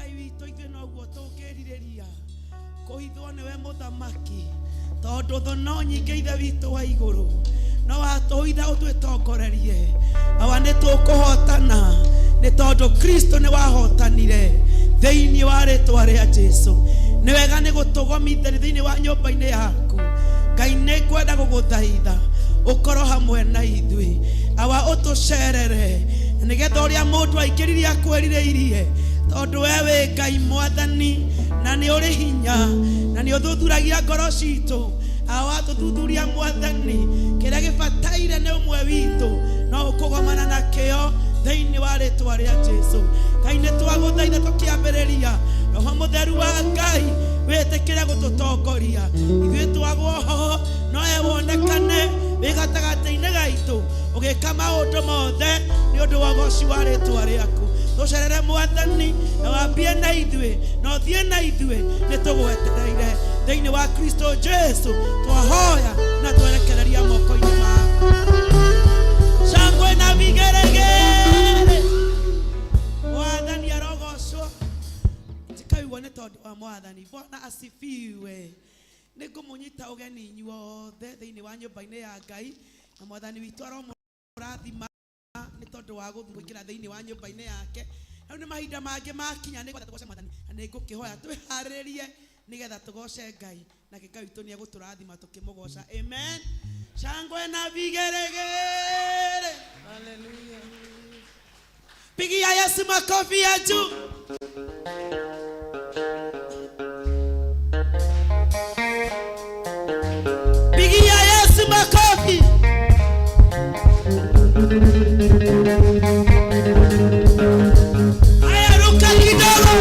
Ngai witũ ithuĩ noguo tũngĩrirĩria kũhithwo nĩwe mũthamaki tondũ thono nyingĩ ithe witũ wa igũrũ no watũhitha ũtwĩtongorerie awa nĩ tũkũhotana nĩ tondũ Kristo nĩ wahotanire thĩinĩ wa rĩtwa rĩa Jesũ. Nĩ wega nĩ gũtũgomithia thĩinĩ wa nyũmba-inĩ yaku. Ngai nĩ ngwenda gũgũthaitha ũkorwo hamwe na ithuĩ awa ũtũcerere nĩgetha ũrĩa mũndũ aingĩrire akwĩrirĩirie tondũ we wĩ Ngai mwathani na nĩ ũrĩ hinya na nĩ ũthuthuragia ngoro citũ. Awa tũthuthuria mwathani kĩrĩa gĩbataire nĩ ũmwe witũ no ũkũgomana na kĩo thĩinĩ wa rĩtwa rĩa Jesũ. Ngai nĩ twagũthaitha tũkĩambĩrĩria Roho Mũtheru wa Ngai wĩtĩkĩre gũtũtongoria ithuĩ twagwo ho no wonekane wĩ gatagatĩ-inĩ gaitũ ũgĩka maũndũ mothe nĩ ũndũ wa ũgoci wa rĩtwa rĩaku. Tũcerere mwathani na wambie na ithuĩ na ũthiĩ na ithuĩ nĩ tũgwetereire thĩinĩ wa Kristo Jesũ twahoya na twerekereria moko-inĩ maku. Shangwe na vigeregere mwathani arogocwo tikaigua nĩ tondũ wa mwathani. Bwana asifiwe. Nĩ ngũmũnyita ũgeni inyuothe thĩinĩ wa nyũmba-inĩ ya Ngai na mwathani witũ aromũrathima nĩ tondũ wa gũthũkĩra thĩinĩ wa nyũmba-inĩ yake. Rĩu nĩ mahinda mangĩ makinya nĩgetha tũgoce mwathani na nĩ ngũkĩhoya twĩharĩrie nĩgetha tũgoce Ngai na Ngai witũ nĩ egũtũrathima tũkĩmũgoca. Amen. Shangwe na vigeregere. Hallelujah. Pigia Yesu makofi ya juu. Pigia Yesu makofi. Haya ruka kidogo.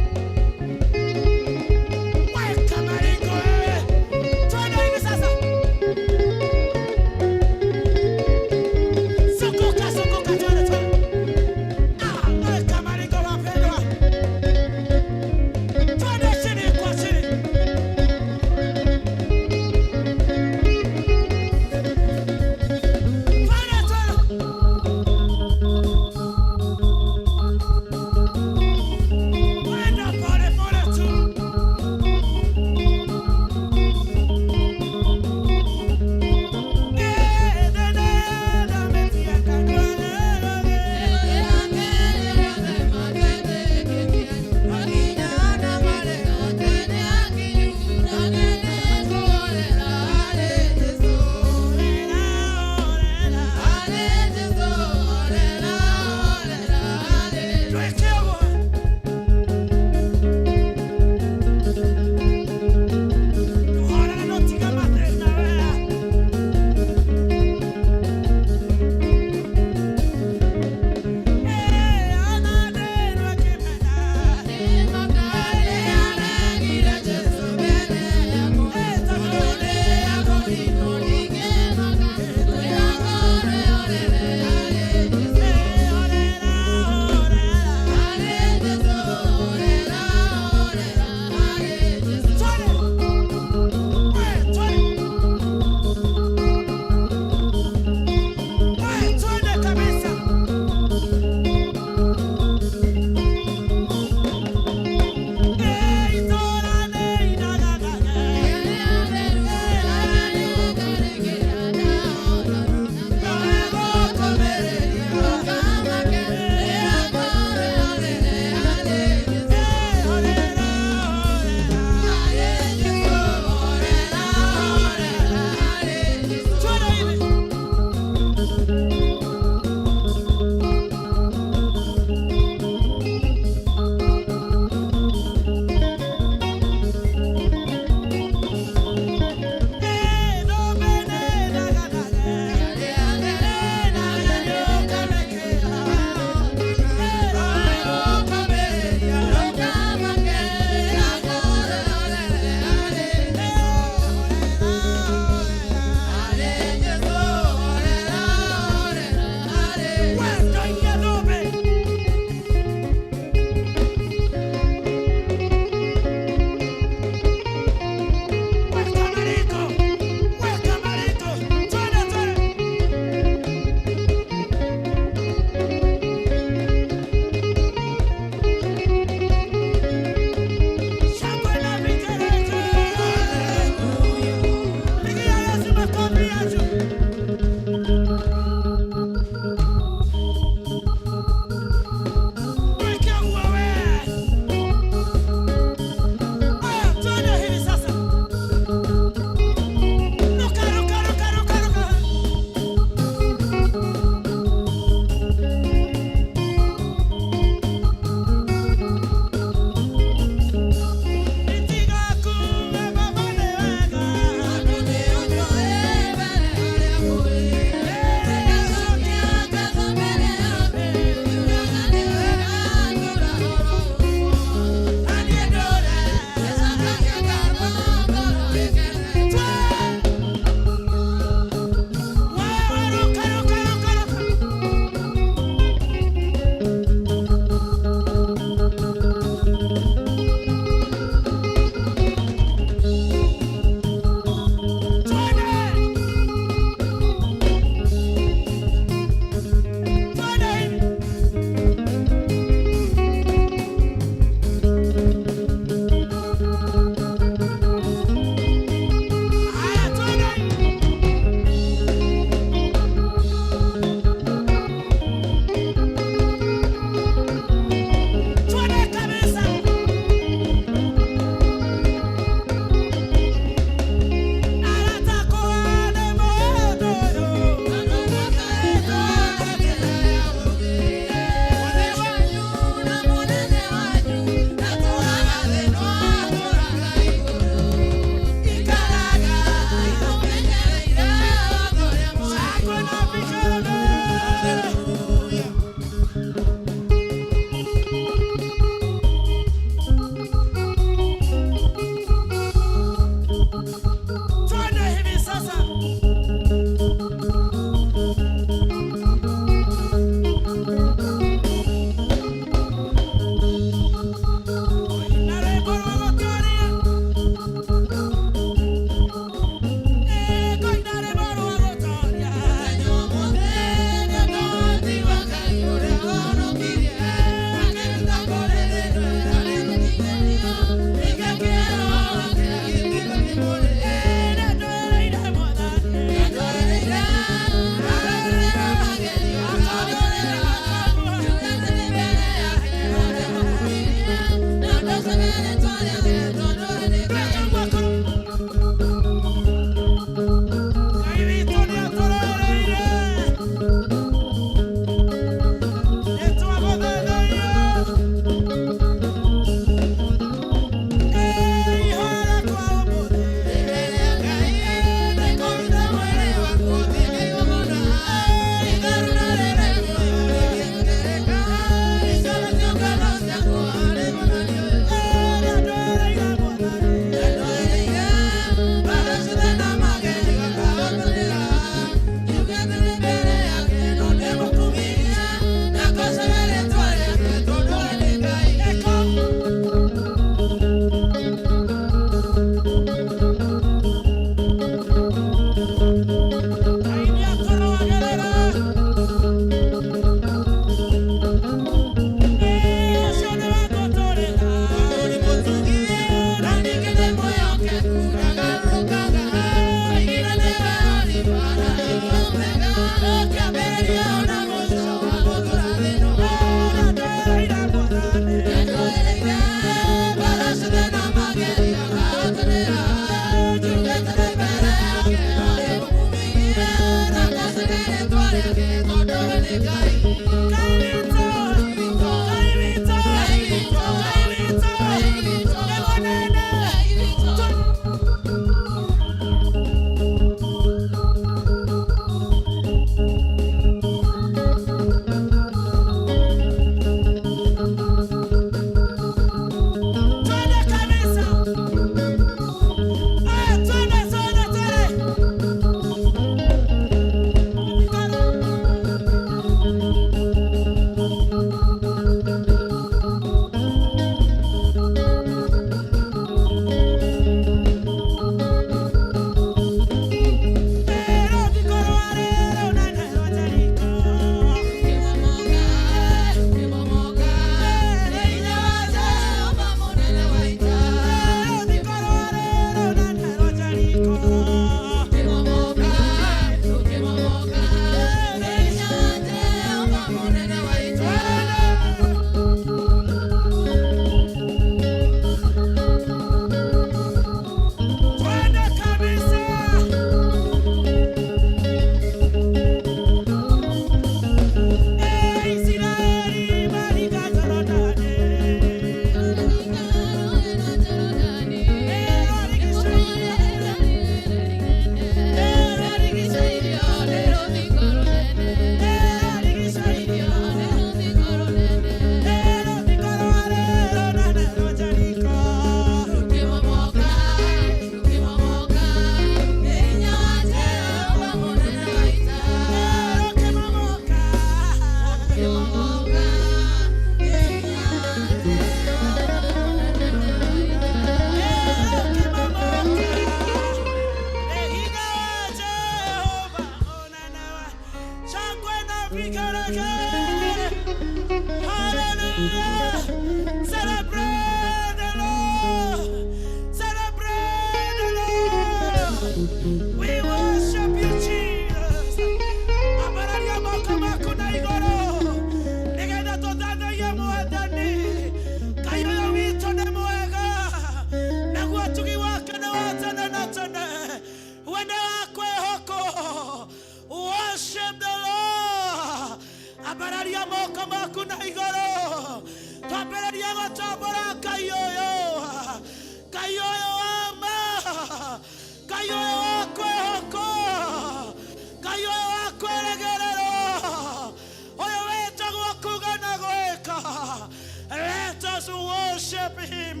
Let us worship him.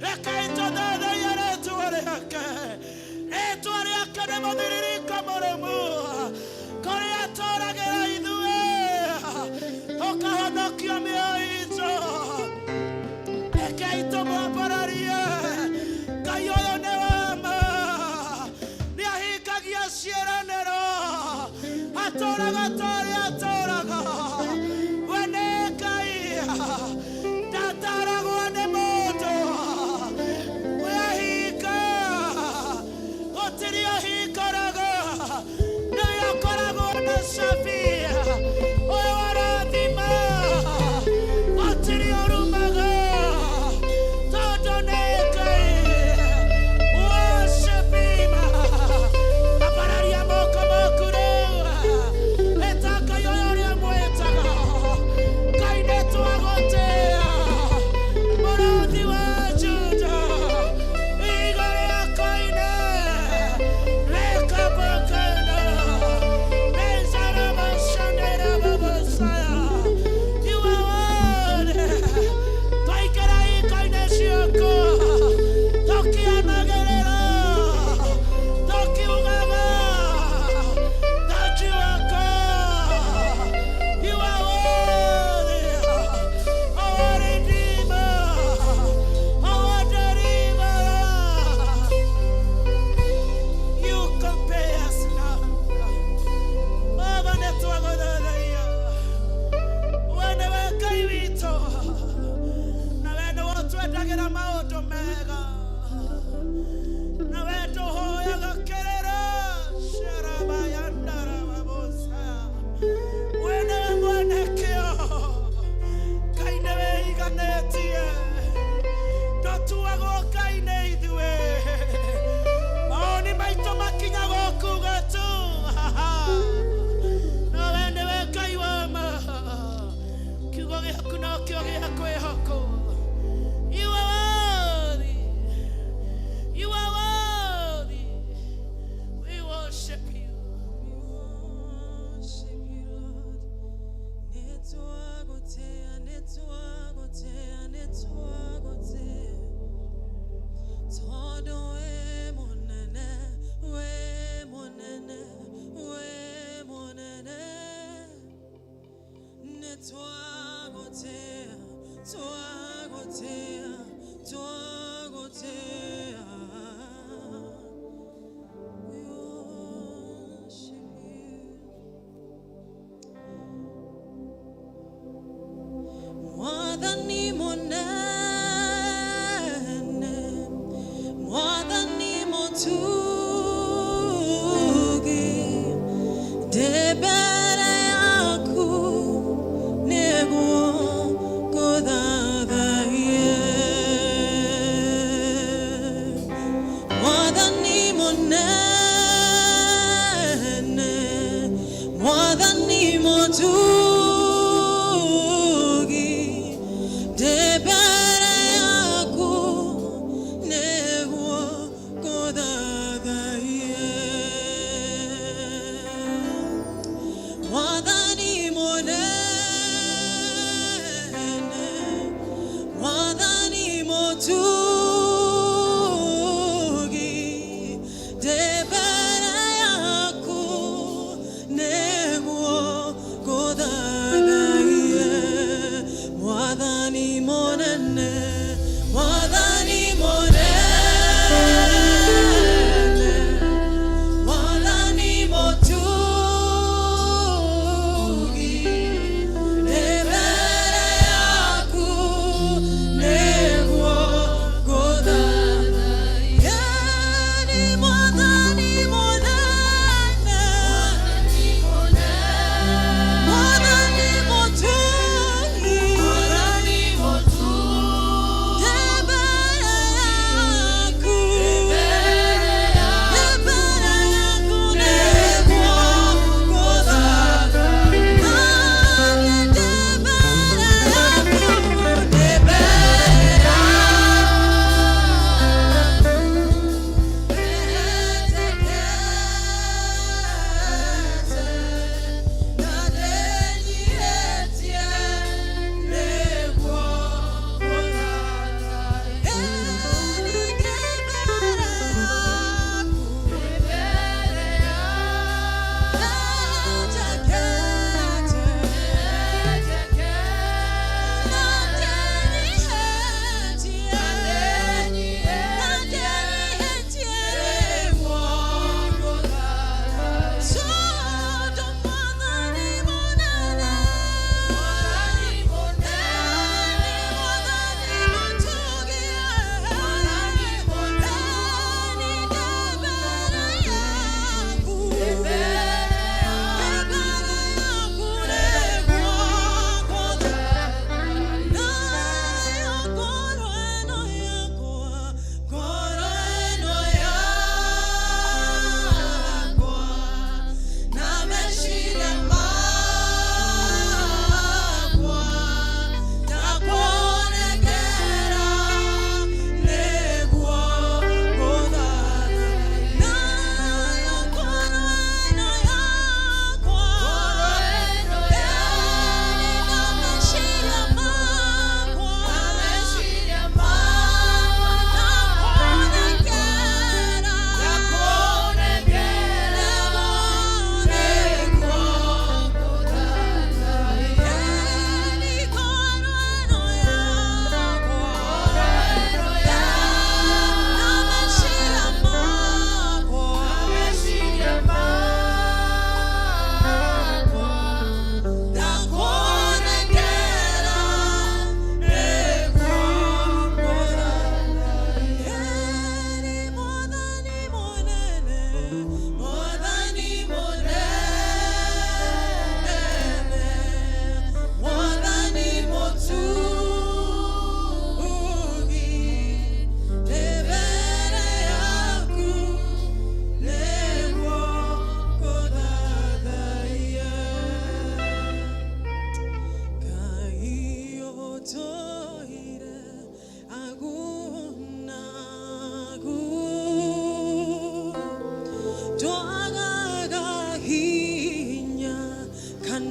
Rekaito dada yare tuareke. Etuareke de modiriri kamoromu. Korea tora gera idue. Okahodokia miaito. Ekaito moapararie. Kayoyo newama. Niahika gia sierra nero. Atoraga tori atoraga.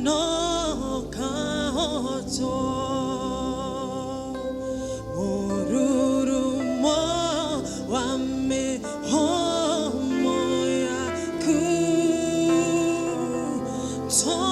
no kahoto Hey!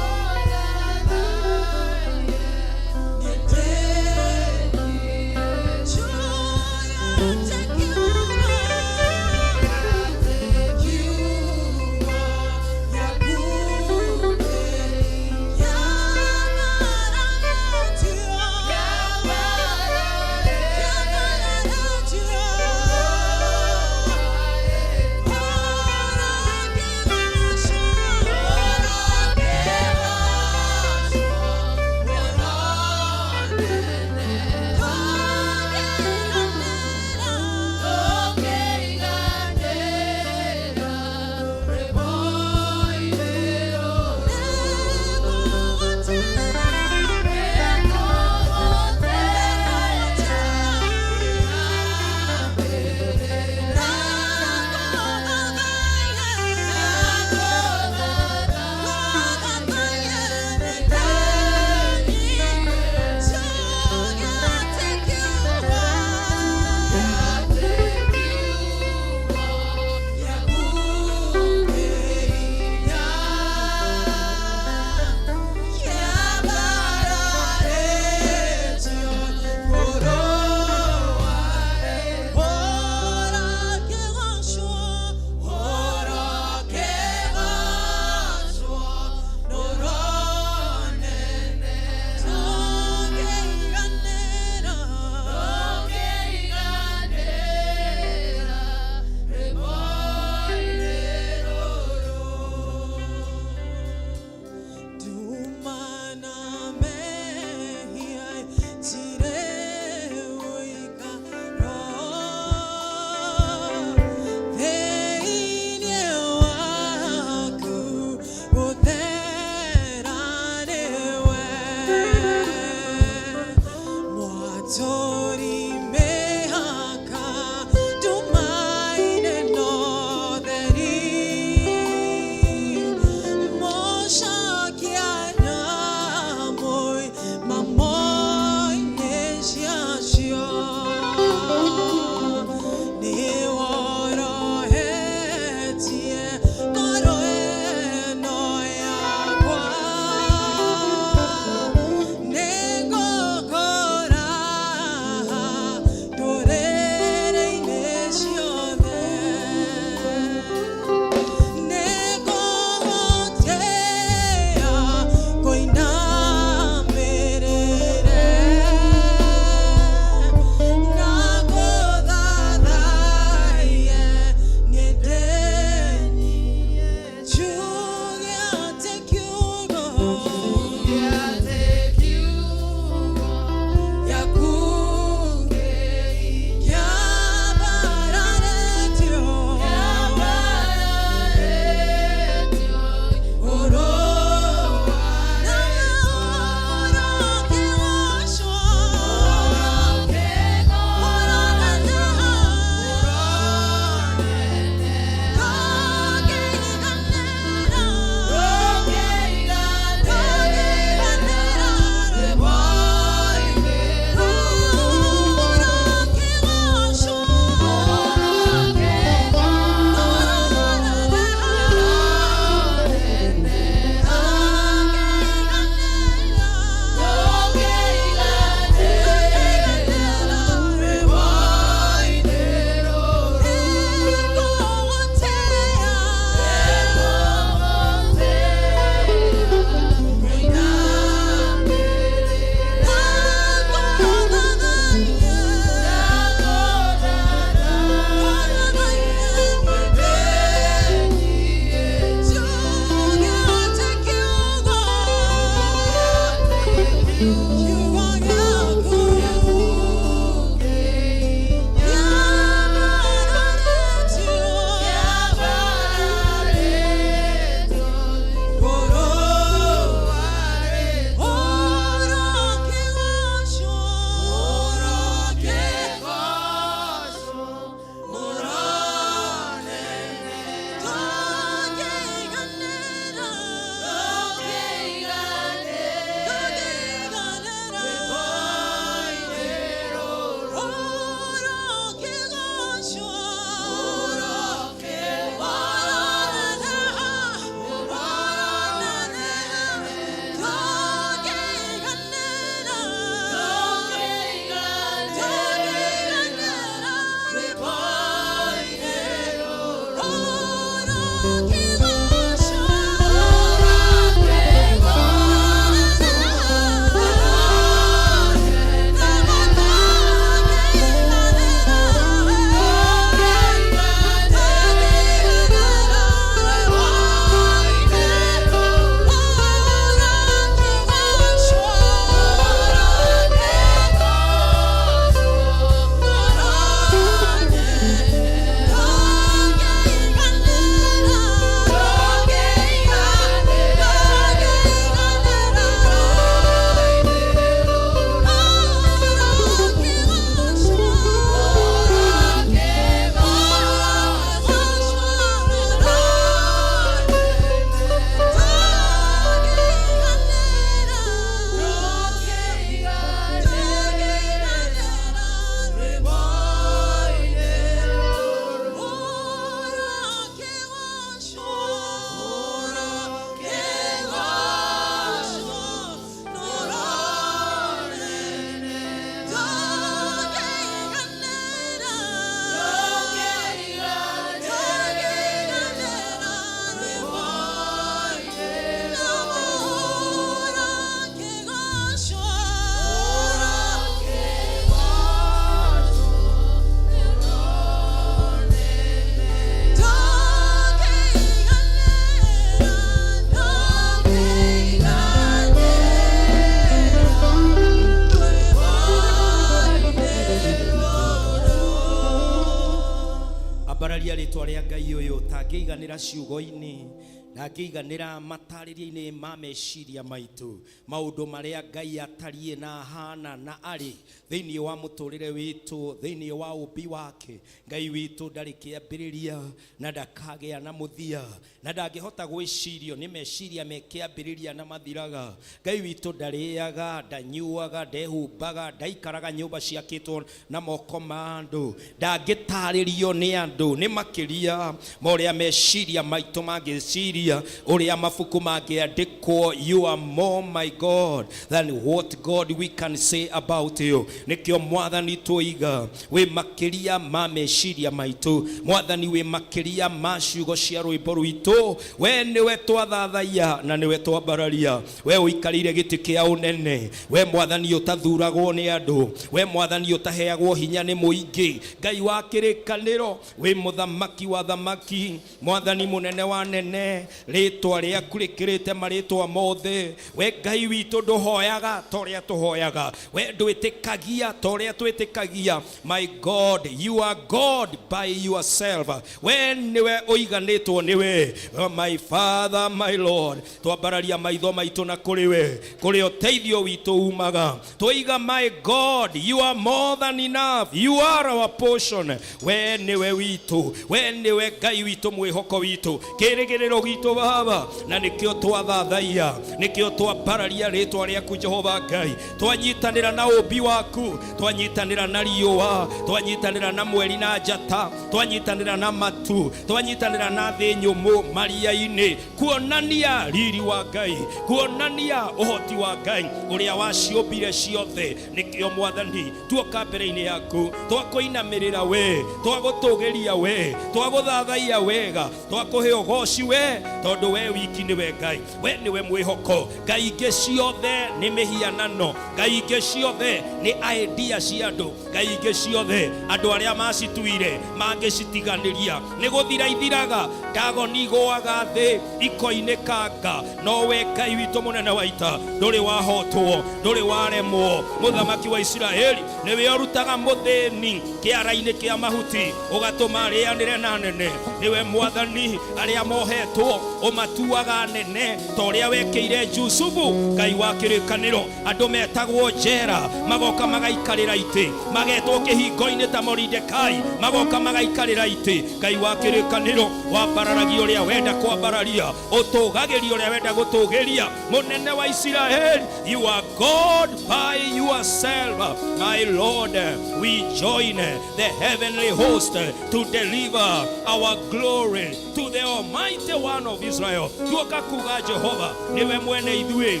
twambararia ritwa ria Ngai uyu tangiiganira ciugo-ini na ngiiganira matariria-ini ma meciria maitu maundu maria Ngai atarie na hana na ari thiini wa muturire witu thiini wa ubi wake. Ngai witu ndari kiambiriria na ndakagea na muthia na ndangihota gwicirio ni meciria mekiambiriria na mathiraga. Ngai witu ndariaga ndanyuaga ndehumbaga ndaikaraga nyumba ciakitwo na moko ma andu ndangitaririo ni andu ni makiria moria meciria maitu mangiciria uria mafuku mangiandikwo. You are more, my God, than what God we can say about you. Nikio mwathani tuiga we makiria ma meciria maitu, mwathani we makiria ma ciugo cia rwimbo rwitu. We niwe twathathaiya na niwe twambararia. We uikarire giti kia unene, we mwathani utathuragwo ni andu, we mwathani utaheagwo hinya ni muingi. Ngai wa kirikaniro we muthamaki wa thamaki, mwathani munene wa nene, ritwa riaku rikirite maritwa mothe. We Ngai witu nduhoyaga toria tuhoyaga, we ndwitikagia toria twitikagia. My God, you are God by yourself. We niwe uiganitwo niwe. Oh, my Father, my Lord, twambararia maitho maitu na kuriwe, kuri uteithio witu umaga. Twiga, my God, you are more than enough. You are our portion. We niwe witu, we niwe Ngai witu, mwihoko witu, kirigiriro gitu Baba. Na nikio twathathaiya, nikio twambararia ritwa riaku Jehova Ngai. Twanyitanira na ubi waku, twanyitanira na riua, twanyitanira na mweri na njata, twanyitanira na matu, twanyitanira na thi nyumu maria-ini, kuonania riri wa Ngai, kuonania uhoti wa Ngai uria waciumbire ciothe. Nikio mwathani tuoka mbere-ini yaku, twakuinamirira we, twagutugiria we, twaguthathaiya wega, twakuhe ugoci we, tondu we wiki niwe Ngai. We niwe mwihoko. Ngai ingi ciothe ni mihianano, Ngai ingi ciothe ni idea cia andu, Ngai ingi ciothe andu aria macituire mangicitiganiria ni guthira ithiraga, ndagoni gwaga thi ikoinekanga. No we Ngai witu munene wa ita nduri wahotwo, nduri waremwo. Muthamaki wa Israeli niwe urutaga muthini kiara-ini kia mahuti ugatuma rianire na nene. Niwe mwathani aria mohetwo umatuaga nene toria wekeire Jusufu. Ngai wa kirikaniro andu metagwo njera magoka magaikarira iti, magetwo kihingo-ini ta Moridekai magoka magaikarira iti. Ngai wa kirikaniro wambararagia uria wenda kwambararia, utugagiria uria wenda gutugiria. Munene wa Israeli, you are God by yourself. My Lord, we join the heavenly host to deliver our glory to the Almighty One of Israel. Tuoka kuga Jehova niwe mwene ithui,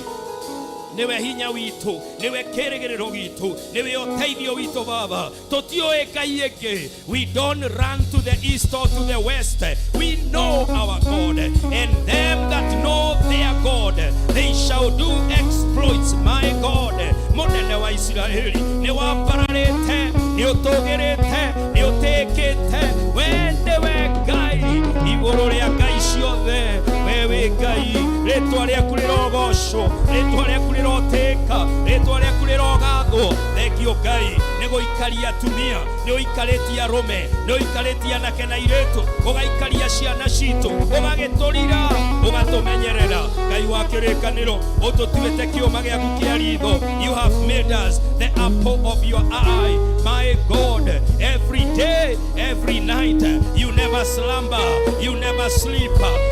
niwe hinya witu, niwe kirigiriro gitu, niwe uteithio witu Baba. Tutioe Ngai ingi. We don't run to the east or to the west. We know our God, and them that know their God, they shall do exploits. My God, munene wa Israeli, ni wambararite, ni utugirite, ni utekete. Wendewe Ngai iguru ria Ngai ciothe, wewe Ngai ritwa riaku rirogocwo, ritwa riaku riroteka, ritwa riaku rirogathwo. Thengio Ngai ni guikaria atumia, ni uikaritie arume, ni uikaritie anake na airitu, ugaikaria ciana citu, ugagiturira, ugatumenyerera. Ngai wa kirikaniro ututuite kiuma giaku kia ritho. You have made us the apple of your eye. My God, every day, every night, you never slumber, you never sleep.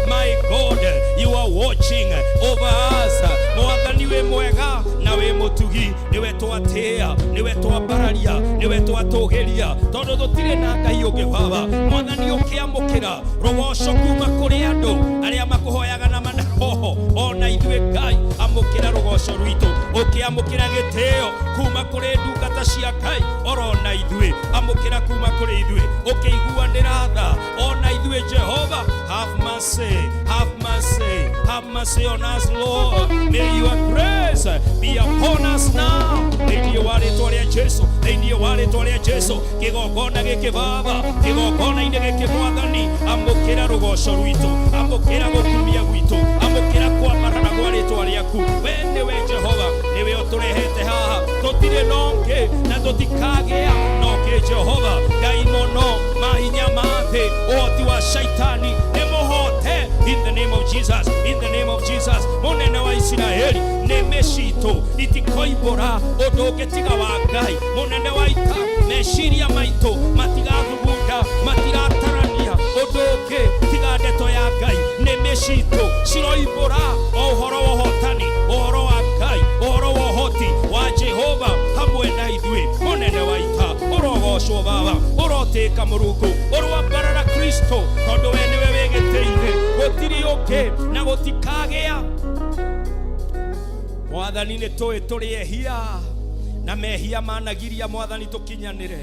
My God, you are watching over us. Mwathani we mwega na we mutugi, niwe twatia, niwe twambararia, niwe twatugiria, tondu tutire na Ngai ungi Baba. Mwathani ukiamukira rogoco kuma kuri andu aria makuhoyaga na manahoho, ona ithuĩ Ngai amukira rogoco rwitu, ukiamukira gitio kuma kuri ndungata cia Ngai, orona ithuĩ amukira kuma kuri ithuĩ, ukiguanira tha ona ithuĩ Jehova. Have mercy, have mercy, have mercy on us, Lord. May your grace be upon us now. Thĩinĩ wa rĩĩtwa rĩa Jesu, thĩinĩ wa rĩĩtwa rĩa Jesu, kĩgongona gĩkĩ Baba, kĩgongona-inĩ gĩkĩ Mwathani, amũkĩra rũgoco rwitũ, amũkĩra gũkumia gwitũ, amũkĩra kwambarara gwa rĩĩtwa rĩaku. We nĩwe Jehova, nĩwe ũtũrehete haha, tũtirĩ na ũngĩ na tũtikagĩa na ũngĩ Jehova. Ngai mũno mahinya ma thĩ Satani nemohote in the name of Jesus, in the name of Jesus. Munene wa Israeli nemeshito itikoibora odogetiga wa Ngai. Munene wa ita meshiria maito matigathugunda matiratarania odoge tigadeto ya Ngai nemeshito shiroibora ohoro wohotani ohoro wa Ngai ohoro wohoti wa Jehova hamwe na ithuĩ. Munene wa ita urogocwo Baba urotĩka Mũrungu urwabarara Kristo tondũ we nĩwe wĩgĩtĩire gũtirĩ ũngĩ na gũtikagĩa. Mwathani nĩ tũĩ tũrĩ ehia na mehia managiria Mwathani tũkinyanĩre.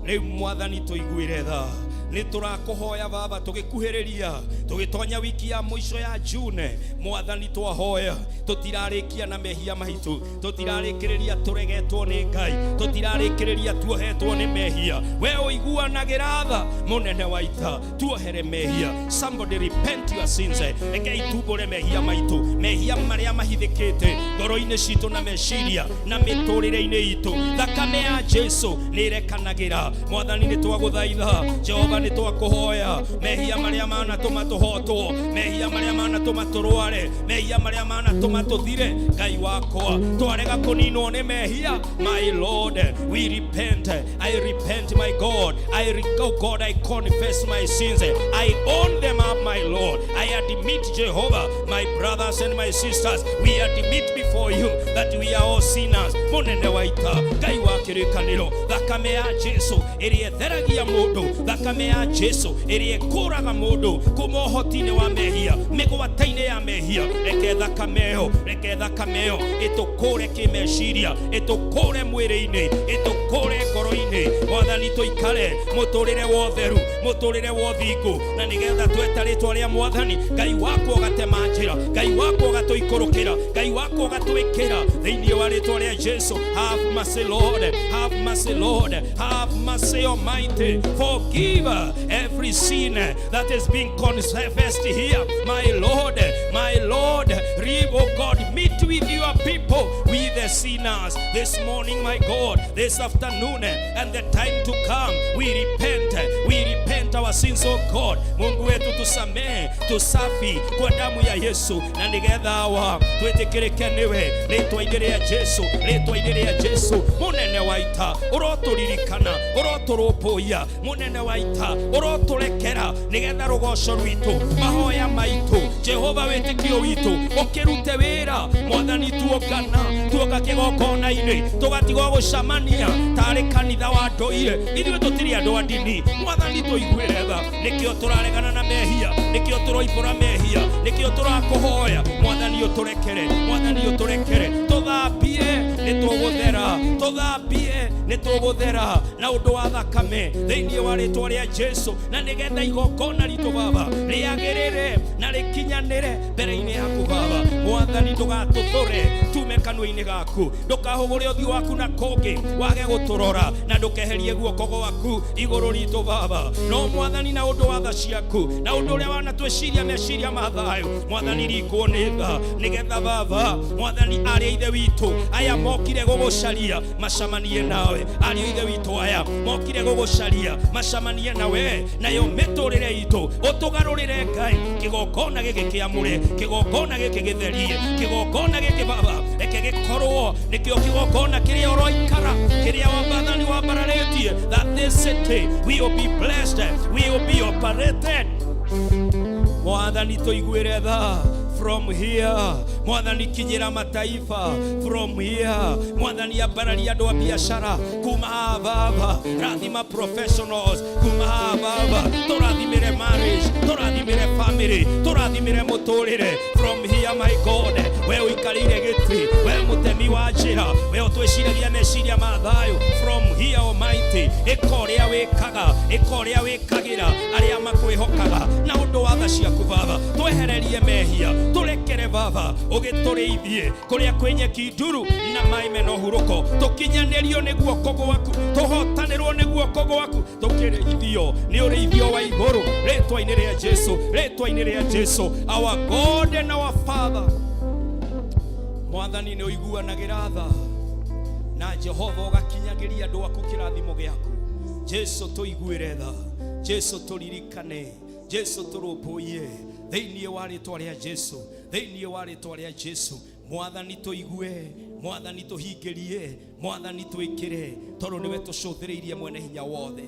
Rĩu Mwathani tũiguĩre tha nĩ tũrakũhoya Baba tũgĩkuhĩrĩria tũgĩtonya wiki ya mũico ya June. Mwathani twahoya tũtirarĩkia na mehia maitũ, tũtirarĩkĩrĩria tũregetwo nĩ Ngai, tũtirarĩkĩrĩria tuohetwo nĩ mehia. We ũiguanagĩra tha Mũnene wa ita tuohere mehia. Somebody repent your sins. Rekei tumbũre mehia maitũ, mehia marĩa mahithĩkĩte ngoro-inĩ citũ na meciria na mĩtũrĩre-inĩ itũ. Thakame ya Jesu nĩ ĩrekanagĩra. Mwathani nĩ twagũthaitha Jehova nĩ twakũhoya mehia marĩa manatũma tũhotwo, mehia marĩa manatũma tũrware, mehia marĩa manatũma tũthire. Ngai wakwa twarega kũninwo nĩ mehia. My Lord, we repent. I repent, my God. Oh God, I confess my sins. I own them up, my Lord. I admit, Jehovah, my brothers and my sisters, we admit before you that we are all sinners. Munene wa ita Ngai wa kĩrĩkanĩro, thakame ya Jesu ĩrĩa ĩtheragia mũndũ, thakame ya Jesu ĩrĩa ĩkũraga mũndũ kuma ũhoti-inĩ wa mehia, mĩgwate-inĩ ya mehia. Reke thakame ĩyo ĩtũkũre kĩmeciria, ĩtũkũre mwĩrĩ-inĩ, ĩtũkũre ngoro-inĩ. Mwathani tũikare mũtũrĩre wa ũtheru, mũtũrĩre wa ũthingu, na nĩgetha tweta rĩtwa rĩa Mwathani Ngai wako ũgatema njĩra, Ngai wako ũgatũikũrũkĩra, Ngai wako ũgatwĩkĩra thĩinĩ wa rĩtwa rĩa Jesu. Have mercy, Lord, have mercy, Lord, have mercy, Almighty. Forgive every sin that has been confessed here, my Lord, oh God, meet with your people, with the sinners this morning, my God, this afternoon and the time to come. We repent our sins, oh God. Mungu wetu tusamehe, tusafi kwa damu ya Yesu, na nigetha hawa twĩtĩkĩrĩke nĩwe rĩtwa-inĩ rĩa Jesu, rĩtwa-inĩ rĩa Jesu. Mũnene wa ita ũrotũririkana, ũrotũrũmbũiya, mũnene wa ita ũrotũrekera nĩgetha rũgoco rwitũ, mahoya maitũ, Jehova wĩtĩkio witũ ũkĩrute wĩra. Mwathani tuoka kĩgongona-inĩ tũgatigwo gũcamania tarĩ kanitha wa ndũire. Ithuĩ tũtirĩ andũ a ndini. Mwathani tũiguĩre tha, nĩkĩo tũraregana na mehia, nĩkĩo tũroimbũra mehia, nĩkĩo tũrakũhoya Mwathani ũtũrekere, tũthambie nĩ tũgũthera na ũndũ wa thakame thĩinĩ wa rĩtwa rĩa Jesu, na nĩgetha igongona ritũ Baba rĩagĩrĩre na rĩkinyanĩre mbere-inĩ yaku Baba. Mwathani ndũgatũthũre tume kanua-inĩ gaku, ndũkahũgũre ũthiũ waku na kũngĩ wage gũtũrora, na ndũkeherie guoko gwaku igũrũ ritũ Baba. No Mwathani, na ũndũ wa tha ciaku, na ũndũ ũrĩa wanatwĩciria meciria ma thayũ, Mwathani ringwo nĩ tha, nĩgetha Baba Mwathani arĩa ithe witũ aya mokire gũgũcaria macamanie nawe, arĩa ithe witũ aya mokire gũgũcaria macamanie nawe, nayo mĩtũrĩre itũ ũtũgarũrĩre Ngai kĩgongona gĩkĩ kĩamũre, kĩgongona gĩkĩ gĩtherie, kĩgongona gĩkĩ Baba reke gĩkorwo nĩkĩo kĩgongona kĩrĩa ũroikara, kĩrĩa Mwathani wambararĩtie, that this city will be blessed, will be operated. Mwathani tũiguĩre tha from here. Mwathani kinyĩra mataifa from here. Mwathani ambararia andũ a biashara kuma haha Baba, rathima professionals kuma haha Baba, tũrathimĩre marriage, tũrathimĩre family, tũrathimĩre mũtũrĩre from here, my God. We ũikarĩire gĩtĩ, we mũtemi wa njĩra, we ũtwĩciragia meciria ma thayũ from here, Almighty. ĩka ũrĩa wĩkagĩra arĩa makwĩhokaga na ũndũ wa tha ciaku Baba. Twehererie mehia, tũrekere Baba, ũgĩtũrĩithie kũrĩa kwĩ nyeki nduru na maĩ mena ũhurũko, tũkinyanĩrio nĩ guoko gwaku, tũhotanĩrwo nĩ guoko gwaku, tũkĩrĩithio nĩ ũrĩithio wa igũrũ rĩtwa-inĩ rĩa Jesu, rĩtwa-inĩ rĩa Jesu, our God and our Father. Mwathani nĩ ũiguanagĩra tha, na Jehova ũgakinyagĩria andũ aku kĩrathimo gĩaku. Jesu tũiguĩre tha, Jesu tũririkane, Jesu turupuye thĩinĩ wa rĩtwa rĩa Jesu, thĩinĩ wa rĩtwa rĩa Jesu. Mwathani tũigue, Mwathani tũhingĩrie, Mwathani twĩkĩre, tondũ nĩwe tũcũthĩrĩirie mwene hinya wothe.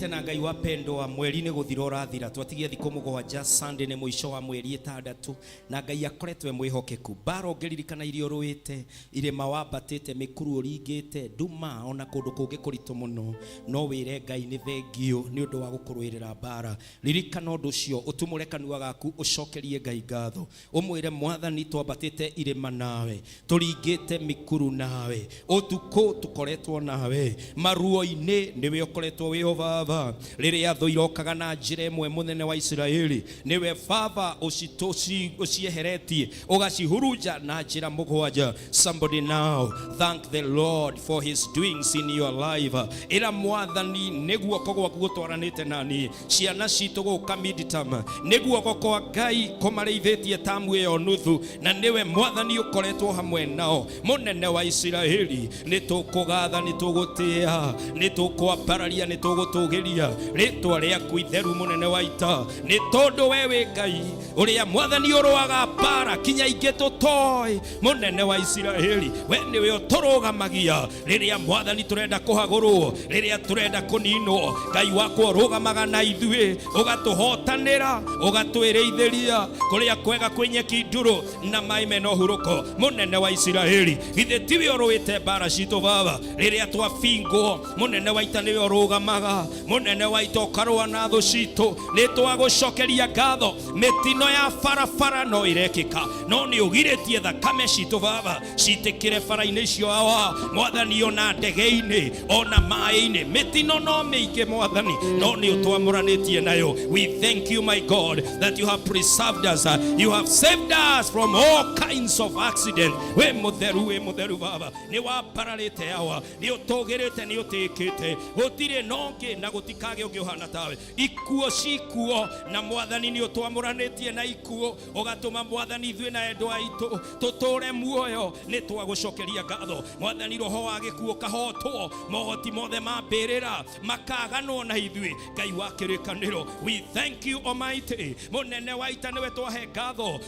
Na Ngai wapendwa, mweri nĩ gũthira ũrathira, twatigia thikũ mũgwanja, Sunday nĩ mũico wa mweri 6, na Ngai akoretwo mwĩhokeku. Baro ngeririkana irio rũĩte, irĩma wambatĩte, mĩkuru ũringĩte, nduma ona kũndũ kũngĩ kũritũ mũno, no wĩre Ngai nĩ thengio nĩ ũndũ wa gũkũrũĩrĩra bara. Ririkana ũndũ ũcio, ũtumũre kanua gaku, ũcokerie Ngai ngatho, ũmwĩre Mwathani twambatĩte irĩma nawe, tũringĩte mĩkuru nawe, ũtukũ tũkoretwo nawe, maruo-inĩ nĩwe ũkoretwo wĩ o Baba. Rĩrĩa thũ irokaga na njĩra ĩmwe mũnene wa Isiraeli, nĩwe Baba ũcieheretie, ũgacihurunja na njĩra mũgwanja. Somebody now thank the Lord for his doings in your life. Ĩra Mwathani nĩguo kogwaku gũtwaranĩte nani, ciana citũ gũka midterm, nĩguo gũkwa Ngai kũmarĩithĩtie tamu ĩyo nuthu, na nĩwe Mwathani ũkoretwo hamwe nao. Mũnene wa Isiraeli, nĩtũkũgatha, nĩtũgũtĩĩa, nĩtũkwambararia, nĩtũgũtũgĩria rĩtwa rĩaku itheru mũnene wa ita, nĩ tondũ wewe Ngai ũrĩa Mwathani ũrũaga bara kinya ingĩ tũtoĩ. Mũnene wa Isiraeli, we nĩwe ũtũrũgamagia rĩrĩa Mwathani tũrenda kũhagũrwo, rĩrĩa tũrenda kũninwo. Ngai wakwa ũrũgamaga na ithuĩ, ũgatũhotanĩra, ũgatwĩrĩithĩria kũrĩa kwega kwĩnyeki nduru na maĩ mena ũhurũko. Mũnene wa Isiraeli, githĩ tiwe ũrũĩte bara citũ Baba rĩrĩa twabingwo? Mũnene wa ita nĩwe ũrũgamaga, mũnene wa ita ũkarũa na thũ citũ. Nĩtwagũcokeria ngatho, mĩtino ya barabara no irekĩka, no nĩ ũgirĩtie thakame citũ Baba citĩkĩre bara-inĩ icio hawa. Mwathani ona ndege-inĩ ona maĩ-inĩ mĩtino no mĩingĩ Mwathani, no nĩ ũtwamũranĩtie nayo. We thank you my God that you have preserved us, you have saved us from all kinds of accident. We mũtheru Baba, nĩ wambararĩte hawa, nĩ ũtũgĩrĩte, nĩ ũtĩkĩte, gũtirĩ nongĩ na gũtikage ũngĩ ũhana tawe. Ikuo cikuo na Mwathani nĩ ũtwamũranĩtie na ikuo, ũgatũma Mwathani ithuĩ na endwa aitũ tũtũre muoyo. Nĩ twagũcokeria ngatho Mwathani, roho wa gĩkuo kahotwo, mohoti mothe mambĩrĩra makaganwo na ithuĩ. Ngai wa kĩrĩkanĩro, we thank you Almighty. Mũnene wa ita nĩwe twahe ngatho,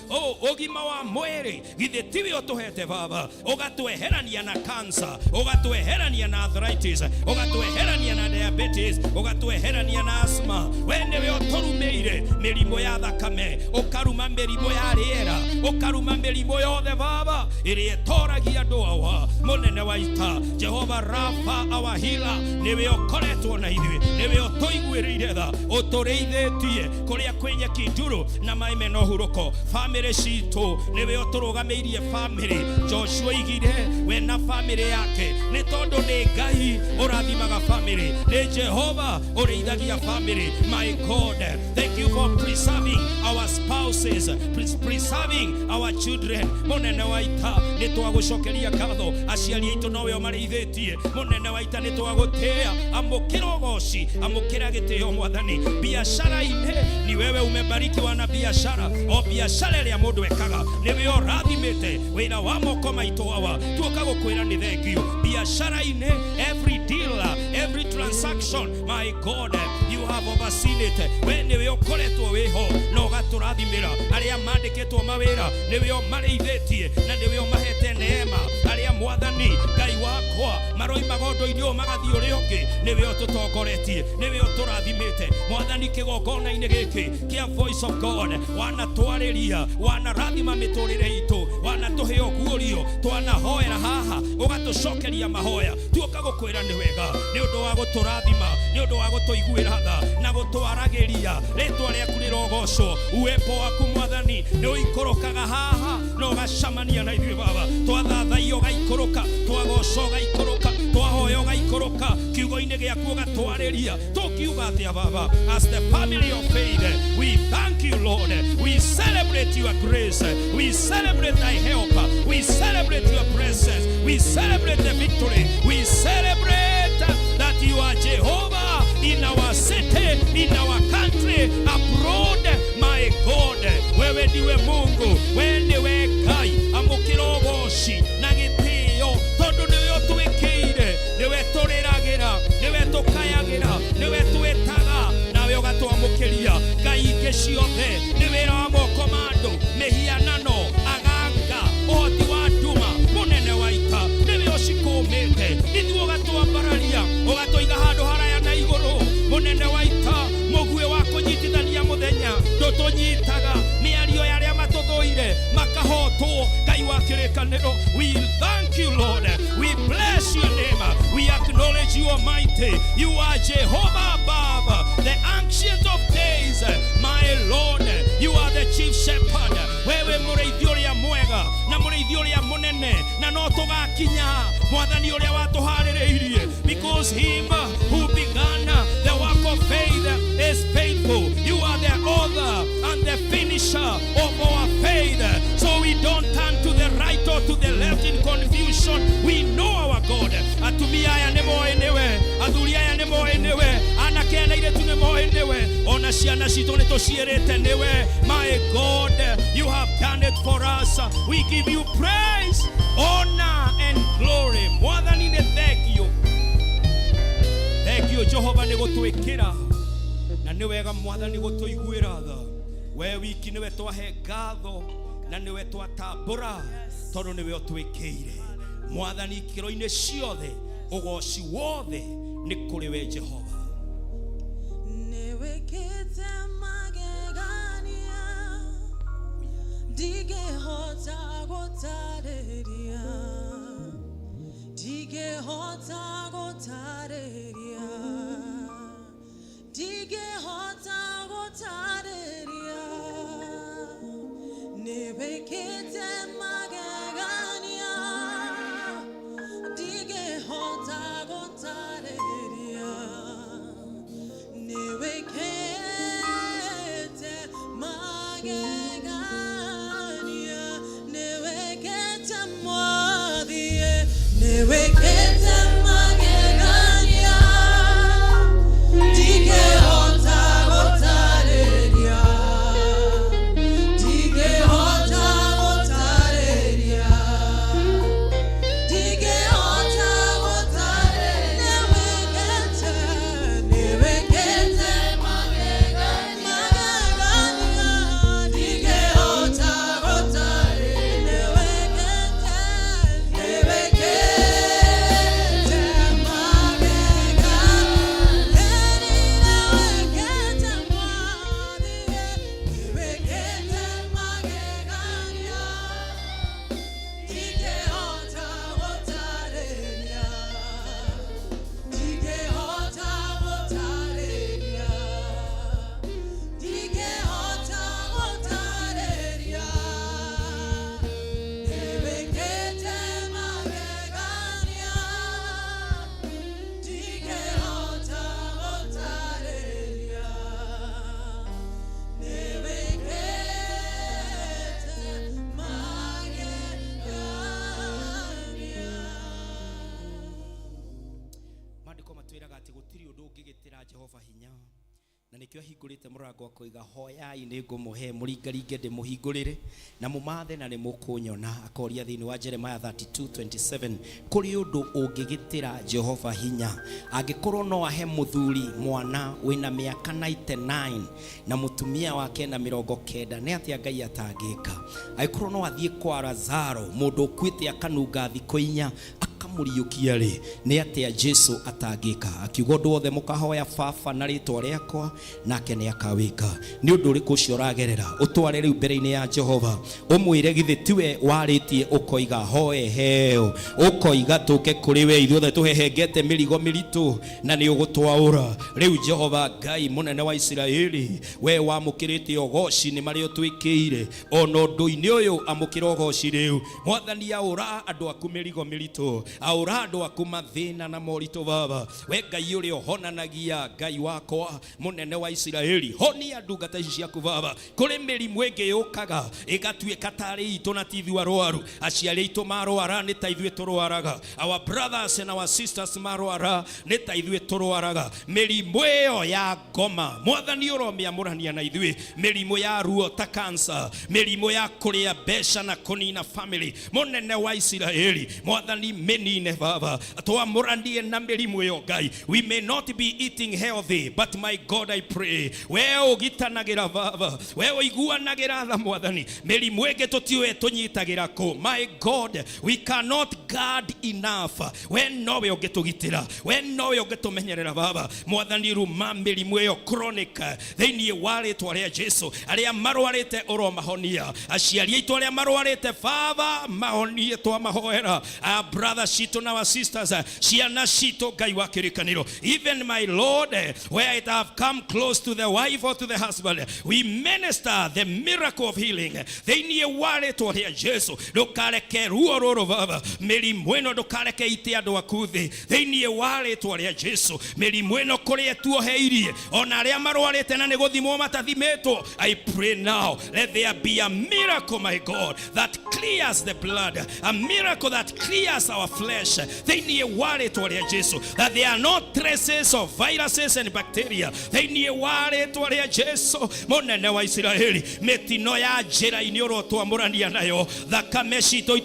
ũgima wa mwĩrĩ githĩ tiwe ũtũhete Baba, ũgatweherania na cancer, ũgatweherania na arthritis, ũgatweherania na diabetes, ũgatweherania na asthma. We nĩwe ũtũrumĩire mĩrimũ ya thakame, ũkaruma mĩrimũ ya rĩera, ũkaruma mĩrimũ yothe Baba ĩrĩa ĩtoragia andũ awa. Mũnene wa ita, Jehova Rapha our healer, nĩwe ũkoretwo na ithuĩ, nĩwe ũtũiguĩrĩire tha, ũtũrĩithĩtie kũrĩa kwĩnyeki nduru na maĩ mena ũhurũko. Family citũ nĩwe ũtũrũgamĩirie family. Joshua igire we na family yake, nĩ tondũ nĩ Ngai ũrathimaga family, nĩ Jehova ũrĩithagia family. My God, thank you for preserving our spouses, preserving our children. Mũnene wa ita, nĩ twagũcokeria ngatho, aciari aitũ nowe ũmarĩithĩtie. Mũnene wa ita, nĩ twagũtĩĩa, amũkĩra ũgooci, amũkĩra gĩtĩo Mwathani. Biashara-inĩ ni wewe umebarikiwa na biashara, o biashara ĩrĩa mũndũ ekaga nĩwe ũrathimĩte wĩra wa moko maitũ hawa. Tuoka gũkwĩra nĩ thengio. Biashara-inĩ, every deal, every transaction transaction, my God, you have overseen it. When niwe ukoretwo wiho no gaturathimira aria mandiketwo mawira niwe umareithĩtie na niwe umahete neema aria mwathani Ngai wakwa maroi magondo-inĩ o magathi uri ungi niwe ututongoretie niwe uturathimite mwathani kigongona-inĩ gĩkĩ kia Voice of God wanatwarĩria wanarathima mĩtũrĩre itũ wanatuhe ũguũrio twanahoera haha ũgatucokeria mahoya tuoka gũkwĩra nĩ wega nĩ ũndũ wa gũtũrathima nĩ ũndũ wa gũtũiguĩra tha na gũtwaragĩria rĩtwa rĩaku rĩrogocwo uwepo waku mwathani nĩ ũikũrũkaga haha na ũgacamania na ithuĩ baba twathathaia ũgaikũrũka twagoca ũgaikũrũka twahoya ũgaikũrũka kiugo-inĩ gĩaku ũgatwarĩria tũkiuga atĩa baba as the family of faith we thank you Lord we celebrate your grace we celebrate thy help we celebrate your presence we celebrate the victory we celebrate that you are Jehovah in our city in our country abroad my God wewe ndiwe Mungu wewe ndiwe Ngai amũkĩra ũgooci na gĩtĩo tondũ nĩwe ũtwĩkĩire nĩwe tũrĩragĩra nĩwe tũkayagĩra nĩwe twĩtaga nawe ũgatwamũkĩria Ngai ingĩ ciothe nĩ wĩra wa moko ma andũ mĩhianano aganga ũhoti wa nduma mũnene wa ita nĩwe ũcikũmĩte ithuĩ ũgatwambararia ũgatũiga handũ haraya na igũrũ mũnene wa ita mũguĩ wa kũnyitithania mũthenya ndũtũnyitaga mĩario ya arĩa matũthũire makahotwo Ngai wa kĩrĩkanĩro we thank you Lord we bless your name we acknowledge you Almighty you are Jehovah above the ancient of days my Lord you are the chief shepherd wewe mũrĩithi ũrĩa mwega na mũrĩithi ũrĩa mũnene na no tũgakinya mwathani ũrĩa watũharĩrĩirie because him who began the work of faith is faithful you are the author and the finisher of our faith so we don't turn to the right or to the left in confusion we know our God atumia aya nĩ moĩ nĩwe athuri aya nĩ moĩ nĩwe anake na airĩtu nĩ moĩ nĩwe ona ciana citũ nĩ tũciĩrĩte nĩwe my God you have done it for us we give you praise honor and glory mwathani nĩ thank you Jehova nĩ gũtwĩkĩra na nĩ wega mwathani gũtũiguĩra tha we wiki nĩwe twahe ngatho na nĩwe twatambũra tondũ nĩwe ũtwĩkĩire mwathani ikĩro-inĩ ciothe ũgoci wothe nĩ kũrĩ we Jehova nĩwĩkĩte magegania ndingĩhota gũtarĩria ndingĩhota gũtarĩria ndingĩhota gũtarĩria nĩwĩkĩte magegania ndingĩhota gũtarĩria nĩwĩkĩte magegania nĩwĩkĩte mwathie nĩwĩkĩte magegania ndingĩhota gũtarĩria ndingĩhota gũtarĩria ndingĩhota gũtarĩria nĩwĩkĩte magegania ndingĩhota gũtarĩria Maandĩko matwĩraga atĩ gũtirĩ ũndũ ũngĩgĩtĩra Jehova hinya na nikio hingurite murango akoiga hoyai ni ngumuhe muringaringe ndimuhingurire na mumathe na ni mukunyona akoria thiini wa Jeremiah 32:27 kuri undu ungigitira Jehova hinya angikorwo no ahe muthuri mwana wina miaka 99 na mutumia wake na 90 ni atia Ngai atangika angikorwo no athie kwa Lazaro mundu kwite akanunga thiko inya muriukia ri ni atia Jesu atangika akiugo ndwothe mukahoya baba na ritwa riakwa nake ni akawika ni undu riku cio ragerera utware riu mbere-ini ya Jehova umwire githe tiwe waritie ukoiga hoe heo ukoiga tuke kuri we ithuothe tuhehengete mirigo miritu na ni ugutwaura riu Jehova Ngai munene wa Israeli we wamukirite ogoci ni mario twikiire ono ndu-ini uyu amukira ogoci riu mwathani aura andu aku mirigo miritu aurado akuma thina na morito baba we Ngai uri ohonanagia Ngai wakwa munene wa Israeli honia ndungata ici ciaku baba kuri mirimu ingi yukaga igatuika tari itu na tithi wa rwaru aciari itu marwara ni ta ithuĩ turwaraga our brothers and our sisters marwara ni ta ithuĩ turwaraga mirimu iyo ya ngoma mwathani uromiamũrania na ithuĩ mirimu ya ruo ta cancer mirimu ya kuria besha na kunina family munene wa Israeli mwathani menine baba twamũranie na mirimu iyo Ngai we may not be eating healthy but my God I pray we ugitanagira baba we uiguanagira tha mwathani mirimu ingi tutiwe tunyitagira ku my God we cannot guard enough we nowe ugitugitira we nowe ugitumenyerera baba mwathani ruma mirimu iyo chronic thiini wa ritwa ria Jesu aria marwarite uromahonia aciari aitu aria marwarite baba mahonie twamahoera our brothers citu na our sisters ciana citu Ngai wa kirikaniro even my Lord where it have come close to the wife or to the husband we minister the miracle of healing thiini wa ritwa ria Jesu ndukareke ruo ruru baba mirimu ino ndukareke ite andu aku thi thiini wa ritwa ria Jesu mirimu ino kuri tuoheirie ona aria marwarite na ni guthimwo matathimetwo I pray now let there be a miracle my God that clears the blood a miracle that clears our flesh thiini wa ritwa ria Jesu that there are no traces of viruses and bacteria thiini wa ritwa ria Jesu munene wa Israeli mitino ya njira-ini urotwamũrania nayo thakame citu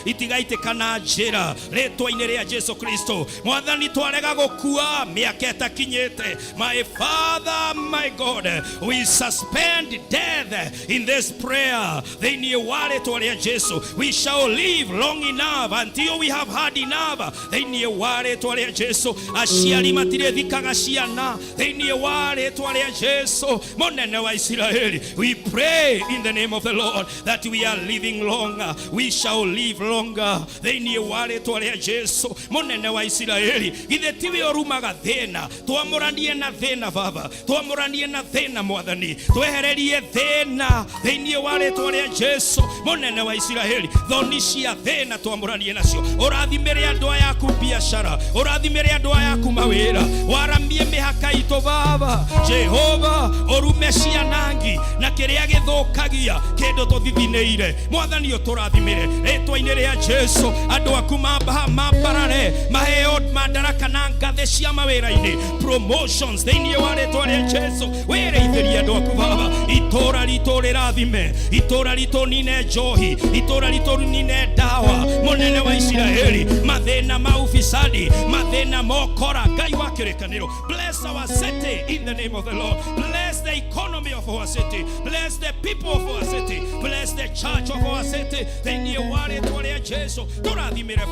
itigaite kana njira ritwa-ini ria Jesu Kristo mwathani twarega gukua miaka itakinyite my Father my God we suspend death in this prayer thiini wa ritwa ria Jesu we shall live long enough until we have had enough thiini wa ritwa ria Jesu aciari matire thikaga ciana thiini wa ritwa ria Jesu munene wa Israeli we pray in the name of the Lord that we are living longer we shall live longer thiini wa ritwa ria Jesu munene wa Israeli githe tiwe orumaga thina twamũranie na thina baba twamũranie na thina mwathani twehererie thina thiini wa ritwa ria Jesu munene wa Israeli thoni cia thina twamũranie nacio ũrathimĩre andũ aya aku biashara ũrathimĩre andũ aya aku mawĩra waramie mĩhaka itũ baba Jehova ũrume cianangi na kĩrĩa gĩthũkagia kĩndũ tũthithinĩire mwathani ũtũrathimĩre rĩtwa-inĩ rĩa Jesu andũ aku mambarare maheo madaraka na ngathĩ cia mawĩra-inĩ promotions thĩinĩ wa rĩtwa rĩa Jesu wĩrĩithĩrie andũ aku baba itũra ritũ rĩrathime itũra ritũ nine njohi itũra ritũ nine ndawa munene wa Israeli mathĩna ma ufisadi mathĩna mokora Ngai wa kĩrĩkanĩro bless our city in the name of the Lord bless the economy of our city bless the people of our city bless the church of our city thĩinĩ wa rĩtwa rĩa Jesu tũrathimĩre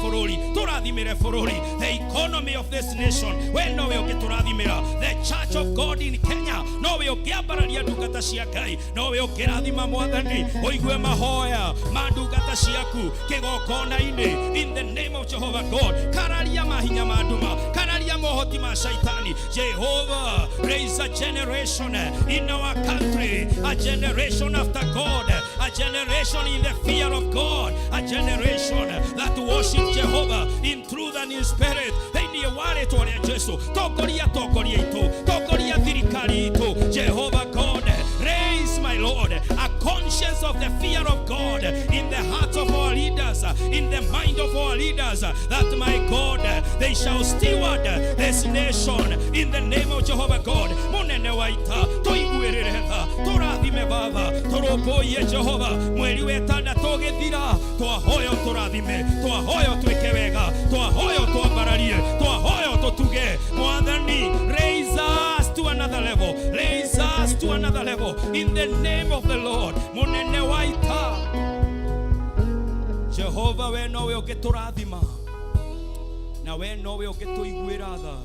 bũrũri the economy of this nation we nowe ũngĩtũrathimĩra the church of God in Kenya nowe ũngĩambararia ndungata cia Ngai nowe ũngĩrathima mwathani ũigue mahoya ma ndungata ciaku kĩgongona-inĩ in the name of Jehovah God kararia mahinya ma nduma kararia mohoti ma shaitani Jehovah raise a generation in our country a generation after God a generation in the fear of God a generation that worship Jehovah in truth and in spirit thĩinĩ wa rĩtwa rĩa Jesu tongoria itu tongoria thirikari itu Jehovah God raise my Lord a conscience of the fear of God in the hearts of our leaders in the mind of our leaders that my God they shall steward this nation in the name of oh Jehovah God munene waita tuiguirire tha turathime baba turumbũiye Jehova mweri wetanda tũgĩthira twahoyo tũrathime twahoyo twĩke wega twahoyo twambararie twahoyo tũtuge mwathani raise us to another level raise us to another level in the name of the Lord munene waita Jehova we nowe ũngĩtũrathima na we nowe ũngĩtũiguĩra tha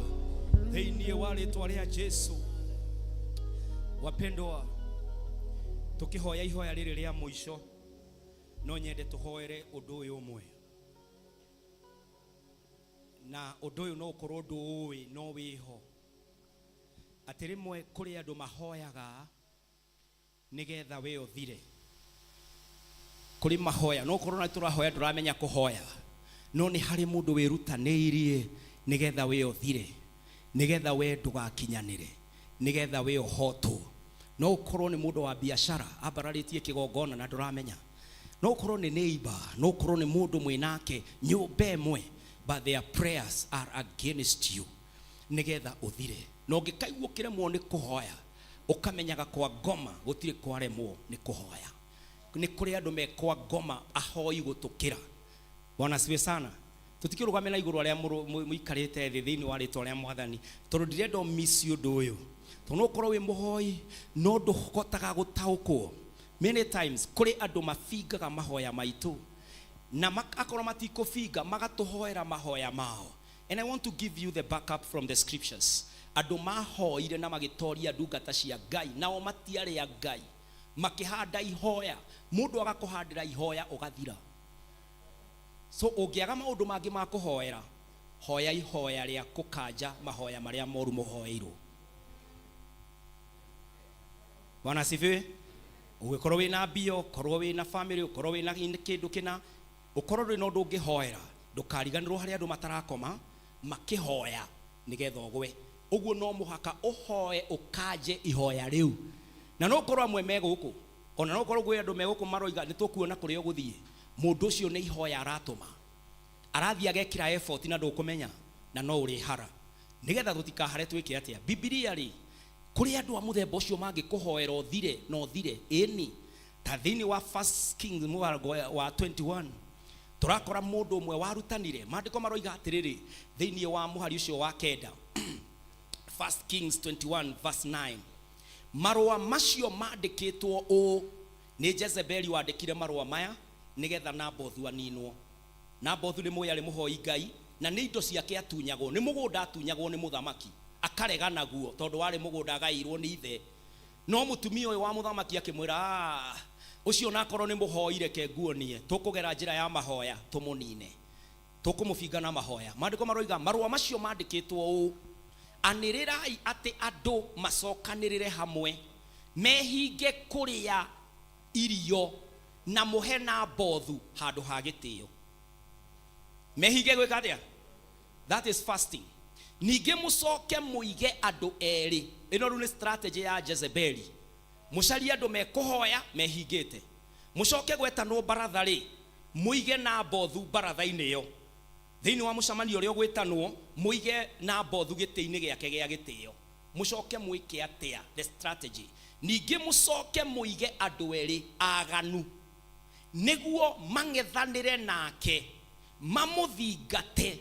thĩinĩ wa rĩĩtwa rĩa Jesu. Wapendwa, tukihoya ihoya rĩrĩ rĩa mũico no nyende tũhoere ũndũ ũyũ ũmwe, na ũndũ ũyũ no ũkorwo ũndũ no wĩho atĩ rĩmwe kũrĩ andũ mahoyaga nĩgetha we ũthire. Kũrĩ mahoya no ũkorwo na tũrahoya ndũramenya kũhoya, no nĩ harĩ mũndũ wĩrutanĩirie nĩgetha we ũthire, nĩgetha we ndũgakinyanĩre, nĩgetha we ũhotwo. No ũkorwo nĩ mũndũ wa biashara ambararĩtie kĩgongona na ndũramenya, no ũkorwo nĩ neighbor, no ũkorwo nĩ mũndũ mwĩnake nyũmba ĩmwe, but their prayers are against you, nĩgetha ũthire. Na ũngĩkaigua ũkĩremwo nĩ kũhoya ũkamenyaga kwa ngoma gũtirĩ kwaremwo nĩ kũhoya. Nĩ kũrĩ andũ mekwa ngoma ahoi gũtũkĩra. Bwana asifiwe sana. Tutikĩrũgame na igũrũ arĩa mũikarĩte thĩ thĩinĩ wa rĩĩtwa rĩa Mwathani, tondũ ndirenda ũmici ũndũ ũyũ. Tondũ no ũkorwo wĩ mũhoi no ndũhotaga gũtaũkwo. Many times kũrĩ andũ mafingaga mahoya maitũ na akorwo matikũfinga magatũhoera mahoya mao. And I want to give you the backup from the scriptures. Andũ mahoire na magĩtoria ndungata cia Ngai nao matiarĩ a Ngai, makĩhanda ihoya, mũndũ agakũhandĩra ihoya ũgathira. So ũngĩaga maũndũ mangĩ ma kũhoera, hoya ihoya rĩa kũkanja mahoya marĩa moru mũhoeirwo. Bwana asifiwe. Ũgĩkorwo wĩna mbio, ũkorwo wĩna family, ũkorwo wĩna kĩndũ kĩna, ũkorwo wĩna ũndũ ũngĩhoera, ndũkariganĩrwo harĩ andũ matarakoma makĩhoya nĩgetha ũgwe. Ũguo no mũhaka ũhoe ũkanje ihoya rĩu. Na no ũkorwo amwe megũkũ, ona no ũkorwo gwĩ andũ megũkũ maroiga nĩtũkuona kũrĩa ũgũthiĩ, mũndũ ũcio nĩ ihoya aratũma, arathiĩ agekĩra effort na ndũkũmenya na no ũrĩ hara, nĩgetha tũtikahare twĩke atĩa. Biblia rĩ, kũrĩ andũ a mũthemba ũcio mangĩkũhoera ũthire na ũthire ĩni. Ta thĩinĩ wa 1 Kings wa 21 tũrakora mũndũ ũmwe warutanire, maandĩko maroiga atĩrĩrĩ thĩinĩ wa mũhari ũcio wa kenda 1 Kings 21 verse 9, marũa macio maandĩkĩtwo ũũ nĩ Jezebeli wandĩkire marũa maya nĩgetha Nabothu aninwo. Nabothu nĩ mũyarĩ mũhoi Ngai na nĩ indo ciake atunyagwo, nĩ mũgũnda atunyagwo nĩ mũthamaki, akarega naguo tondũ warĩ mũgũnda agaĩirwo nĩ ithe. No mũtumia ũyũ wa mũthamaki akĩmwĩra ũcio nakorwo nĩ mũhoi reke nguonie, tũkũgera njĩra ya mahoya tũmũnine, tũkũmũbinga na mahoya. Maandĩko maroiga marũa macio maandĩkĩtwo ũũ, anĩrĩrai atĩ andũ macokanĩrĩre hamwe mehinge kũrĩa irio na mũhe Nabothu handũ ha gĩtĩo. Mehinge gwĩka atĩa? That is fasting. Ningĩ mũcoke mũige andũ erĩ. Ĩno rĩu nĩ strategy ya Jezebeli. Mũcarie andũ mekũhoya mehingĩte, mũcoke gwetanwo baratha rĩ, mũige Nabothu baratha-inĩ ĩyo. Thĩinĩ wa mũcemanio ũrĩa ũgwĩtanwo mũige Nabothu gĩtĩ-inĩ gĩake gĩa gĩtĩo. Mũcoke mwĩke atĩa? The strategy. Ningĩ mũcoke mũige andũ erĩ aganu nĩguo mang'ethanĩre nake mamũthingate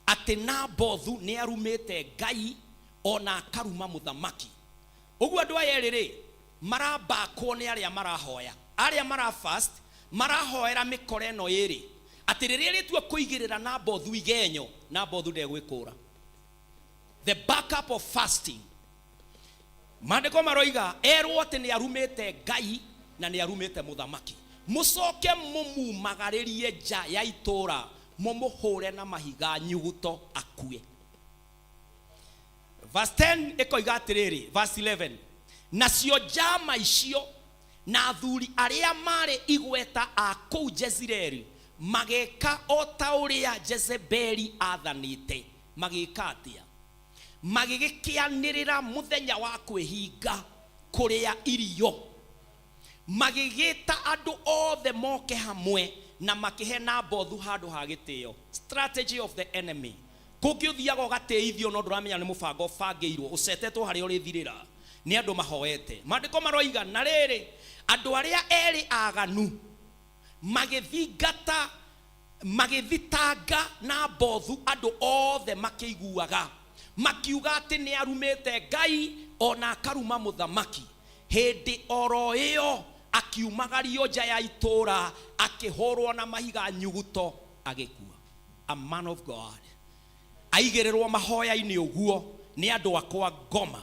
atĩ Nabothu nĩ arumĩte Ngai ona akaruma mũthamaki. Ũguo andũ aya erĩ rĩ marabakwo nĩ arĩa marahoya, arĩa marafast marahoera mĩkora ĩno ĩrĩ atĩ rĩrĩa rĩtua kũigĩrĩra Nabothu igenyo, Nabothu ndegwĩkũra. The backup of fasting. Maandĩko maroiga erwo atĩ nĩ arumĩte Ngai na nĩ arumĩte mũthamaki. Mũcoke mũmumagarĩrie nja ya itũra, mũmũhũre na mahiga nyuguto akue. Verse 10 ĩkoiga atĩrĩrĩ, verse 11, nacio njama icio na athuri arĩa marĩ igweta a kũu Jezreeli magĩka o ta ũrĩa Jezebeli athanĩte. Magĩka atĩa? Magĩgĩkĩanĩrĩra mũthenya wa kwĩhinga kũrĩa irio, magĩgĩta andũ othe moke hamwe na makĩhe Nabothu handũ ha gĩtĩo. Strategy of the enemy. kũngĩ ũthiaga ũgateithio no ndũramenya nĩ mũbango bangĩirwo ũcetetwo harĩa ũrĩthirĩra nĩ andũ mahoete. Maandĩko maroiga na rĩrĩ andũ arĩa erĩ aganu magĩthingata magĩthitanga na mbothu andũ othe makĩiguaga makiuga atĩ nĩ arumĩte Ngai ona akaruma mũthamaki. Hĩndĩ oro ĩyo akiumagario nja ya itũra akĩhũrwo na mahiga nyuguto agĩkua. A man of God aigĩrĩrwo mahoya-inĩ ũguo nĩ andũ akwa Ngoma.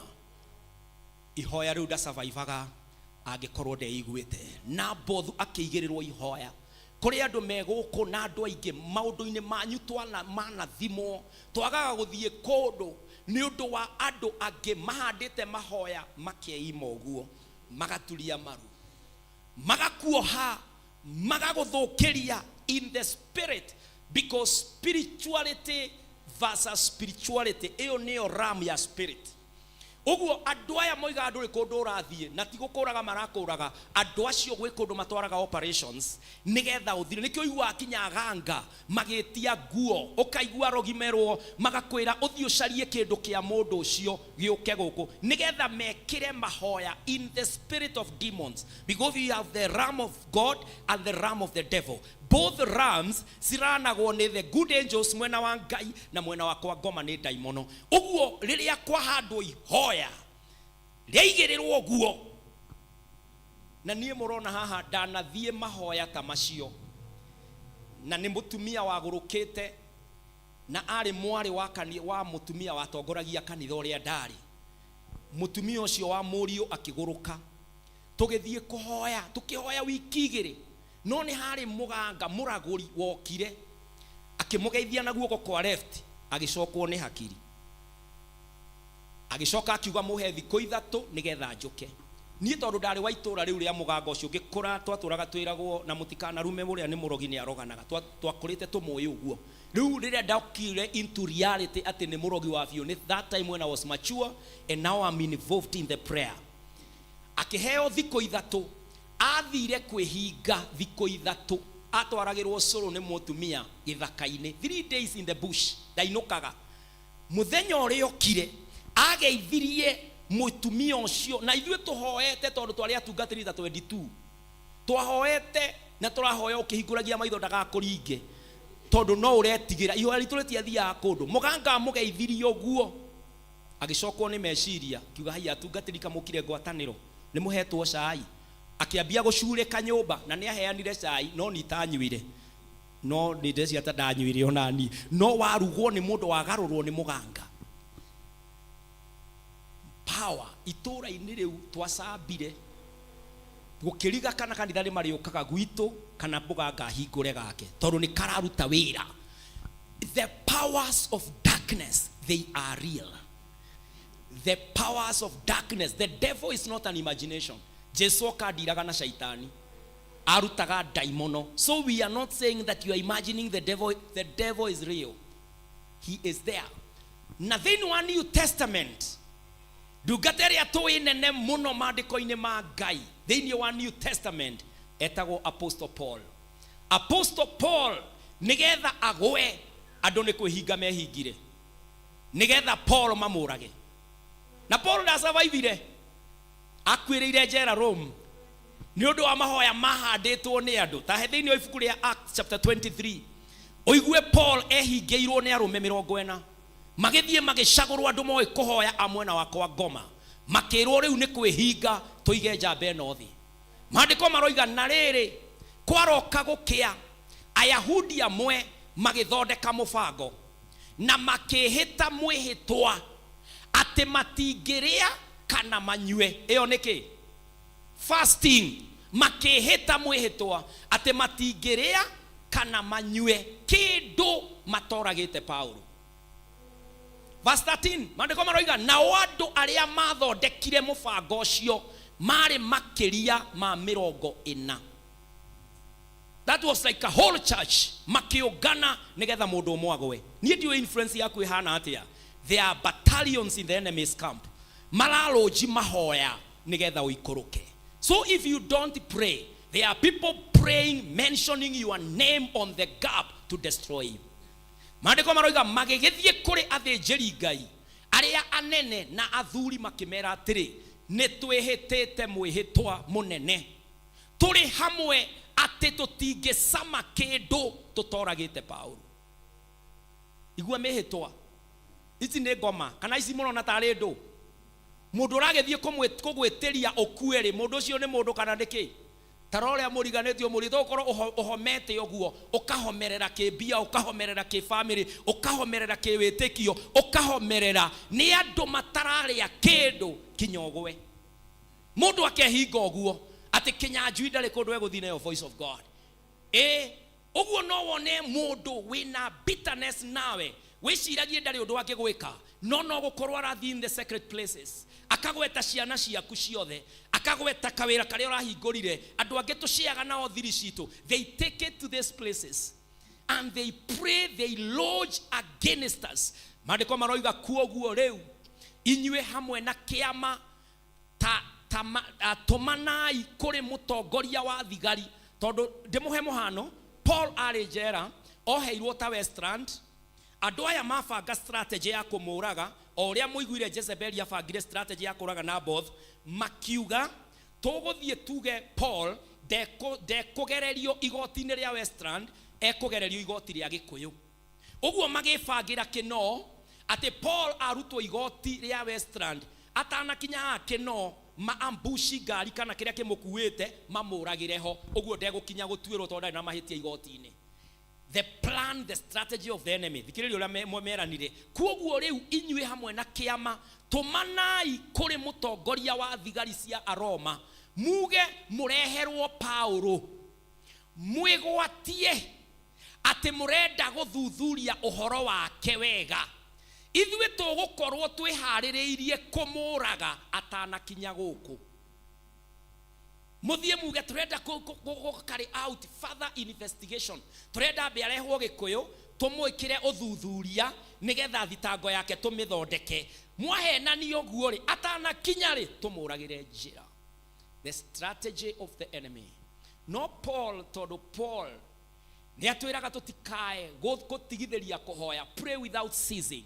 Ihoya rĩu ndasurvivaga angĩkorwo ndeiguĩte. Na mbothu akĩigĩrĩrwo ihoya kũrĩ andũ megũkũ na andũ aingĩ maũndũ-inĩ manyu manathimwo twagaga gũthiĩ kũndũ nĩ ũndũ wa andũ angĩ mahandĩte mahoya makĩima ũguo magaturia maru magakuoha magagũthũkĩria in the spirit, because spirituality versus spirituality ĩyo nĩyo ram ya spirit. Ũguo andũ aya moiga andũ kũndũ ũrathiĩ na ti gũkũraga marakũraga andũ acio gwĩ kũndũ matwaraga operations nĩgetha ũthire. Nĩkĩo igua kinya ganga magĩtia nguo ũkaigua rogimerwo magakwĩra ũthiĩ ũcarie kĩndũ kĩa mũndũ ũcio gĩũke gũkũ nĩgetha mekĩre mahoya in the spirit of demons, because you have the ram of God and the ram of the devil. Both rams ciranagwo nĩ the good angels mwena wa Ngai na mwena wakwa Ngoma nĩ daimono. Ũguo rĩrĩa kwahandwo ihoya rĩaigĩrĩrwo guo na niĩ mũrona haha ndanathiĩ mahoya ta macio na nĩ mũtumia wagũrũkĩte na arĩ mwarĩ wa mũtumia watongoragia kanitha ũrĩa ndarĩ. Mũtumia ũcio wa mũriũ akĩgũrũka tũgĩthiĩ kũhoya tũkĩhoya wiki igĩrĩ no nĩ harĩ mũganga mũragũri wokire akĩmũgeithia na guoko kwa left agĩcokwo nĩ hakiri agĩcoka akiuga mũhe thikũ ithatũ nĩgetha njoke. Niĩ tondũ ndarĩ wa itũra rĩu rĩa mũganga ũcio ngĩkũra twatũraga twĩragwo na mũtikanarume mũrĩa nĩ mũrogi nĩ aroganaga twakũrĩte tũmũĩ ũguo. Rĩu rĩrĩa ndakire into reality atĩ nĩ mũrogi wa biũ nĩ that time when I was mature and now I'm involved in the prayer. Akĩheo thikũ ithatũ athire kwĩhinga thikũ ithatũ atwaragĩrwo cũrũ nĩ mũtumia gĩthaka-inĩ 3 days in the bush ndainũkaga. Mũthenya ũrĩa okire ageithirie mũtumia ũcio na ithuĩ tũhoete tondũ twarĩ atungatĩri ta 22 twahoete na tũrahoya ũkĩhingũragia maitho ndagakũringe tondũ no ũretigĩra ihoya ritũ rĩtiathiaga kũndũ. Mũganga amũgeithirie ũguo agĩcokwo nĩ meciria kiuga hai atungatĩri kamũkire ngwatanĩro nĩ mũhetwo cai akĩambia gũcurĩka nyũmba na nĩ aheanire cai no nitanyuire no nĩ ndeci ata ndanyuire ona ni no warugwo nĩ mũndũ wagarũrwo nĩ mũganga. Power itũra-inĩ rĩu twacambire gũkĩriga kana kanitha nĩ marĩũkaga gwitũ kana mũganga hingũre gake tondũ nĩ kararuta wĩra. The powers of darkness, they are real. The powers of darkness, the devil is not an imagination. Jesu akadiraga na shaitani arutaga daimono. So we are not saying that you are imagining the devil. The devil is real, he is there. Na thĩinĩ wa New Testament ndungatĩri atũĩ nene mũno maandĩko-inĩ ma Ngai thĩinĩ wa New Testament etagwo Apostle Paul. Apostle Paul nĩgetha agwe andũ nĩ kwĩhinga mehingire nĩgetha Paul mamũrage na Paul ndasurvivire akwĩrĩire njera Rome nĩ ũndũ wa mahoya mahandĩtwo nĩ andũ. Ta thĩinĩ wa ibuku rĩa Acts chapter 23 ũigue Paul ehingĩirwo nĩ arũme 40 magĩthiĩ magĩcagũrwo andũ moĩ kũhoya amwena wakwa Ngoma makĩrwo rĩu nĩ kwĩhinga tũige njamba ĩno thĩ. Maandĩko maroiga na rĩrĩ kwaroka gũkĩa Ayahudi amwe magĩthondeka mũbango na makĩhĩta mwĩhĩtwa atĩ matingĩrĩa kana manyue. Ĩyo nĩkĩ? Fasting. Makĩhĩta mwĩhĩtwa atĩ matingĩrĩa kana manyue kĩndũ matoragĩte Paulo. Verse 13 maandĩko maroiga nao andũ arĩa mathondekire mũbango ũcio marĩ makĩria ma 40. That was like a whole church makiungana nigetha mũndũ ũmwe agwe. Niĩ ndiũ influence yaku ihana atia. There are battalions in the enemy's camp maraloji mahoya nigetha uikoroke. So if you don't pray, there are people praying mentioning your name on the gap to destroy you. Maandiko maroiga magigithie kuri athĩnjĩri Ngai arĩa anene na athuri makimera atĩrĩ, nĩ twĩhĩtĩte mwĩhĩtwa mũnene, tũrĩ hamwe atĩ tũtingĩcama kĩndũ tũtoragĩte Paulo. Igua mĩhĩtwa ici nĩ ngoma kana ici mũrona tarĩ ndũ. Mũndũ ũragĩthiĩ kũgwĩtĩria ũkuĩrĩ, mũndũ ũcio nĩ mũndũ kana nĩkĩ? Tarore amuriganĩtio mũritho ũkorwo ũhomete ũguo, ũkahomerera kĩmbia, ũkahomerera kĩbamĩrĩ, ũkahomerera kĩwĩtĩkio, ũkahomerera nĩ andũ matararĩa kĩndũ kinyogwe. Mũndũ akehinga ũguo atĩ Kĩnyanjui ndarĩ kũndũ egũthiĩ nayo Voice of God. Ũguo no wone mũndũ wĩna bitterness nawe, wĩciragie ndarĩ ũndũ wake gwĩka, no gũkorwo arathi in the secret places, akagweta ciana ciaku ciothe, akagweta kawĩra karĩa ũrahingũrire. Andũ angĩ tũciaga nao thiri citũ, they take it to these places and they pray, they lodge against us. Maandĩko maroiga kuoguo rĩu inyuĩ hamwe na kĩama tũmanai kũrĩ mũtongoria wa thigari. Tondũ ndĩmũhe mũhano, Paul arĩ njera, oheirwo ta Westland, andũ aya mabanga strategy ya kũmũraga, o ũrĩa mũiguire Jezebel yabangire strategy ya kũraga Naboth, makiuga tũgũthiĩ tuge Paul ndekũgererio igoti-inĩ rĩa Westland, ekũgererio igoti rĩa Gĩkũyũ. Ũguo magĩbangĩra kĩno atĩ Paul arutwo igoti rĩa Westland, atanakinya kĩno maambushi ngari kana kĩrĩa kĩmũkuĩte mamũragĩre ho. Ũguo ndegũkinya gũtuĩrwo tondũ ndarĩ na mahĩtia igoti-inĩ. The plan, the strategy of the enemy. Thikĩrĩria ũrĩa meranire. Kuoguo rĩu inyuĩ hamwe na kĩama tũmanai kũrĩ mũtongoria wa thigari cia Aroma, muge mũreherwo Paulo, mwĩgwatie atĩ mũrenda gũthuthuria ũhoro wake wega. Ithuĩ tũgũkorwo twĩharĩrĩirie kũmũraga atanakinya gũkũ. Muthie muge turenda carry out further investigation, turenda ambe arehwo Gĩkũyũ tumwikire uthuthuria nigetha thitango yake tumithondeke. Mwahenani ũguo ri atanakinya ri tumuragire njira. The strategy of the enemy. No Paul, todo Paul ni atwiraga tutikae gutigithĩria kuhoya, pray without ceasing.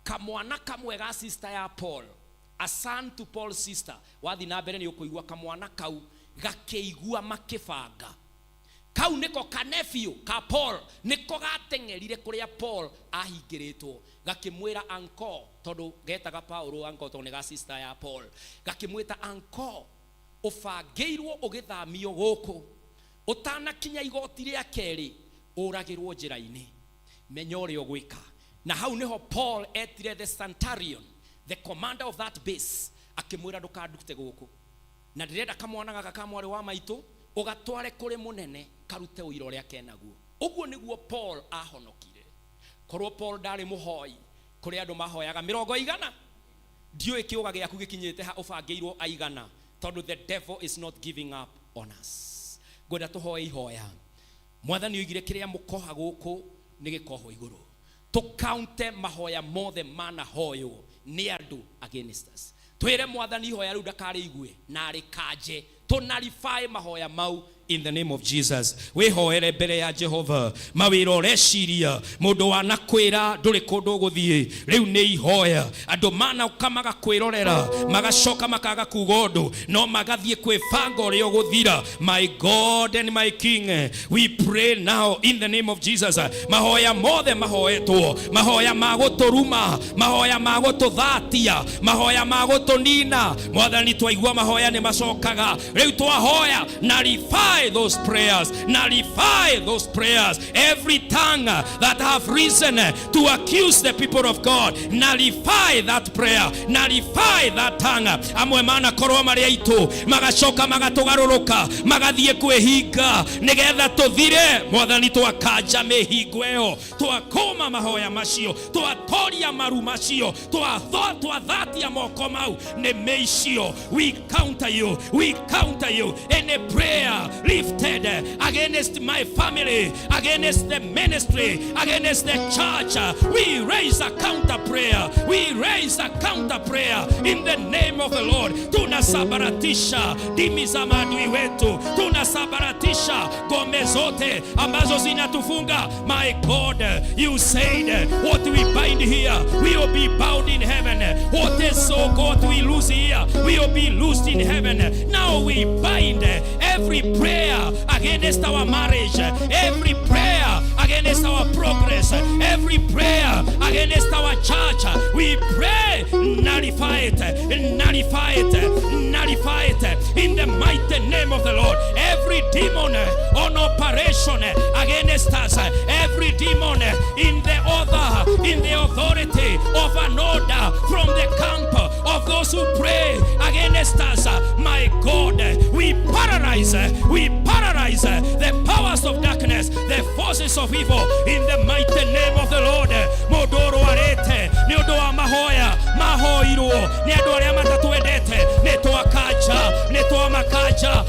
Kamwana kamwe ga sister ya Paul, a son to Paul's sister, wathi na mbere ni ukuigua kamwana kau gakeigua makibanga. Kau niko kanefio ka Paul niko gatengerire kuria Paul ahingĩrĩtwo, gakimwira anko, tondu getaga Paulo anko tondu ga sister ya Paul, gakimwita anko, ũbangĩirwo ũgĩthamio gũkũ, ũtanakinya igoti rĩa kerĩ ũragĩrwo njĩra-inĩ, menya ũrĩa ũgwĩka. Na hau niho Paul etire the centurion, the commander of that base, akimwira ndũkandute gũkũ, na ndĩrenda kamwana gaka ka mwarĩ wa maitũ ũgatware kũrĩ mũnene karute ũira ũrĩa kenaguo. Ũguo nĩguo Paul ahonokire. Korwo Paul ndarĩ mũhoi, kũrĩ andũ mahoyaga 100, ndiũĩ kĩũga gĩaku gĩkinyĩte ha ũbangĩirwo aigana, tondu the devil is not giving up on us. Ngwenda tũhoe ihoya. Mwathani oigire kĩrĩa mũkoha gũkũ nĩ gĩkohwo igũrũ. Tũkaunte mahoya mothe manahoywo nĩ andũ against us. Twĩre Mwathani ihoya rĩu ndakarĩigue na rĩkanje. Tunarify mahoya mau in the name of Jesus. Wehoere mbere ya Jehova mawĩra ũreciria mũndũ wanakwĩra ndũrĩ kũndũ gũthiĩ, rĩu nĩ ihoya. Andũ manauka magakwĩrorera magacoka makaga kuga ũndũ, no magathiĩ kwĩbanga ũrĩa ũgũthira. My God and my King, we pray now in the name of Jesus. Mahoya mothe mahoetwo, mahoya ma gũtũruma, mahoya ma gũtũthatia, mahoya ma gũtũnina, Mwathani twaigua mahoya nĩ macokaga. Rĩu twahoya, nullify those prayers, nullify those prayers. Every tongue that have risen to accuse the people of God, nullify that prayer, nullify that tongue. Amwe mana korwo marĩ aitũ magacoka magatũgarũrũka magathiĩ kwĩhinga nĩgetha tũthire. Mwathani twakanja mĩhingo ĩyo, twakũma mahoya macio, twatoria maru macio, twathatia moko mau nĩ mĩicio. We counter you, we counter you. Any prayer lifted against my family, against the ministry, against the church, we raise a counter prayer. We raise a counter prayer in the name of the Lord. Tunasabaratisha dimi za maadui wetu, tunasabaratisha ngome zote ambazo zinatufunga. My God, you said what we bind here will be bound in heaven. What is so God we lose here will be loosed in heaven. Now we bind every prayer against our marriage, every prayer against our progress, every prayer against our church. We pray, nullify it, nullify it, nullify it in the mighty name of the Lord. Every demon on operation against us, every demon in the authority of an order from the camp of those who pray against us, my God, we paralyze the powers of darkness, the forces of evil in the mighty name of the Lord. Modoro arete ni ondo wa mahoya mahoiro ni andu aria matatuendete netwa makaja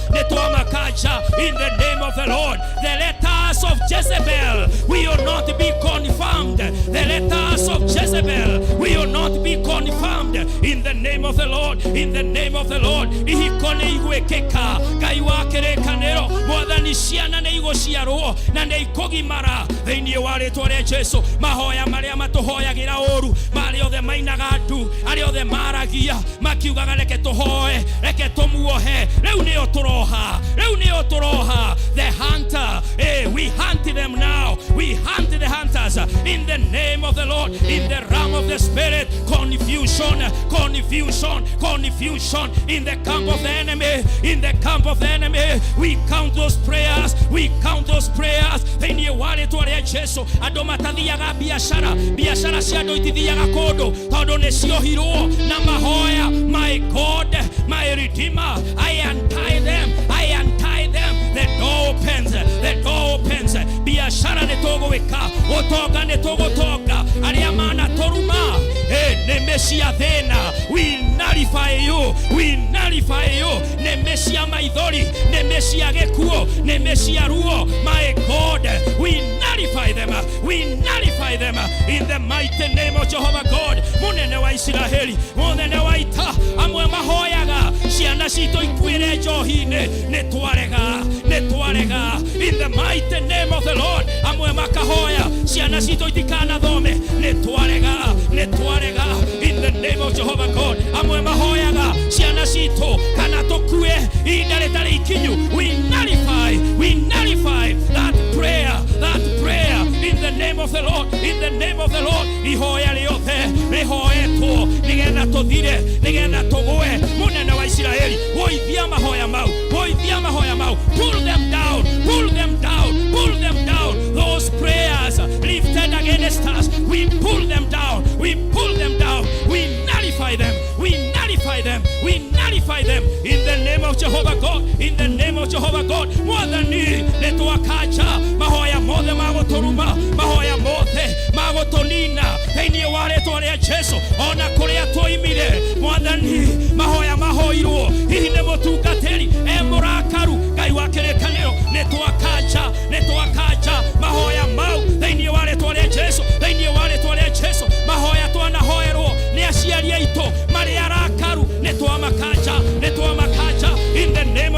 in the name of the Lord. The letters of Jezebel will not be confirmed. The letters of Jezebel will not be confirmed in the name of the Lord. In the name of the Lord. Ihikone igwekeka Ngai wa kerekanero mwathani ciana ne igociarwo na ne ikogimara thiini wa ritwa ria Jesu. Mahoya maria matuhoyagira uru mari othe mainaga ndu ari othe maragia makiugaga reke tuhoe reke tumuohe riu ni oturoha the hunter. We hunt them now. We hunt the hunters in the name of the Lord. In the realm of the spirit, confusion in the camp of the enemy. In the camp of the enemy, we count those prayers. Thiini wa ritwa ria Jesu andu matathiaga biashara cia andu itithiaga kundu tondu ni ciohirwo na mahoya. My God, my Redeemer, I untie them. The door opens. Biashara ni tugwika, utonga ni tugutonga, aria mana toruma nemesia thina. We nullify you. Nemesia maithori, nemesia gekuo, nemesia ruo. My God, we nullify them in the mighty name of Jehovah God. Munene wa Israeli, munene wa ita, amwe mahoyaga ciana cito ikwire njohine netwarega in the mighty name of the Lord. Amwe makahoya ciana cito itikana thome netwarega in the name of Jehovah God. Amwe mahoyaga ciana cito kana tokue inda retari ikinyu. We nullify that prayer in the name of the Lord. Ihoya rihoetwo nigetha tuthire nigetha tugwe. Munene wa Israeli, woithia mahoya mau, pull them down. Those prayers lifted against us, we pull them down. We nullify them in the name of Jehovah God. Mwathani netwakacha mahoya mothe magoturuma, mahoya mothe magotonina thiini wa ritwa ria Jesu. Ona kuria twoimire Mwathani mahoya mahoirwo hihi ni mutungatiri emurakaru Ngai wa kerekaniro netwakacha mahoya mau thiini wa ritwa ria Jesu. Mahoya twanahoerwo ni aciari aitu mari arakaru netwamakacha in the name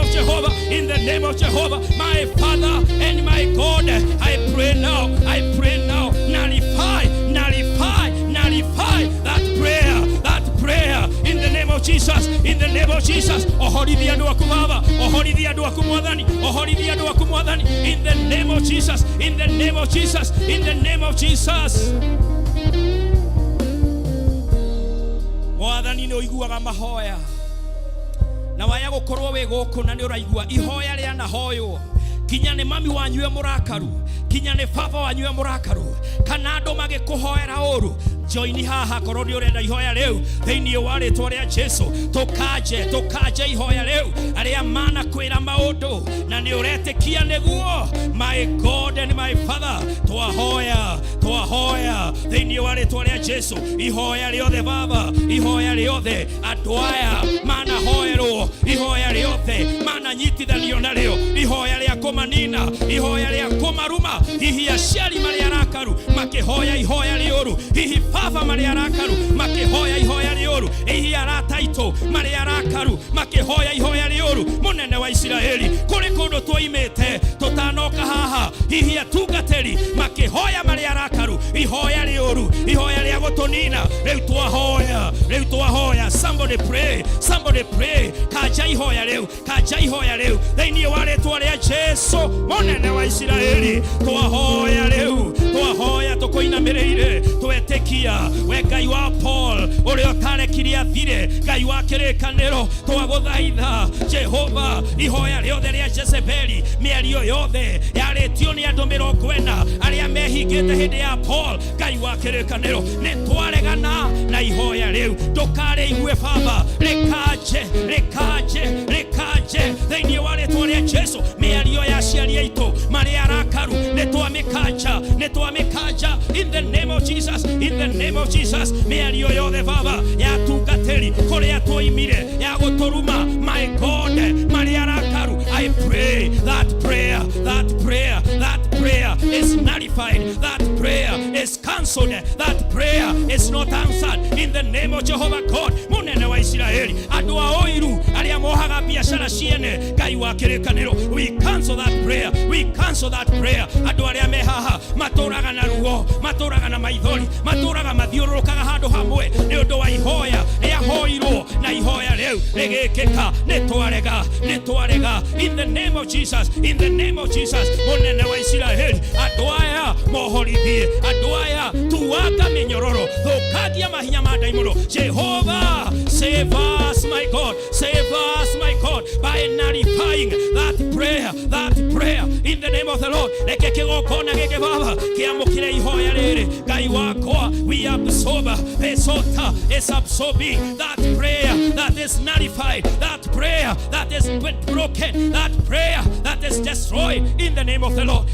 of Jehovah. My Father and my God, I pray now, nullify that prayer in the name of Jesus. Ohorithia andu aku Baba, ohorithia andu aku Mwathani, in the name of Jesus. Mwathani ni uiguaga mahoya na waya gukorwo we guku na ni uraigua ihoya ria nahoywo. Kinya ni mami wanyu murakaru, kinya ni baba wanyu murakaru, kana andu magikuhoera uru, join haha korwo ni urenda ihoya riu thiini wa ritwa ria Jesu. Tukaje ihoya riu aria mana kwira maundu na ni uretikia niguo. My God and my Father, twahoya thiini wa ritwa ria Jesu. Ihoya riothe Baba, ihoya riothe andu aya mana hoerwo, ihoya riothe mana maranyitithanio narĩo, ihoya rĩa kũmanina, ihoya rĩa kũmaruma, hihi aciari marĩ arakaru makĩhoya ihoya rĩũru, hihi baba marĩ arakaru makĩhoya ihoya rĩũru, hihi arata aitũ marĩ arakaru makĩhoya ihoya rĩũru. Mũnene wa Isiraeli, kũrĩ kũndũ twoimĩte tũtanoka haha, hihi atungatĩri makĩhoya marĩ arakaru ihoya rĩũru, ihoya rĩa gũtũnina. Rĩu twahoya, somebody pray, kanja ihoya rĩu, thĩinĩ wa rĩĩtwa rĩa Jesũ, mũnene wa Isiraeli, twahoya rĩu, twahoya tũkũinamĩrĩire, twetĩkia we Ngai wa Paul ũrĩa ũtarekire athire, Ngai wa kĩrĩkanĩro, twagũthaitha Jehova, ihoya rĩothe rĩa Jezebeli, mĩario yothe yarĩtio nĩ andũ 40 arĩa mehingĩte hĩndĩ ya Paul, Ngai wa kĩrĩkanĩro, nĩ twaregana na ihoya rĩu, ndũkarĩigue Baba, rĩkanje thĩinĩ wa rĩĩtwa rĩa Jesũ, mĩario ya aciari aitũ marĩ arakaru nĩ twamĩkanja in the name of Jesus, mĩario yothe Baba ya tungatĩri kũrĩa twoimire ya gũtũruma, my God, marĩ arakaru, I pray that prayer is nullified, that prayer is cancelled, that prayer is not answered in the name of Jehovah God. Mũnene wa Isiraeli, andũ a ũiru arĩa mohaga biacara ciene, Ngai wa kĩrĩkanĩro, we cancel that prayer, andũ arĩa me haha matũraga na ruo, matũraga na maithori, matũraga mathiũrũrũkaga handũ hamwe nĩ ũndũ wa ihoya rĩahoirwo, na ihoya rĩu rĩgĩkĩka, nĩ twarega in the name of Jesus, mũnene wa Isiraeli, andũ aya mohorithie, andũ aya tuanga mĩnyororo, thũkangia mahinya ma ndaimono. Jehovah, save us my God, by nullifying that prayer in the name of the Lord. Reke kĩgongona gĩkĩ Baba kĩamũkĩre ihoya rĩrĩ, Ngai wakwa, we absorb, Pesota is absorbing that prayer that is nullified, that prayer that is broken, that prayer that is destroyed in the name of the Lord,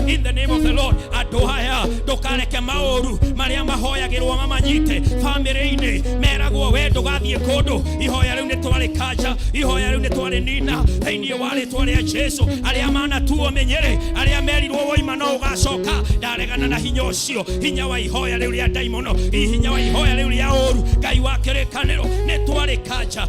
andũ aya ndũkareke maũru marĩa mahoyagĩrwo mamanyite famĩrĩ-inĩ, meragwo we ndũgathiĩ kũndũ, ihoya rĩu nĩ twarĩkanja, ihoya rĩu nĩ twarĩnina thĩinĩ wa rĩĩtwa rĩa Jesũ. Arĩa manatuo menyere, arĩa merirwo woima no ũgacoka, ndaregana na hinya ũcio, hinya wa ihoya rĩu rĩa ndaimono, hinya wa ihoya rĩu rĩa ũru, Ngai wa kĩrĩkanĩro, nĩ twarĩkanja,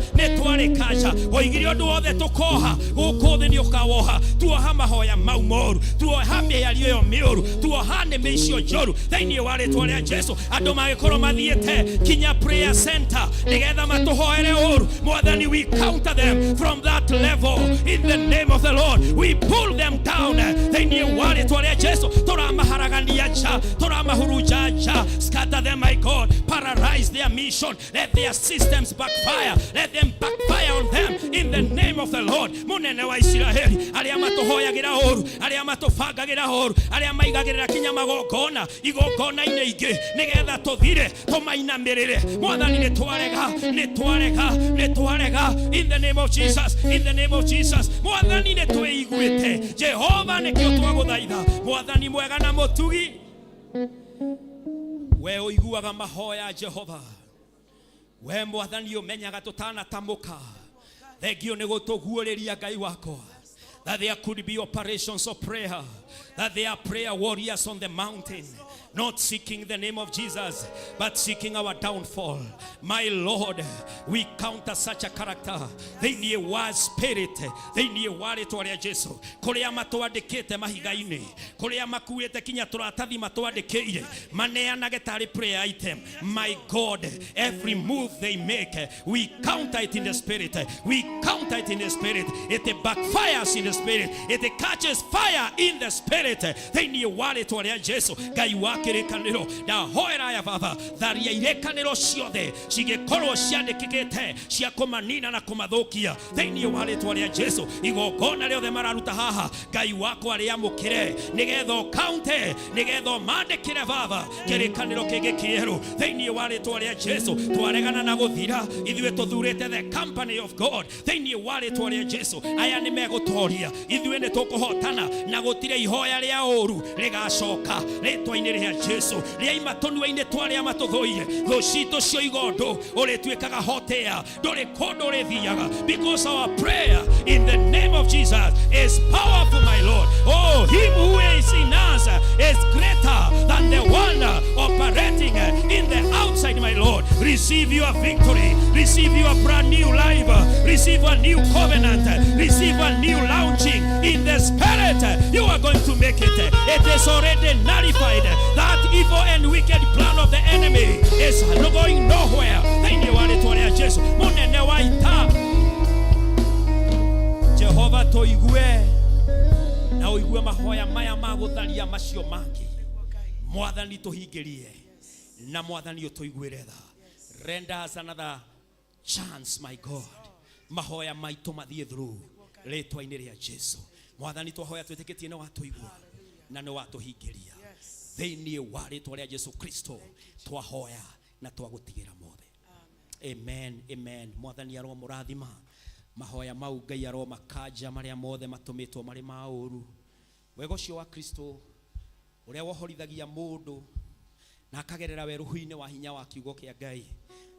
oigire ũndũ wothe tũkoha gũkũ thĩ nĩ ũkawoha, tuoha mahoya mau moru, tuoha mĩario ĩyo mĩũru, tuoha nĩmĩ icio njoru thĩinĩ wa rĩĩtwa rĩa Jesũ. Andũ magĩkorwo mathiĩte kinya prayer center nĩgetha matũhoere ũru, Mwathani, we counter them from that level in the name of the Lord, we pull them down thĩinĩ wa rĩĩtwa rĩa Jesũ. Tũramaharagania nja, tũramahurunja nja, scatter them my God, paralyze their mission, let their systems backfire, let them backfire on them in the name of the Lord. Mũnene wa Isiraeli, arĩa matũhoyagĩra ũru, arĩa matũbangagĩra ũru, arĩa maigagĩrĩra kinya magongona igongona-inĩ ingĩ nĩgetha tũthire tũmainamĩrĩre, Mwathani, nĩ twarega in the name of Jesus, Mwathani, nĩ twĩiguĩte, Jehova, nĩkĩo twagũthaitha, Mwathani mwega na mũtugi, we ũiguaga mahoya Jehova, we Mwathani ũmenyaga tũtanatamũka, thengio nĩ gũtũguũrĩria Ngai wakwa, that there could be operations of prayer, that there are prayer warriors on the mountain, not seeking the name of Jesus, but seeking our downfall. My Lord, we counter such a character. Thĩinĩ wa spirit, thĩinĩ wa rĩĩtwa rĩa Jesũ, kũrĩa matwandĩkĩte mahiga-inĩ, kũrĩa makuĩte kinya tũratathi matwandĩkĩire, maneanage tarĩ prayer item. My God, every move they make, we counter it in the spirit. It backfires in the spirit. It catches fire in the spirit. Thĩinĩ wa rĩĩtwa rĩa Jesũ, Ngai wa kĩrĩkanĩro, ndahoera ya Baba, tharia irekanĩro ciothe cigĩkorwo ciandĩkĩkĩte cia kũmanina na kũmathũkia thĩinĩ wa rĩĩtwa rĩa Jesũ. Igongona rĩothe mararuta haha, Ngai wakwa rĩamũkĩre, nĩgetha ũkaunte, nĩgetha ũmandĩkĩre Baba kĩrĩkanĩro kĩngĩ kĩerũ thĩinĩ wa rĩĩtwa rĩa Jesũ. Twaregana na gũthira, ithuĩ tũthurĩte the company of God thĩinĩ wa rĩĩtwa rĩa Jesũ. Aya nĩ megũtoria, ithuĩ nĩ tũkũhotana na gũtirĩ ihoya rĩa ũru rĩgacoka rĩĩtwa-inĩ rĩa ria Jesu ria imatonu ine twale amatothoie thocito cio igondo ore twekaga hotea dore kondo re thiaga because our prayer in the name of Jesus is powerful, my Lord. Oh, him who is in us is greater than the one operating in the outside, my Lord. Receive your victory, receive your brand new life, receive a new covenant, receive a new launching in the spirit. You are going to make it. It is already nullified. That evil and wicked plan of the enemy is going nowhere. Thank you, Jesus. Munene waita Jehova toigue na uigue mahoya maya magutharia macio mangi. Mwathani tuhingirie na mwathani utuiguire tha. Render us another chance, my God. Mahoya maitu mathie through ritwa-ini ria Jesu. Mwathani twahoya twitikitie na watuigua na ni watuhingiria thiini wa ritwa ria Jesu Kristo twahoya na twagutigira mothe. Amen, amen. Mwathani aro murathima mahoya mau Ngai aro makaja maria mothe matumitwo mari mauru. Wego cio wa Kristo uria wohorithagia mundu na akagerera weruhu-ini wa hinya wa kiugo kia Ngai.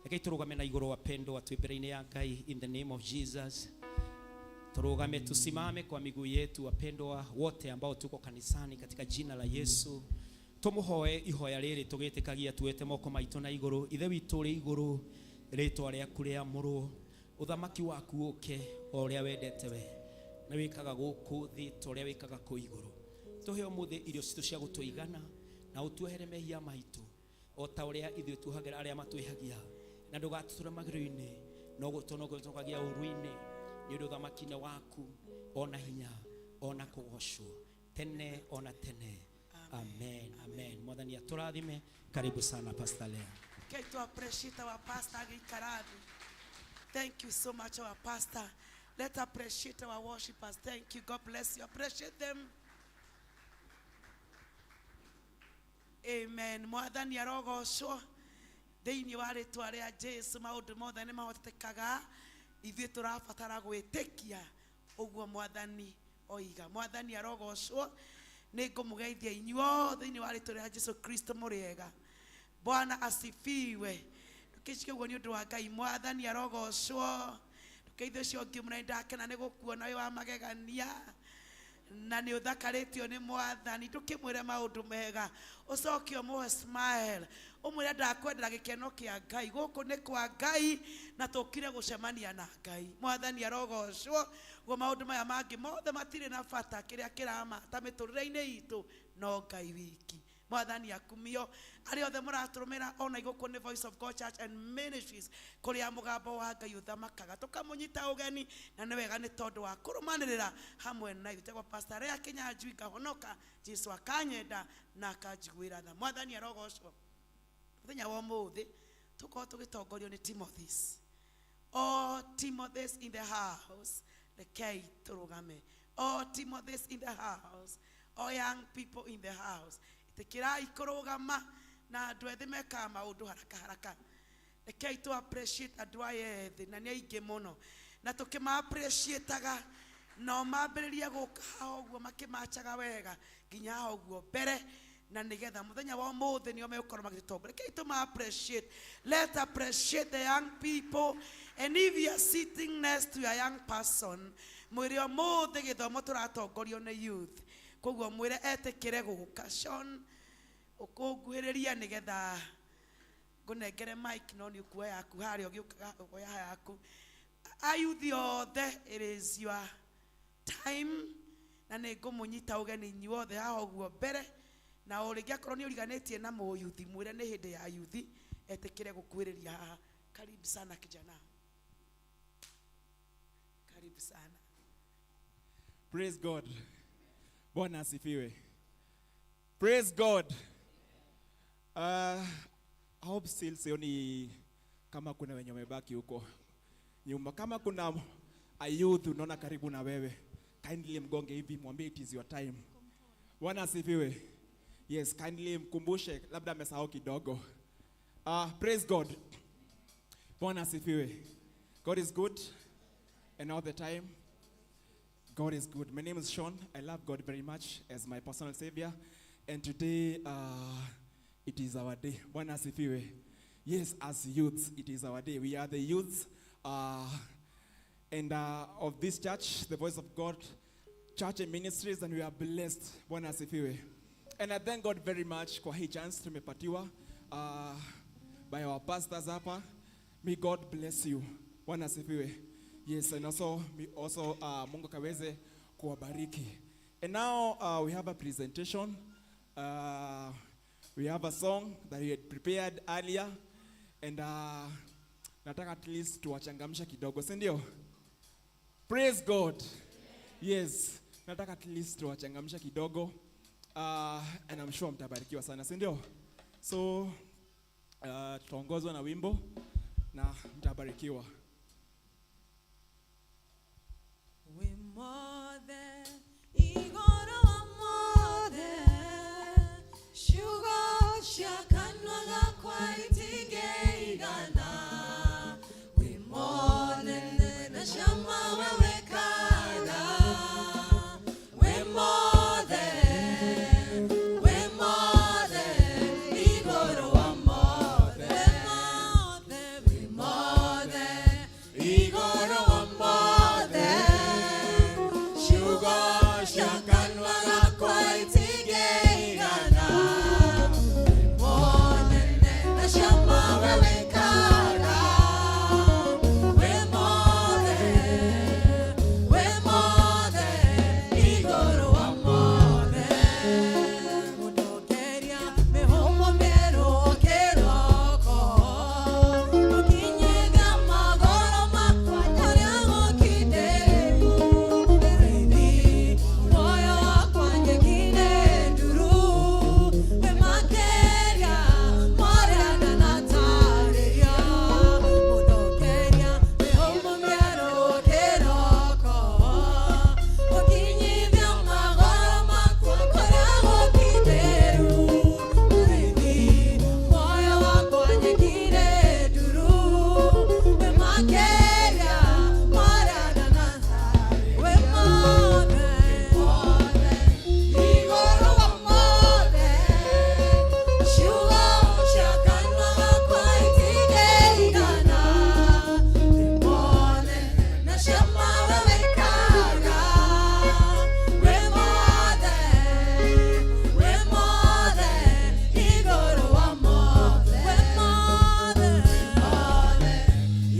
Reke turugame na iguru wapendo atwibere-ini ya Ngai in the name of Jesus. Turugame tusimame kwa miguu yetu wapendwa wote ambao tuko kanisani katika jina la Yesu. Tumuhoe ihoya riri tugitikagia tuwete moko maitu na iguru. Ithe witu ri iguru ritwa riaku riamuru uthamaki waku uke oria wendete we na wikaga guku thi toria wikaga ku iguru. Tuhe umuthi irio citu cia gutuigana na utuhere mehia maitu o ta uria ithuĩ tuhagira aria matwihagia na ndugatuture magiro-ini no gutonogotokagia uruini ni undu uthamaki-ini waku ona hinya ona kugoshwo tene ona tene. Amen, amen. Mwathani aturathime. Karibu sana Pastor Lea. Okay, to appreciate our pastor Gikaradi. Thank you so much, our pastor. Let's appreciate our worshipers. Thank you. God bless you. Appreciate them. Amen. Mwathani arogocwo thiini wa ritwa ria Jesu maundu mothe ni mahotekaga ithuĩ turabatara gwĩtĩkia ũguo mwathani oiga. Mwathani arogocwo nĩ ngũmũgeithia inyuo thiini wa ritwa ria Jesu Kristo mũrĩega. Bwana asifiwe. Tukishike uguo ni undu wa Ngai. Mwathani arogocwo. Tukeithio cio ngi mũna ndakena nĩ gũkuona wĩ wa magegania na nĩ ũthakarĩtio nĩ mwathani. Tukimwĩre maũndũ mega ũcoke ũmũhe smile ũmwĩre ndakwendera gĩkeno kĩa Ngai. Gũkũ nĩ kwa Ngai na tũkire gũcemania na Ngai. Mwathani arogocwo. Guo maũndũ maya mangĩ mothe matirĩ na bata. Kĩrĩa kĩramata mĩtũrĩre-inĩ itũ no Ngai wiki. Mwathani akumio ari othe mũratũrũmĩra ona igũkũ nĩ Voice of God Church and Ministries kũrĩa mũgambo wa Ngai ũthamakaga tũkamũnyita ũgeni na nĩ wega nĩ tondũ wa kũrũmanĩrĩra hamwe na ithuĩ. Tegwo Pastor Lea Kinyanjui ngahonoka Jesu akanyenda na akanjiguĩra tha. Mwathani arogocwo. Mũthenya wa ũmũthĩ tũkorwo tũgĩtongorio nĩ Timothy's. All Timothy's in the house. Rekei tũrũgame. All Timothy's in the house. All young people in the house. Tikirai kurugama na andu ethi meka maundu haraka haraka. Rekei tu appreciate andu aya ethi na ni aingi muno na tukima appreciateaga no mambiriria guka oguo makimachaga wega nginya oguo mbere na nigetha muthenya wa umuthi nio megukorwo magitutongoria. Rekei tu ma appreciate. Let's appreciate the young people, and if you are sitting next to a young person mwire umuthi githomo turatongorio ni youth koguo mwire etekire guka. Sean ukunguhiriria nigetha ngunengere mic no ni ukuoya yaku hari ugiukaga ugoya yaku. Ayuthi othe, it is your time na ni ngumunyita ugeni inyuothe haha uguo mbere na uringi akorwo ni uriganitie na muyuthi mwire ni hindi ya yuthi etekire gukwiriria haha. Karibu sana kijana, karibu sana. Praise God. Bwana asifiwe. Praise God. I hope still sioni kama kuna wenye wamebaki huko nyuma. Kama kuna a youth unaona karibu na wewe, kindly mgonge hivi mwambie it is your time. Bwana asifiwe. Yes, kindly mkumbushe labda amesahau kidogo. Praise God. Bwana asifiwe. God is good and all the time. God is good. My name is Sean. I love God very much as my personal savior. And today, it is our day. Bwana asifiwe. Yes, as youths, it is our day. We are the youths and of this church, the Voice of God Church and Ministries, and we are blessed. Bwana asifiwe. And I thank God very much kwa hii chance tumepatiwa by our pastors hapa. May God bless you. Bwana asifiwe. Yes, and also Mungu kaweze kuwabariki. And now we have a presentation. We have a song that we had prepared earlier, and nataka at least tuwachangamsha kidogo, si ndio? Praise God. Yes, nataka at least tuwachangamsha kidogo, and I'm sure mtabarikiwa sana, si ndio? So tutaongozwa na wimbo na mtabarikiwa. We're more than igoro wa more than sugar shakanwa ga kwaiti geigana. We're more than na shama wewe kaga. We're more than igoro wa more than. We're more than igoro wa more than sugar shakanwa ga kwaiti geigana. We're more than na shama wewe kaga. We're more than igoro wa more than. Mudokeria mehomo mero keroko. Mukinyega magoro makwa nyango kideru. Erebi moyo wakwa nyekine nduru. Emakeria morana natareria. Mudokeria mehomo mero keroko. Mukinyega magoro makwa nyango kideru. Erebi moyo wakwa nyekine nduru. Emakeria morana natareria. We're more than igoro wa more than sugar shakanwa kwaiti geigana. We're more than na shama wewe kaga. We're more than igoro wa more than. We're more than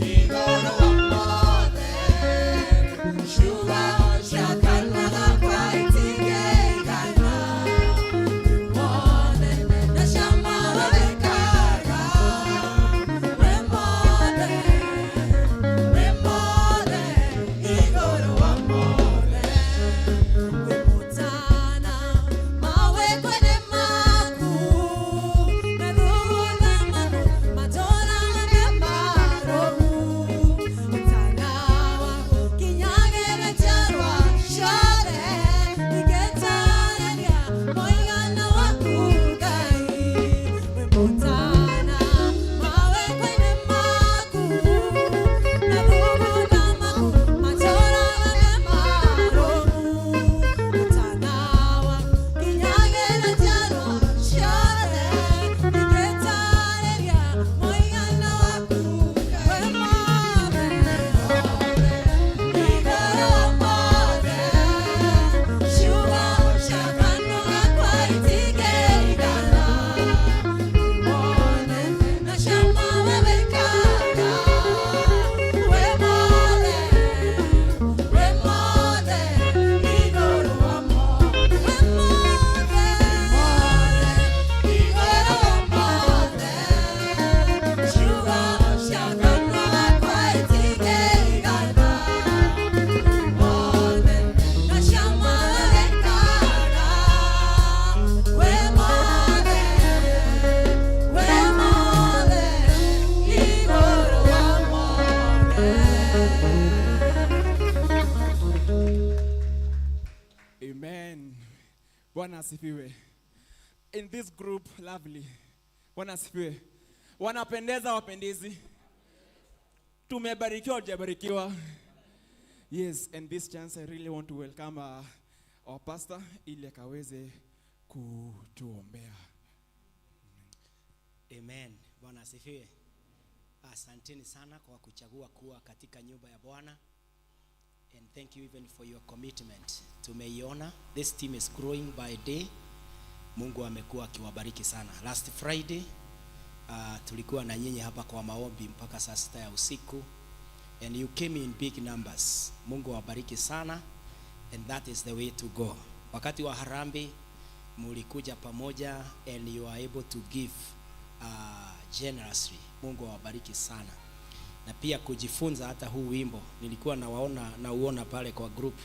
igoro wa more than sugar shakanwa kwaiti geigana. More than na shama wewe kaga. We're more than igoro wa more than. Wemutana mawe kwene maku. Meruhuna manu matora membaromu. Mtanawa kinyagere charwa shore. Niketareria moigana wakugai. Wemutana mawe kwene maku. Meruhuna manu matora membaromu. Mtanawa kinyagere charwa shore. Niketareria moigana wakugai. We're more than igoro wa more than sugar shakanwa kwaiti geigana. More than na shama wewe kaga. We're more than igoro wa more. We're more than igoro wa more than sugar shakanwa kwaiti geigana. More than na shama wewe kaga. We're more than igoro wa more than. Amen. Bwana asifiwe. In this group, lovely. Bwana asifiwe. Wanapendeza wapendezi. Tumebarikiwa hujabarikiwa. Yes, and this chance I really want to welcome our pastor ili akaweze kutuombea. Amen. Bwana asifiwe. Asanteni sana kwa kuchagua kuwa katika nyumba ya Bwana. And thank you even for your commitment. Tumeiona this team is growing by day. Mungu amekuwa akiwabariki sana. Last Friday tulikuwa na nyinyi hapa kwa maombi mpaka saa 6 ya usiku. And you came in big numbers. Mungu awabariki sana. And that is the way to go. Wakati wa harambee mulikuja pamoja and you are able to give generously. Mungu awabariki sana. Na pia kujifunza hata huu wimbo nilikuwa nauona pale kwa group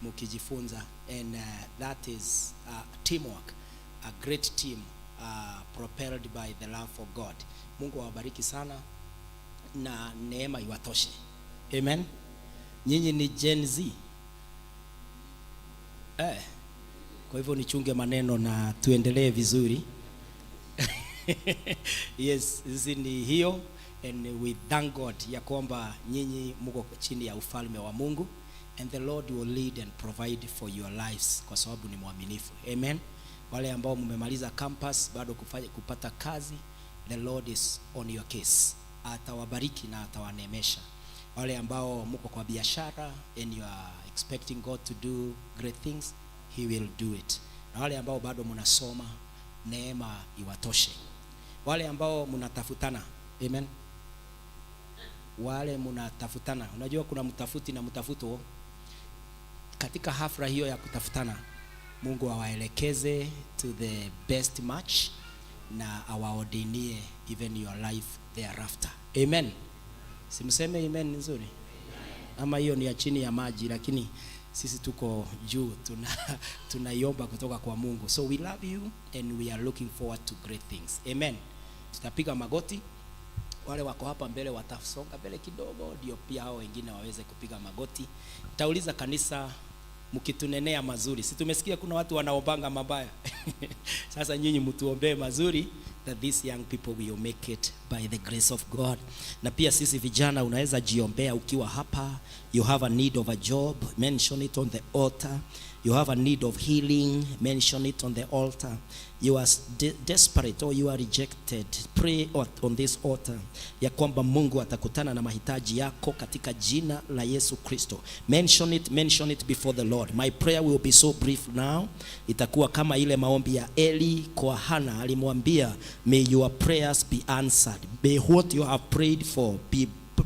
mkijifunza, and that is teamwork, a great team propelled by the love for God. Mungu awabariki sana na neema iwatoshe. Amen. Nyinyi ni Gen Z. Kwa hivyo nichunge maneno na tuendelee vizuri. Yes, hizi ni hiyo, and we thank God ya kwamba nyinyi mko chini ya ufalme wa Mungu, and the Lord will lead and provide for your lives kwa sababu ni mwaminifu. Amen. Wale ambao mmemaliza campus bado kupata kazi, the Lord is on your case. Atawabariki na atawaneemesha. Wale ambao mko kwa biashara and you are expecting God to do great things, he will do it. Na wale ambao bado mnasoma, neema iwatoshe. Wale ambao mnatafutana, amen. Wale mnatafutana, unajua kuna mtafuti na mtafuto. Katika hafla hiyo ya kutafutana, Mungu awaelekeze to the best match na awaordainie even your life thereafter. Amen. Simseme amen nzuri? Ama hiyo ni ya chini ya maji, lakini sisi tuko juu, tunaiomba kutoka kwa Mungu. So we love you and we are looking forward to great things. Amen. Tutapiga magoti. Wale wako hapa mbele watasonga mbele kidogo ndio pia hao wengine waweze kupiga magoti. Nitauliza kanisa mkitunenea mazuri. Si tumesikia kuna watu wanaombanga mabaya. Sasa nyinyi mtuombee mazuri that these young people will make it by the grace of God. Na pia sisi vijana unaweza jiombea ukiwa hapa. You have a need of a job, mention it on the altar. You have a need of healing, mention it on the altar. You are desperate or you are rejected, pray on this altar ya kwamba Mungu atakutana na mahitaji yako katika jina la Yesu Kristo. Mention it before the Lord. My prayer will be so brief now. Itakuwa kama ile maombi ya Eli kwa Hana, alimwambia may your prayers be answered, may what you have prayed for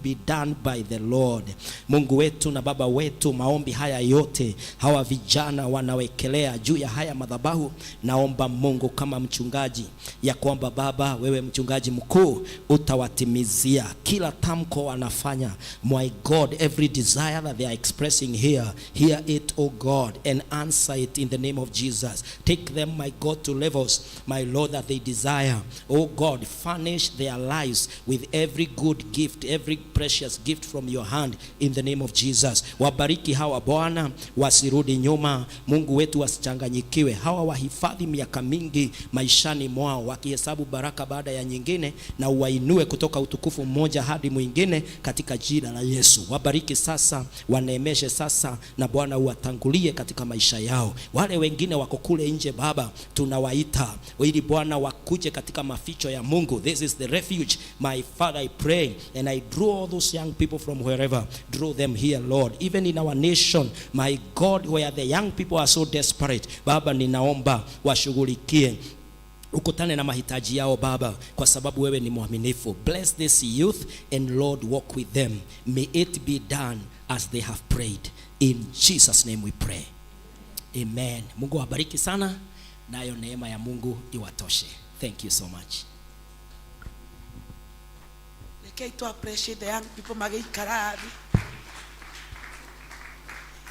be done by the Lord. Mungu wetu na Baba wetu, maombi haya yote hawa vijana wanawekelea juu ya haya madhabahu, naomba Mungu kama mchungaji ya kwamba Baba wewe mchungaji mkuu utawatimizia kila tamko wanafanya. My God, every desire that they are expressing here, hear it, oh God, and answer it in the name of Jesus. Take them, my God, to levels, my Lord, that they desire. Oh God, furnish their lives with every good gift, every precious gift from your hand in the name of Jesus. Wabariki hawa Bwana, wasirudi nyuma. Mungu wetu wasichanganyikiwe. Hawa wahifadhi miaka mingi maishani mwao, wakihesabu baraka baada ya nyingine, na uwainue kutoka utukufu mmoja hadi mwingine katika jina la Yesu. Wabariki sasa, waneemeshe sasa, na Bwana uwatangulie katika maisha yao. Wale wengine wako kule nje Baba, tunawaita ili Bwana wakuje katika maficho ya Mungu. This is the refuge, my Father, I pray and I draw all those young people from wherever, draw them here Lord, even in our nation, my God, where the young people are so desperate. Baba ninaomba washughulikie, ukutane na mahitaji yao Baba, kwa sababu wewe ni mwaminifu. Bless this youth and Lord walk with them. May it be done as they have prayed. In Jesus name we pray. Amen. Mungu awabariki sana, nayo neema ya Mungu iwatoshe. Thank you so much. To appreciate the young people magikarabi.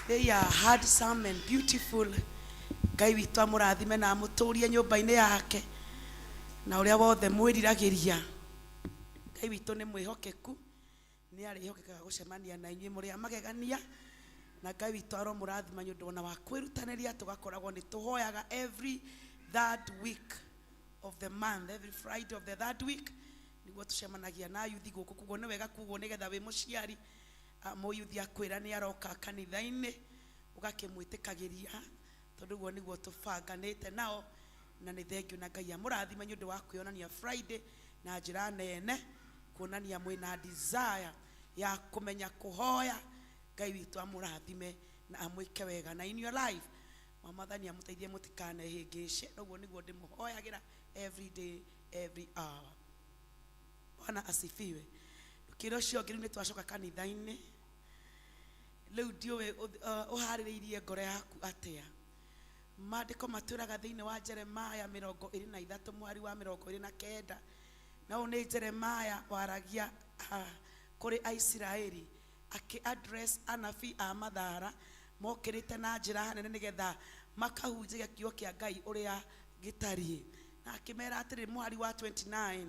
They are handsome and beautiful. Ngai witu amurathime na amuturie nyumba-ini yake na uria wothe mwiriragiria. Ngai witu ni mwihokeku, ni arihokekaga gucemania na inyuĩ muri amagegania, na Ngai witu aromurathima nĩ ũndũ ona wa kwĩrutaniria tugakoragwo ni tuhoyaga every third week of the month, every Friday of the third week. Niguo tucemanagia na yuthi guku, kuguo ni wega kuguo nigetha wi muciari muyuthi akwira ni aroka kanitha-ini ugakimwitikagiria, tondu guo niguo tubanganite nao, na ni thengiũ na Ngai amũrathime nĩ ũndũ wa kwĩonania Friday na njira nene kuonania mwina desire ya kumenya kuhoya Ngai witu amurathime na amwike wega na in your life Mwathani amuteithie mutikane hingice noguo niguo ndimuhoyagira every day every hour. Bwana asifiwe. Kiro cio ngiru ni twacoka kanitha-ini riu ndiuwe uhaririirie ngoro yaku atia. Maandiko maturaga thiini wa Jeremaya 23 mwari wa 29 na une Jeremaya waragia kuri Aisiraeli aki address anabii a mathara mokirite na njira nene nigetha makahunjia kiugo kia Ngai uria gitari na akimera atiri mwari wa 29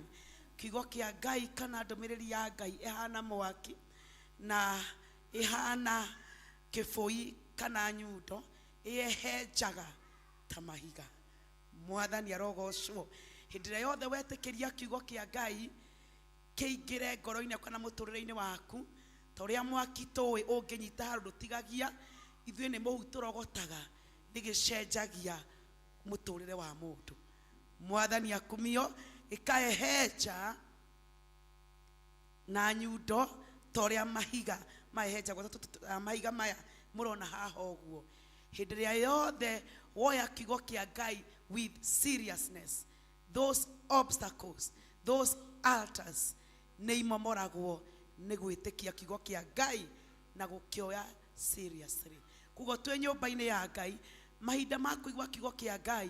kiugo kia Ngai kana ndomiriri ya Ngai ihana mwaki na ihana kifoi kana nyundo ihejaga ta mahiga. Mwathani arogocwo hindira yothe wetikiria kiugo kia Ngai kiingire ngoro-ini kana muturire-ini waku toria mwaki towe unginyita handu tigagia ithuĩ nĩ mũhu tũrogotaga nĩgĩcenjagia mũtũrĩre wa mũndũ. Mwathani akumio ikaeheja na nyundo toria mahiga maeheja mahiga maya mũrona haha ũguo. Hĩndĩ ĩrĩa yothe woya kiugo kĩa Ngai with seriousness, those obstacles, those altars nĩ imomoragwo nĩ gwĩtĩkia kiugo kĩa Ngai na gũkĩoya seriously. Kugo twe nyũmba-inĩ ya Ngai mahinda ma kũigua kiugo kĩa Ngai,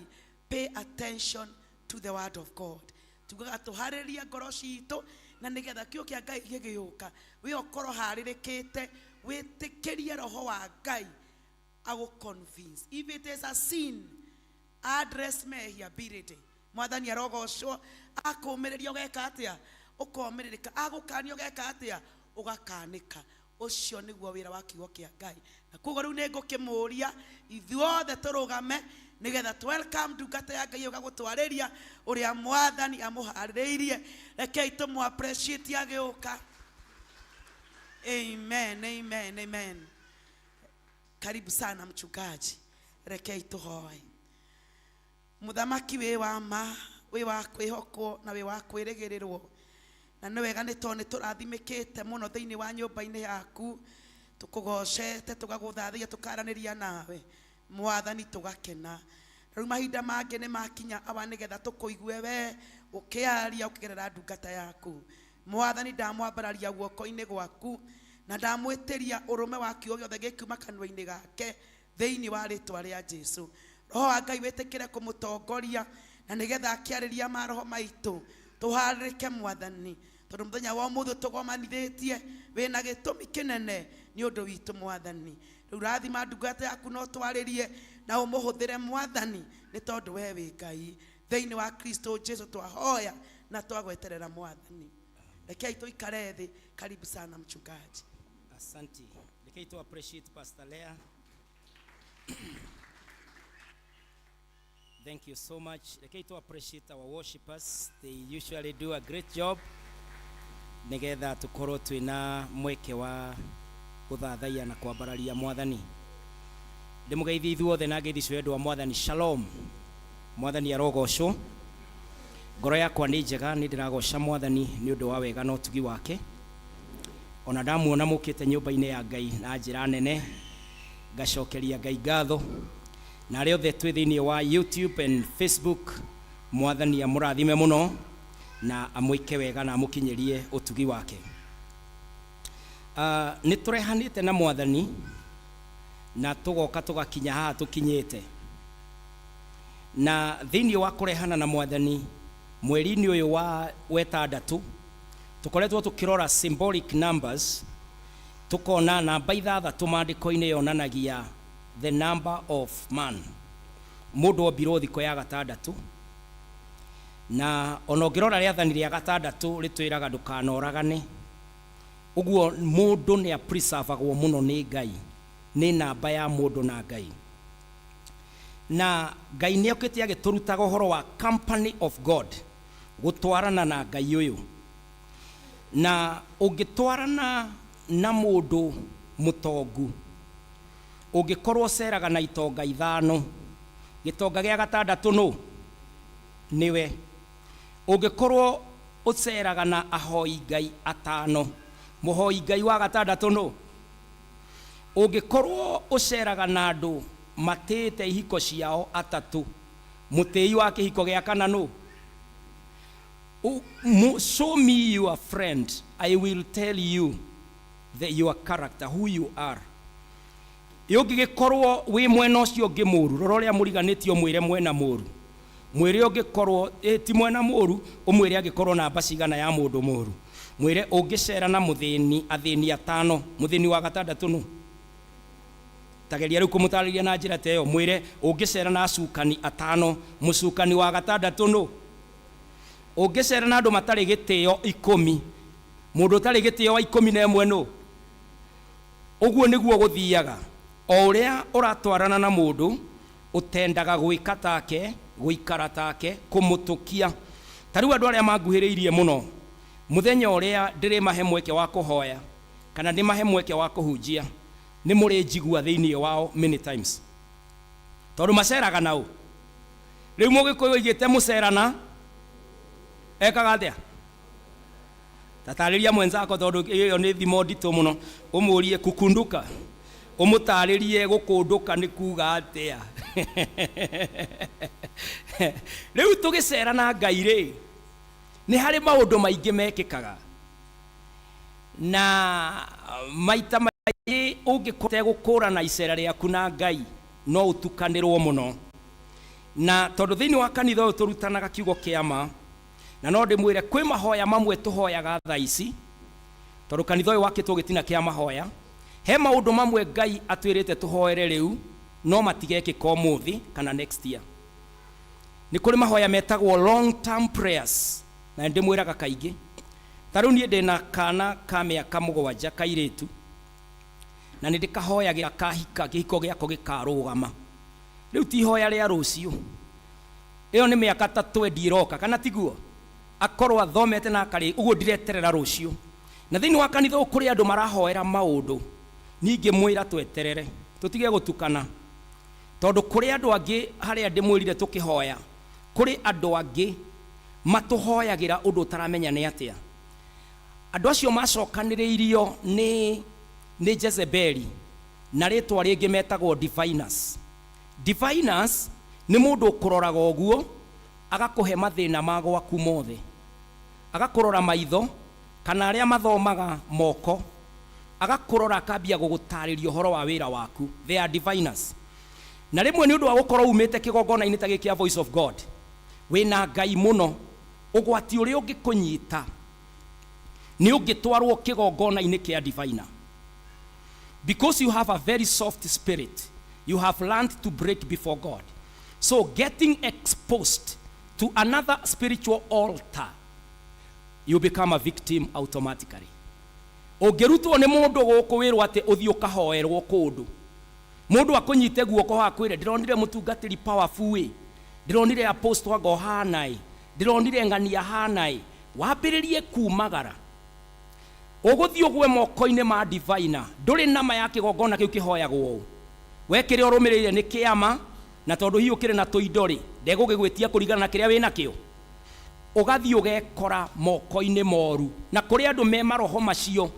pay attention to the word of God. Tugaga tuharĩria ngoro citũ na nĩgetha kiugo kĩa Ngai gĩgĩũka we ũkorwo harĩrĩkĩte wĩtĩkĩrie roho wa Ngai agu convince. If it is a sin, address mehia birĩndĩ. Mwathani arogocwo akũmĩrĩria ũgeka atĩa ũkomĩrĩrĩka, agũkania ũgeka atĩa ũgakanĩka. Ucio niguo wira wa kiugo kia Ngai. Na kugo riu ni ngukimũria ithuothe turugame nigetha welcome ndungata ya Ngai ũgagũtwarĩria ũrĩa Mwathani amuharĩrĩirie. Rekei tũmũ appreciate agĩũka. Amen, amen, amen. Karibu sana mchungaji. Rekei tuhoe. Muthamaki we wa ma, we wa kwĩhokwo na we wa kwĩrĩgĩrĩrwo. Na nĩ wega nĩ tondũ nĩ tũrathimĩkĩte mũno thĩinĩ wa nyũmba-inĩ yaku, tũkũgocete tũgagũthathia tũkaranĩria nawe Mwathani tũgakena. Rĩu mahinda mangĩ nĩ makinya aba nĩgetha tũkũigue we ũkĩaria ũkĩgerera ndungata yaku. Mwathani ndamwambararia guoko-inĩ gwaku na ndamwĩtĩria ũrũme wa kiugo gĩothe gĩkiuma kanua-inĩ gake thĩinĩ wa rĩtwa rĩa Jesũ. Roho wa Ngai wĩtĩkĩre kũmũtongoria na nĩgetha akĩarĩria maroho maitũ tuharĩrĩke Mwathani. Tondũ mũthenya wa ũmũthĩ tũgomanithĩtie wĩna gĩtũmi kĩnene nĩ ũndũ witũ Mwathani. Rĩu rathima ndungata yaku no twarĩrie na ũmũhũthĩre Mwathani nĩ tondũ we wĩ Ngai. Thĩinĩ wa Kristo Jesũ twahoya na twagweterera Mwathani. Rekei tuikare thĩ. Karibu sana mchungaji. Asante. Rekei tu appreciate Pastor Lea. Thank you so much. Rekei to appreciate our worshipers. They usually do a great job. Nigetha tukorwo twina mweke wa guthathaia na kwambararia Mwathani. Ndimugeithie ithuothe na ngeithio endwa Mwathani. Shalom. Mwathani arogocwo. Ngoro yakwa nĩ njega, nĩ ndĩragoca Mwathani nĩ ũndũ wa wega na ũtugi wake. Ona ndamuona mũkĩte nyũmba-inĩ ya Ngai na njĩra nene, ngacokeria Ngai ngatho. Na rĩothe twĩ thĩinĩ wa YouTube and Facebook, Mwathani amũrathime mũno na amwĩke wega na amũkinyĩrie ũtugi wake. Nĩ tũrehanĩte na Mwathani na tũgoka tũgakinya haha tũkinyĩte. Na thĩinĩ wa kũrehana na Mwathani mweri-inĩ ũyũ wa wetandatũ tukoretwo tukirora symbolic numbers, tukona namba 6 maandĩko-inĩ yonanagia the number of man, mundu ombirwo thiko ya gatandatũ. Na ona ũngĩrora rĩathani rĩa gatandatũ rĩtwĩraga ndũkanoragane. Ũguo mundu nĩ apreservagwo mũno nĩ Ngai, nĩ namba ya mundu na Ngai. Na Ngai nĩ okĩte agĩtũrutaga ũhoro wa company of God, gũtwarana na Ngai ũyũ. Na ũngĩtwarana na mũndũ mũtongu, ũngĩkorwo ceraga na itonga 5, gĩtonga gĩa gatandatũ no niwe. Ũngĩkorwo uceraga na ahoi ngai atano muhoi ngai wa gatandatu no ungikorwo uceraga na andu matite ihiko ciao atatu mutei wa kihiko gia kana no show me your friend, I will tell you your character, who you are. Ungigikorwo wi mwena ucio ngi muru rororia muriganitio mwire mwena muru mwire ungikorwo ti mwena muru umwire agikorwo na bacigana ya mundu muru mwire ungicera na muthini athini atano muthini wa gatandatu no tageria riu kumutariria na njira teyo mwire ungicera na acukani atano mucukani wa gatandatu no ungicera na andu matari gitio 10 mundu utari gitio wa 11 no uguo niguo guthiaga o uria uratwarana na mundu utendaga gwika take guikara take kumutukia tariu andu aria manguhiriirie muno muthenya uria ndiri mahe mweke wa kuhoya kana ndi mahe mweke wa kuhunjia ni muri njigua thiini wao many times tondu maceraga nau riu mugikuyu igite mucerana ekaga atia tatariria mwenzako tondu iyo ni thimo ndito muno umurie kukunduka umutaririe gukunduka ni kuga atia riu tugicera na Ngai ri ni hari maundu maingi mekikaga na maita mai ungikote gukura na icera riaku na Ngai no utukanirwo muno na tondu thiini wa kanitha uyu turutanaga kiugo kiama na no ndimwire kwi mahoya mamwe tuhoyaga thaa ici tondu kanitha uyu wakitwo gitina kia mahoya he maundu mamwe Ngai atwirite tuhoere riu no matigekika umuthi kana next year ni kuri mahoya metagwo long term prayers na ndimwiraga kaingi taru nie ndina kana ka miaka 7 kairitu na ndikahoyagira kahika gihiko giako gikarugama riu ti hoya ria rucio iyo ni miaka 3 ndiroka kana tiguo akorwo athomete na akari uguo ndireterera rucio na thiini wa kanitha ukuri andu marahoera maundu ningi mwira tweterere tutige gutukana tondu kuri andu angi haria ndimwirire tukihoya kuri andu angi matuhoyagira undu utaramenya ni atia andu acio macokaniriirio ni Jezebeli na ritwa ringi metagwo diviners. Diviners ni mundu ukuroraga uguo agakuhe mathina magwaku mothe agakurora maitho kana aria mathomaga moko agakurora akambia gugutariria uhoro wa wira waku. They are diviners. Na rimwe ni undu wa gukorwo umite kigongona-ini ta giki Voice of God wina Ngai muno ugwati uri ungikunyita ni ungitwarwo kigongona-ini kia diviner because you have a very soft spirit. You have learned to break before God. So getting exposed to another spiritual altar, you become a victim automatically. Ogerutwo ni mundu gukwirwo ati uthii ukahoerwo kundu mundu akunyite guoko hakwire ndironire mutungatiri powerful we ndironire apostle ago hanai ndironire ngania hanai wambiririe kumagara uguthii ugwe moko-ini ma diviner nduri nama ya kigongona kiu kihoyagwo wekire urumirire ni kiama na tondu hi ukire na tuindori ndegugigwitia kurigana na kiria wina kio ugathii ugekora moko-ini moru na kuri andu me maroho macio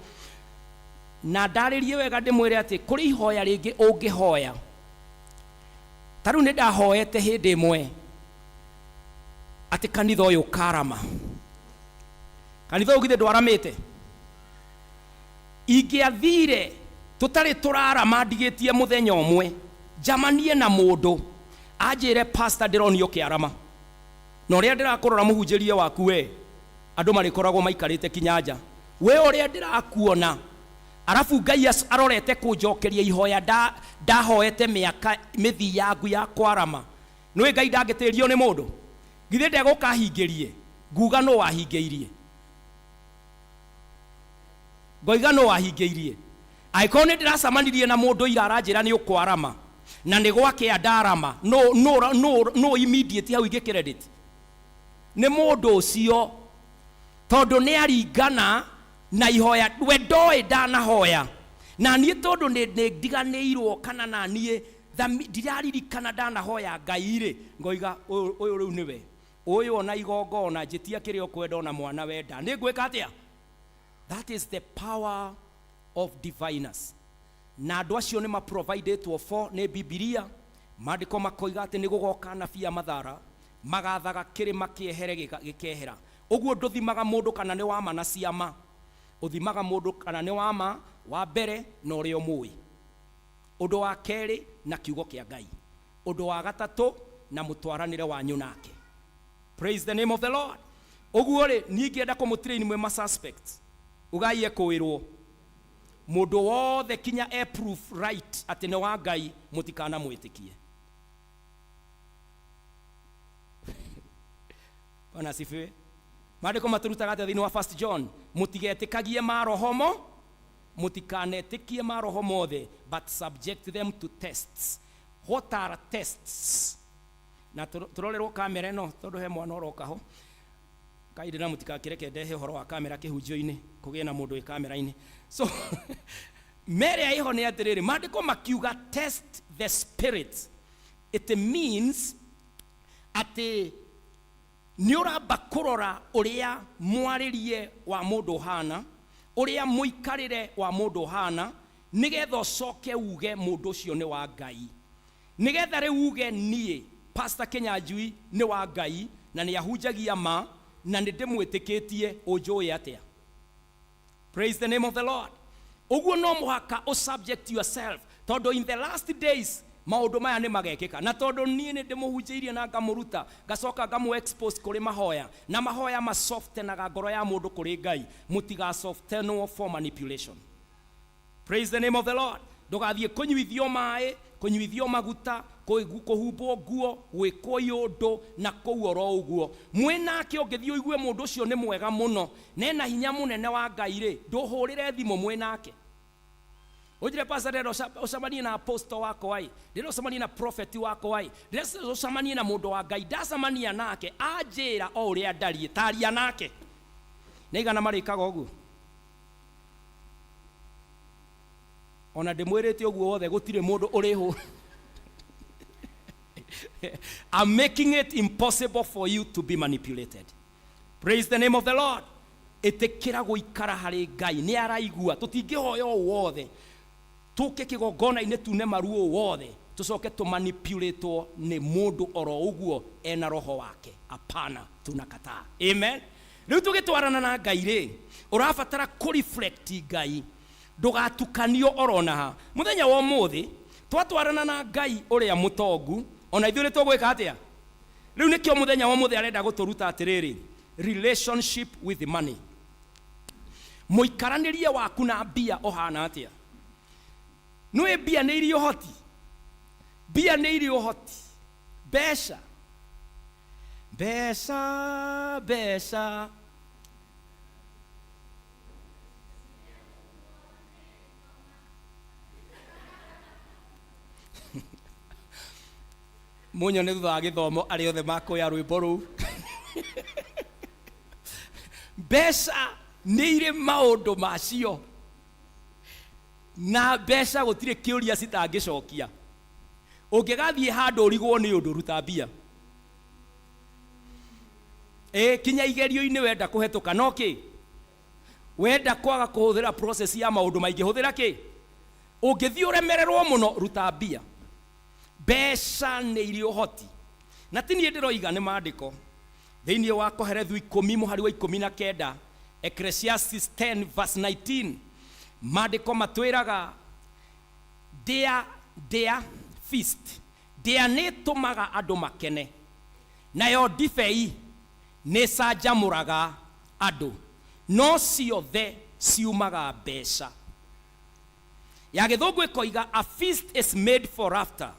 na ndaririe wega ndimwire ati kuri ihoya ringi ungihoya taru ni ndahoete hindi imwe ati kanitha uyu karama kanitha uyu githe ndwaramite ingiathire tutari turarama ndigitie muthenya umwe jamanie na mundu anjire pastor ndironio kiarama no ria ndirakurora muhunjirie waku we andu marikoragwo maikarite kinyanja we uria ndirakuona arafu Ngai arorete kunjokeria ihoya ndahoete miaka mithi yangu ya kwarama nwe Ngai ndangitirio ni mundu githe ndegukahingirie nguga no wahingeirie ngoiga no wahingeirie aikone ndiracamanirie na mundu ira aranjira ni ukwarama na ni gwake andarama no immediate hau ingi credit ni mundu ucio tondu ni aringana na ihoya we ndoi ndanahoya na nie tondu ni ndiganirwo kana na nie ndiraririkana ndanahoya Ngai ri ngoiga uyu riu niwe Uyu ona igongona njitia kirio kwenda na mwana wenda ni ngwika atia. That is the power of diviners. Na andu acio ni ma provided for ni Biblia. Maandiko makoiga ati ni gugoka nabii mathara magathaga kirima kiehere gikehera. Uguo nduthimaga mundu kana ni wa ma na ciama. Uthimaga mundu kana ni wa ma wa mbere na urio mui. Undu wa keri na kiugo kia Ngai. Undu wa gatatu na mutwaranire wanyu nake. Praise the name of the Lord. Uguo ri ni ngienda kumutrain mwe ma suspects. Ugai ekwirwo mundu wothe kinya proof right ati ni wa Ngai mutikana mwitikie. Bwana asifiwe. Maandiko maturutaga ati thini wa 1 John mutigetikagie marohomo mutikanetikie maroho mothe but subject them to tests. What are tests? Na turorerwo kamera no tondu he mwana oroka ho kaide na mutikakireke ndehe horo wa kamera kihunjio-ini kugie na mundu wi kamera-ini. So mere aiho ni atiriri maandiko makiuga test the spirit. It means ati ni uramba kurora uria mwaririe wa mundu hana uria muikarire wa mundu hana nigetha ucoke uge mundu ucio ni wa Ngai. Nigetha riu uge nie Pastor Kenyanjui ni wa Ngai na ni ahunjagia ma na ni ndimwitikitie unjui atia. Praise the name of the Lord. Uguo no muhaka o subject yourself tondu in the last days maundu maya ni magekika na tondu nie ni ndimuhunjiirie na ngamuruta gacoka ngamu expose kuri mahoya na mahoya ma softenaga ngoro ya mundu kuri Ngai mutiga softenwo for manipulation. Praise the name of the Lord. Ndugathie kunyuithio mai kunyuithio maguta kuhumbo nguo gwikwo yundu na kuoro uguo mwenake ungithio igue mundu ucio ni mwega muno nena hinya munene wa Ngai ri nduhurire thimo mwenake. Ujire pastor rero usamani na apostle wako wai rero usamani na prophet wako wai rero usamani na mundu wa Ngai dasamania nake ajira o uria ndarie taria nake neigana marikaga uguo ona ndimwirite uguo wothe gutire mundu uriho. I'm making it impossible for you to be manipulated. Praise the name of the Lord. Etekira guikara hari Ngai ni araigua tutingihoya wothe tuke kigongona ine tune maruo wothe tucoke tu manipulate ni mundu oro uguo ena roho wake. Apana, tunakataa. Amen. Riu tugitwarana na Ngai ri urabatara ku reflect Ngai ndugatukanio orona ha muthenya wa muthi twatwarana na Ngai uria mutongu ona ithuĩ tugwika atia. Riu nikio muthenya wa muthi arenda guturuta atiriri relationship with money. Muikaranirie waku na bia ohana atia. Nwe bia ni irio hoti. Bia ni irio hoti. Besha. Besha, besha. Munyo ni thutha wa githomo ari othe makoya rwimbo ru. Besha ni ire maundu macio na besha gutire kiuria citangicokia. Ungigathie handu urigwo ni undu ruta bia. Kinya igerio-ini wenda kuhetuka no ki wenda kwaga kuhuthira process ya maundu maingi huthira ki ungithio remererwo muno ruta bia. Besha ni irio hoti na tini ndiroiga ni maandiko thiini wa Koherethu 10 muhari wa 19 Ecclesiastes 10 verse 19 maandiko matwiraga their feast their ni tumaga andu makene nayo ndibei ni canjamuraga andu no ciothe ciumaga besha. Ya githungu ikoiga a feast is made for laughter.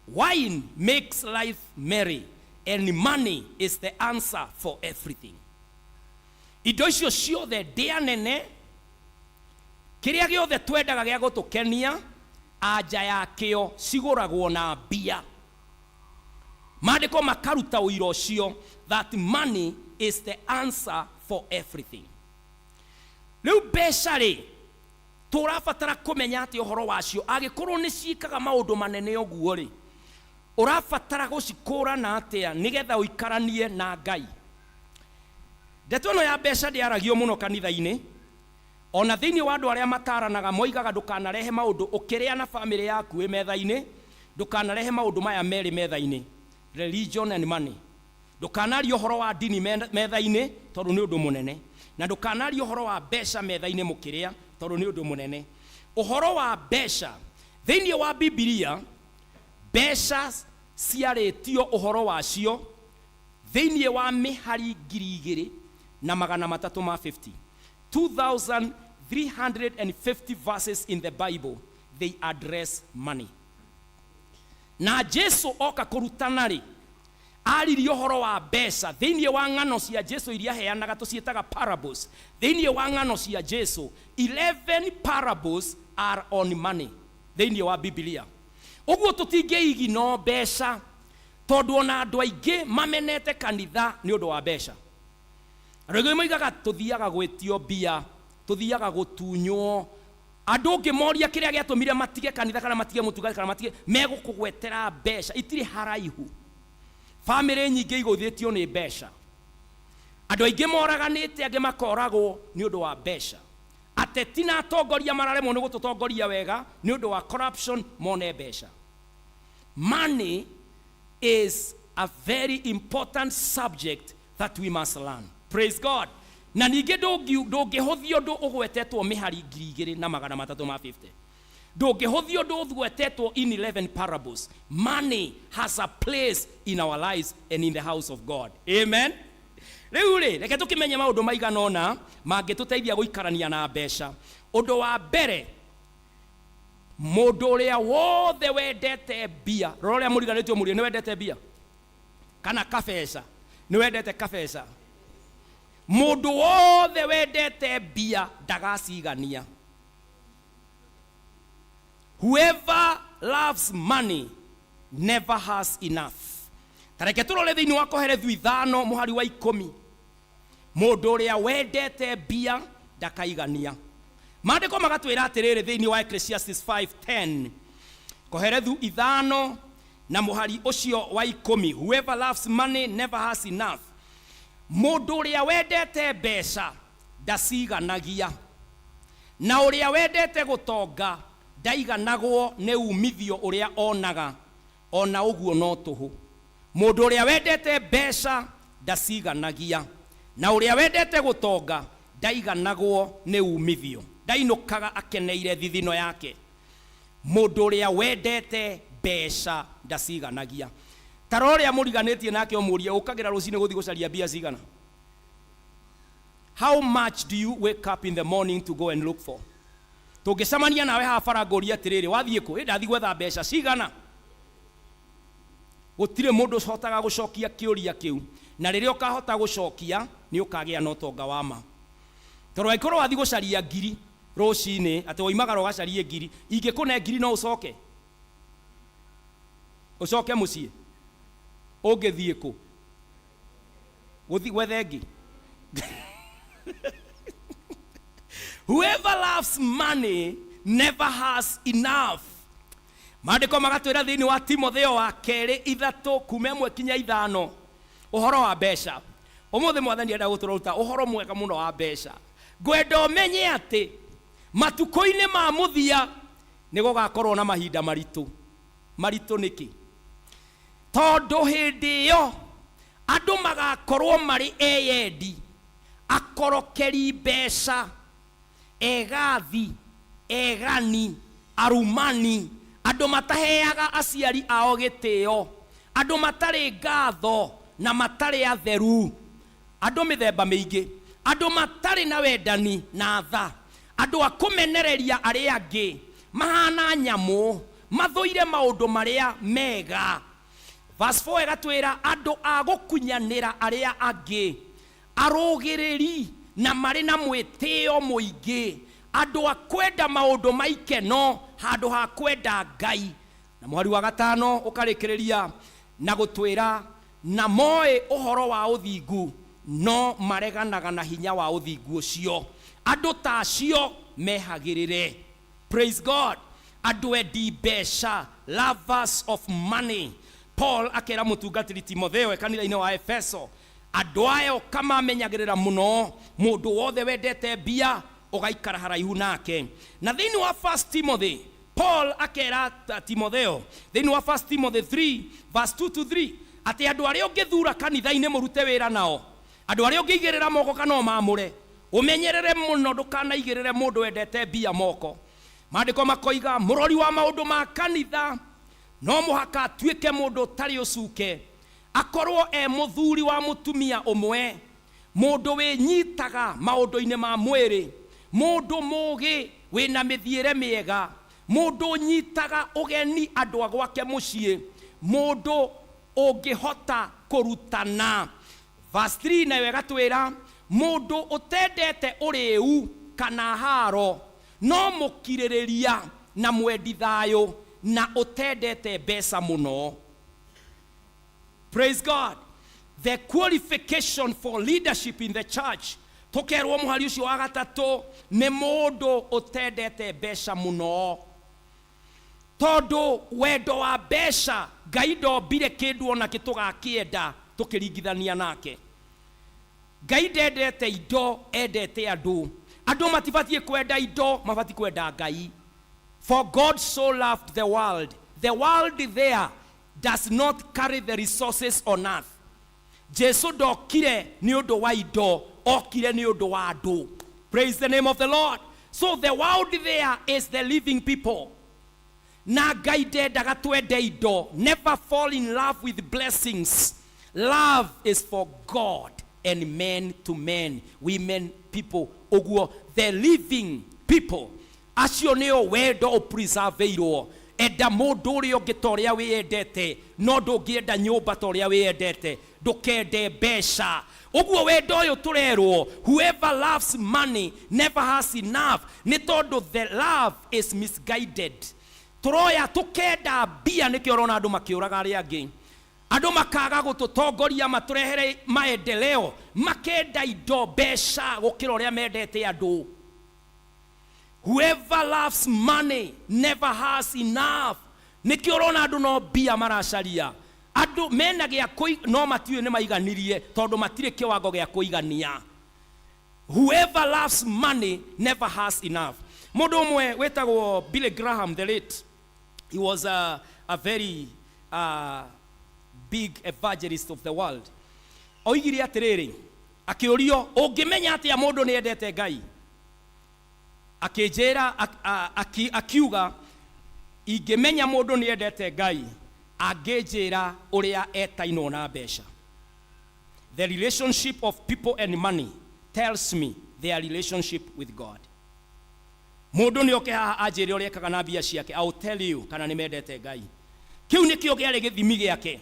Wine makes life merry and money is the answer for everything. Indo icio ciothe ndia nene kiria giothe twendaga gia gutukenia anja yakio ciguragwo na bia. Maandiko makaruta uiro ucio that money is the answer for everything. Riu besha ri turabatara kumenya ati uhoro wacio agikorwo ni ciikaga maundu manene uguo ri Urabatara gucikũrana atia nigetha uikaranie na Ngai. Ndeto ĩno ya mbeca ndĩaragio mũno kanitha-inĩ. Ona thĩinĩ wa andũ arĩa mataranaga moigaga ndũkanarehe maũndũ ũkĩrĩa na family yaku ĩ metha-inĩ, ndũkanarehe maũndũ maya merĩ metha-inĩ, religion and money. Ndũkanaria ũhoro wa dini metha-inĩ tondũ nĩ ũndũ mũnene, na ndũkanaria ũhoro wa mbeca metha-inĩ mũkĩrĩa tondũ nĩ ũndũ mũnene. Ũhoro wa mbeca thĩinĩ wa Biblia, mbeca ciarĩtio ũhoro wacio thĩinĩ wa mĩhari 2,350. 2,350 verses in the Bible, they address money. Na Jesu oka kũrutana rĩ, aririo ũhoro wa mbeca thĩinĩ wa ng'ano cia Jesu iria heanaga tũciĩtaga parables. Thĩinĩ wa ng'ano cia Jesu, 11 parables are on money thĩinĩ wa Biblia. Ũguo tũtingĩigi no mbeca tondũ ona andũ aingĩ mamenete kanitha nĩ ũndũ wa mbeca. Rĩngĩ moigaga tuthiaga gwĩtio mbia, tuthiaga gũtunywo. Andũ ngĩmoria kĩrĩa gĩatũmire matige kanitha kana matige mũtungata kana matige megũkũgwetera mbeca, itirĩ haraihu. Family nyingĩ igũthĩtio nĩ mbeca. Andũ aingĩ moraganĩte, angĩ makoragwo nĩ ũndũ wa mbeca. Ateti na atongoria mararemwo nĩ gũtũtongoria wega nĩ ũndũ wa corruption, mone mbeca. Money is a very important subject that we must learn. Praise God. Na ningĩ ndũngĩhũthio ũndũ ũgwetetwo mĩhari 2,350. Ndũngĩhũthio ũndũ ũgwetetwo in 11 parables. Money has a place in our lives and in the house of God. Amen. Rĩu rĩ, reke tũkĩmenye maũndũ maigana ũna mangĩtũteithia gũikarania na mbeca. Ũndũ wa mbere, mũndũ ũrĩa wothe wendete mbia, rora ũrĩa mũriganĩtio mũrio, nĩ wendete mbia kana kabeca? Nĩ wendete kabeca? Mũndũ wothe wendete mbia ndagacigania. Whoever loves money never has enough. Tareke tũrore thĩinĩ wa Koherethu 5 mũhari wa 10. Mũndũ ũrĩa wendete mbia ndakaigania. Maandĩko magatwĩra atĩrĩrĩ thĩinĩ wa Ecclesiastes 5:10. Koherethu 5 na mũhari ũcio wa 10. Whoever loves money never has enough. Mũndũ ũrĩa wendete mbeca ndaciganagia, na ũrĩa wendete gũtonga ndaiganagwo nĩ umithio ũrĩa onaga, ona ũguo no tũhũ. Mũndũ ũrĩa wendete mbeca ndaciganagia, na ũrĩa wendete gũtonga ndaiganagwo nĩ umithio, ndainũkaga akeneire thithino yake. Mũndũ ũrĩa wendete mbeca ndaciganagia. Tara ũrĩa mũriganĩtie nake ũmũrie ũkagĩra rũcinĩ gũthiĩ gũcaria mbia cigana. How much do you wake up in the morning to go and look for? Tũngĩcemania nawe haha bara ngũria atĩrĩrĩ, wathiĩ kũ? Ndathiĩ gwetha mbeca cigana. Gũtirĩ mũndũ ũhotaga gũcokia kĩũria kĩu, na rĩrĩa ũkahota gũcokia nĩ ũkagĩa na ũtonga wa ma. Tondũ angĩkorwo wathiĩ gũcaria ngiri rũcinĩ, atĩ woimagara ũgacarie ngiri, ingĩkũne ngiri no ũcoke? Ũcoke mũciĩ? Ũngĩthiĩ kũ? Gũthiĩ gwethe ngĩ? Whoever loves money never has enough. Maandĩko magatwĩra thĩinĩ wa Timotheo wa 2:3 kuuma 1-5 ũhoro wa mbeca. Ũmũthĩ Mwathani enda gũtũruta ũhoro mwega mũno wa mbeca. Ngwenda ũmenye atĩ matukũ-inĩ ma mũthia nĩ gũgakorwo na mahinda maritũ. Maritũ nĩkĩ? Tondũ hĩndĩ ĩyo andũ magakorwo marĩ eyendi, akorokeri mbeca, egathi, egani, arumani, andũ mataheaga aciari ao gĩtĩo, andũ matarĩ ngatho na matarĩ atheru, andũ mĩthemba mĩingĩ, andũ matarĩ na wendani na tha, andũ a kũmenereria arĩa angĩ, mahana nyamũ, mathũire maũndũ marĩa mega. Verse 4 ĩgatwĩra andũ a gũkunyanĩra arĩa angĩ, arũgĩrĩri na marĩ na mwĩtĩo mũingĩ, andũ a kwenda maũndũ maikeno handũ ha kwenda Ngai. Na mũhari wa 5 ũkarĩkĩrĩria na gũtwĩra na moĩ ũhoro wa ũthingu no mareganaga na hinya wa ũthingu ũcio. Andũ ta acio mehagĩrĩre. Praise God. Andũ endi mbeca, lovers of money. Paul akera mutungatiri Timotheo kanitha-inĩ wa Efeso, andũ aya kamamenyagĩrĩra mũno mũndũ wothe wendete mbia ũgaikara haraihu nake. Na thĩinĩ wa 1 Timothy, Paul akera Timotheo thĩinĩ wa 1 Timothy 3 verse 2 to 3 atĩ andũ arĩa ũngĩthura kanitha-inĩ mũrute wĩra nao, andũ arĩa ũngĩigĩrĩra moko kana ũmamũre, ũmenyerere mũno ndũkanaigĩrĩre mũndũ wendete mbia moko. Maandĩko makoiga mũrori wa maũndũ ma kanitha no mũhaka atuĩke mũndũ ũtarĩ ũcuke, akorwo mũthuri wa mũtumia ũmwe, mũndũ wĩnyitaga maũndũ-inĩ ma mwĩrĩ, mũndũ mũũgĩ wĩna mĩthiĩre mĩega, mũndũ ũnyitaga ũgeni andũ a gwake mũciĩ, mũndũ ũngĩhota kũrutana. Verse 3 nayo ĩgatwĩra mũndũ ũtendete ũrĩu kana haro, no mũkirĩrĩria na mwendi thayũ na ũtendete mbeca mũno. Praise God. The qualification for leadership in the church, tukerwo muhari ucio wa gatatu, nĩ mũndũ ũtendete mbeca mũno. Tondũ wendo wa mbeca Ngai ndombire kĩndũ ona gĩtũgakĩenda tũkĩringithania nake. Ngai ndendete indo, endete andũ. Andũ matibatiĩ kwenda indo, mabatiĩ kwenda Ngai. For God so loved the world. The world there does not carry the resources on earth. Jesu ndokire ni ũndũ wa indo, okire ni ũndũ wa andũ. Praise the name of the Lord. So the world there is the living people. Na Ngai ndendaga twende indo. Never fall in love with blessings. Love is for God and men to men, women, people. Oguo, the living people. Acio nĩo wendo ũpreserveirwo. Enda mũndũ ũrĩa ũngĩ ta ũrĩa wĩendete, no ndũngĩenda nyũmba ta ũrĩa wĩendete, ndũkende mbeca. Ũguo wendo ũyũ tũrerwo, whoever loves money never has enough. Nĩ tondũ the love is misguided. Tũroya tũkenda mbia nĩkĩo ũrona andũ makĩũraga arĩa angĩ. Andũ makaga gũtũtongoria matũrehere maendeleo, makenda indo mbeca gũkĩra ũrĩa mendete andũ. Whoever loves money never has enough. Nĩkĩo ũrona andũ no mbia maracaria. Andũ mena gĩa no matiũĩ nĩ maiganirie tondũ matirĩ kĩwango gĩa kũigania. Whoever loves money never has enough. Mũndũ ũmwe wetagwo Billy Graham the late. He was a very big evangelist of the world. Oigire atĩrĩrĩ, akĩũrio ũngĩmenya atĩa mũndũ nĩ endete Ngai? Akĩnjĩra akiuga ingĩmenya mũndũ nĩ endete Ngai angĩnjĩra ũrĩa etainwo na mbeca. The relationship of people and money tells me their relationship with God. Mũndũ nĩ oke haha anjĩre ũrĩa ekaga na mbia ciake, I will tell you kana nĩ mendete Ngai. Kĩu nĩkĩo gĩarĩ gĩthimi gĩake.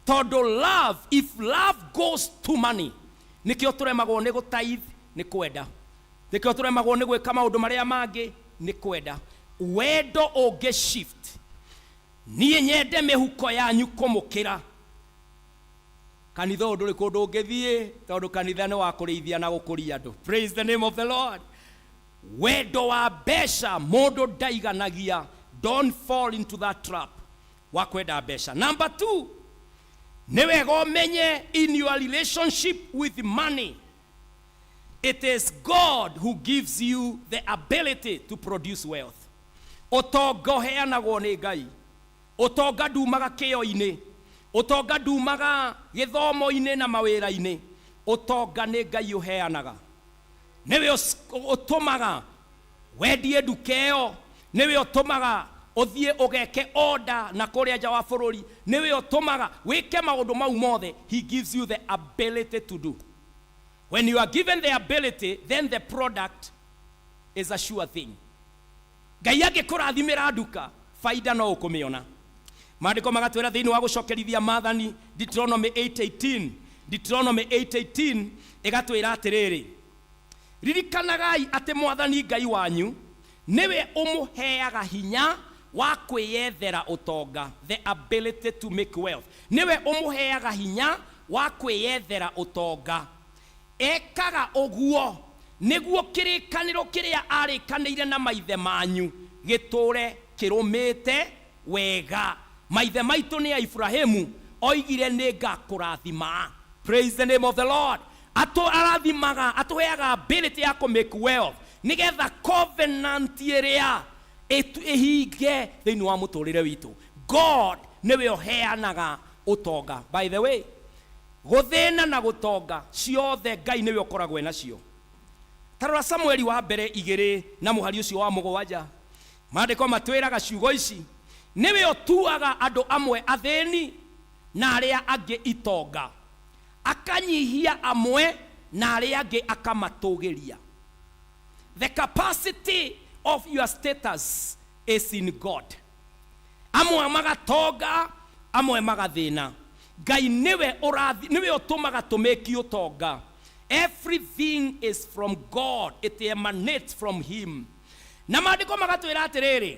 Tondũ love, if love goes to money, nĩkĩo tũremagwo nĩ gũtithe, nĩ kwenda. Nĩkĩo tũremagwo nĩ gwĩka maũndũ marĩa mangĩ, nĩ kwenda. Wendo ũngĩ shift. Niĩ nyende mĩhuko yanyu kũmũkĩra. Kanitha ndũrĩ kũndũ ũngĩthiĩ, tondũ kanitha nĩ wa kũrĩithia na gũkũria andũ. Praise the name of the Lord. Wendo wa mbeca mũndũ ndaiganagia. Don't fall into that trap wa kwenda mbeca. Number 2, nĩ wega ũmenye in your relationship with money, it is God who gives you the ability to produce wealth. Ũtonga ũheanagwo nĩ Ngai. Ũtonga ndumaga kĩyo-inĩ. Ũtonga ndumaga gĩthomo-inĩ na mawĩra-inĩ. Ũtonga nĩ Ngai ũheanaga. Nĩwe ũtũmaga wendie nduka ĩyo. Nĩwe ũtũmaga ũthiĩ ũgeke order na kũrĩa nja wa bũrũri. Nĩwe ũtũmaga wĩke maũndũ mau mothe. He gives you the ability to do. When you are given the ability, then the product is a sure thing. Ngai angĩkũrathimĩra nduka, faida no ũkũmĩona. Maandĩko magatwĩra thĩinĩ wa gũcokerithia maathani, Deuteronomy 8:18. Deuteronomy 8:18 ĩgatwĩra atĩrĩrĩ, ririkanagai atĩ Mwathani Ngai wanyu niwe ũmũheaga hinya wa kwĩyethera ũtonga, the ability to make wealth. Niwe ũmũheaga hinya wa kwĩyethera ũtonga. Ekaga ũguo nĩguo kĩrĩkanĩro kĩrĩa arĩkanĩire na maithe manyu gĩtũre kĩrũmĩte wega. maithe maitũ nĩ Ibrahimu oigire nĩ ngakũrathima. Praise the name of the Lord. Arathimaga, atũheaga ability ya make wealth nigetha covenant ĩrĩa ĩhinge thĩinĩ wa mũtũrĩre witũ. God nĩwe ũheanaga ũtonga. By the way, gũthĩna na gũtonga ciothe Ngai nĩwe ũkoragwo nacio. Tarora Samueli wa mbere 2 na mũhari ũcio wa 7. Maandĩko matwĩraga ciugo ici, nĩwe ũtuaga andũ amwe athĩni na arĩa angĩ itonga, akanyihia amwe na arĩa angĩ akamatũgĩria. The capacity of your status is in God. Amwe magatonga, amwe magathĩna. Ngai niwe ũtũmaga tũmĩki ũtonga. Everything is from God. It emanates from him. Na maandĩko magatwĩra atĩrĩrĩ,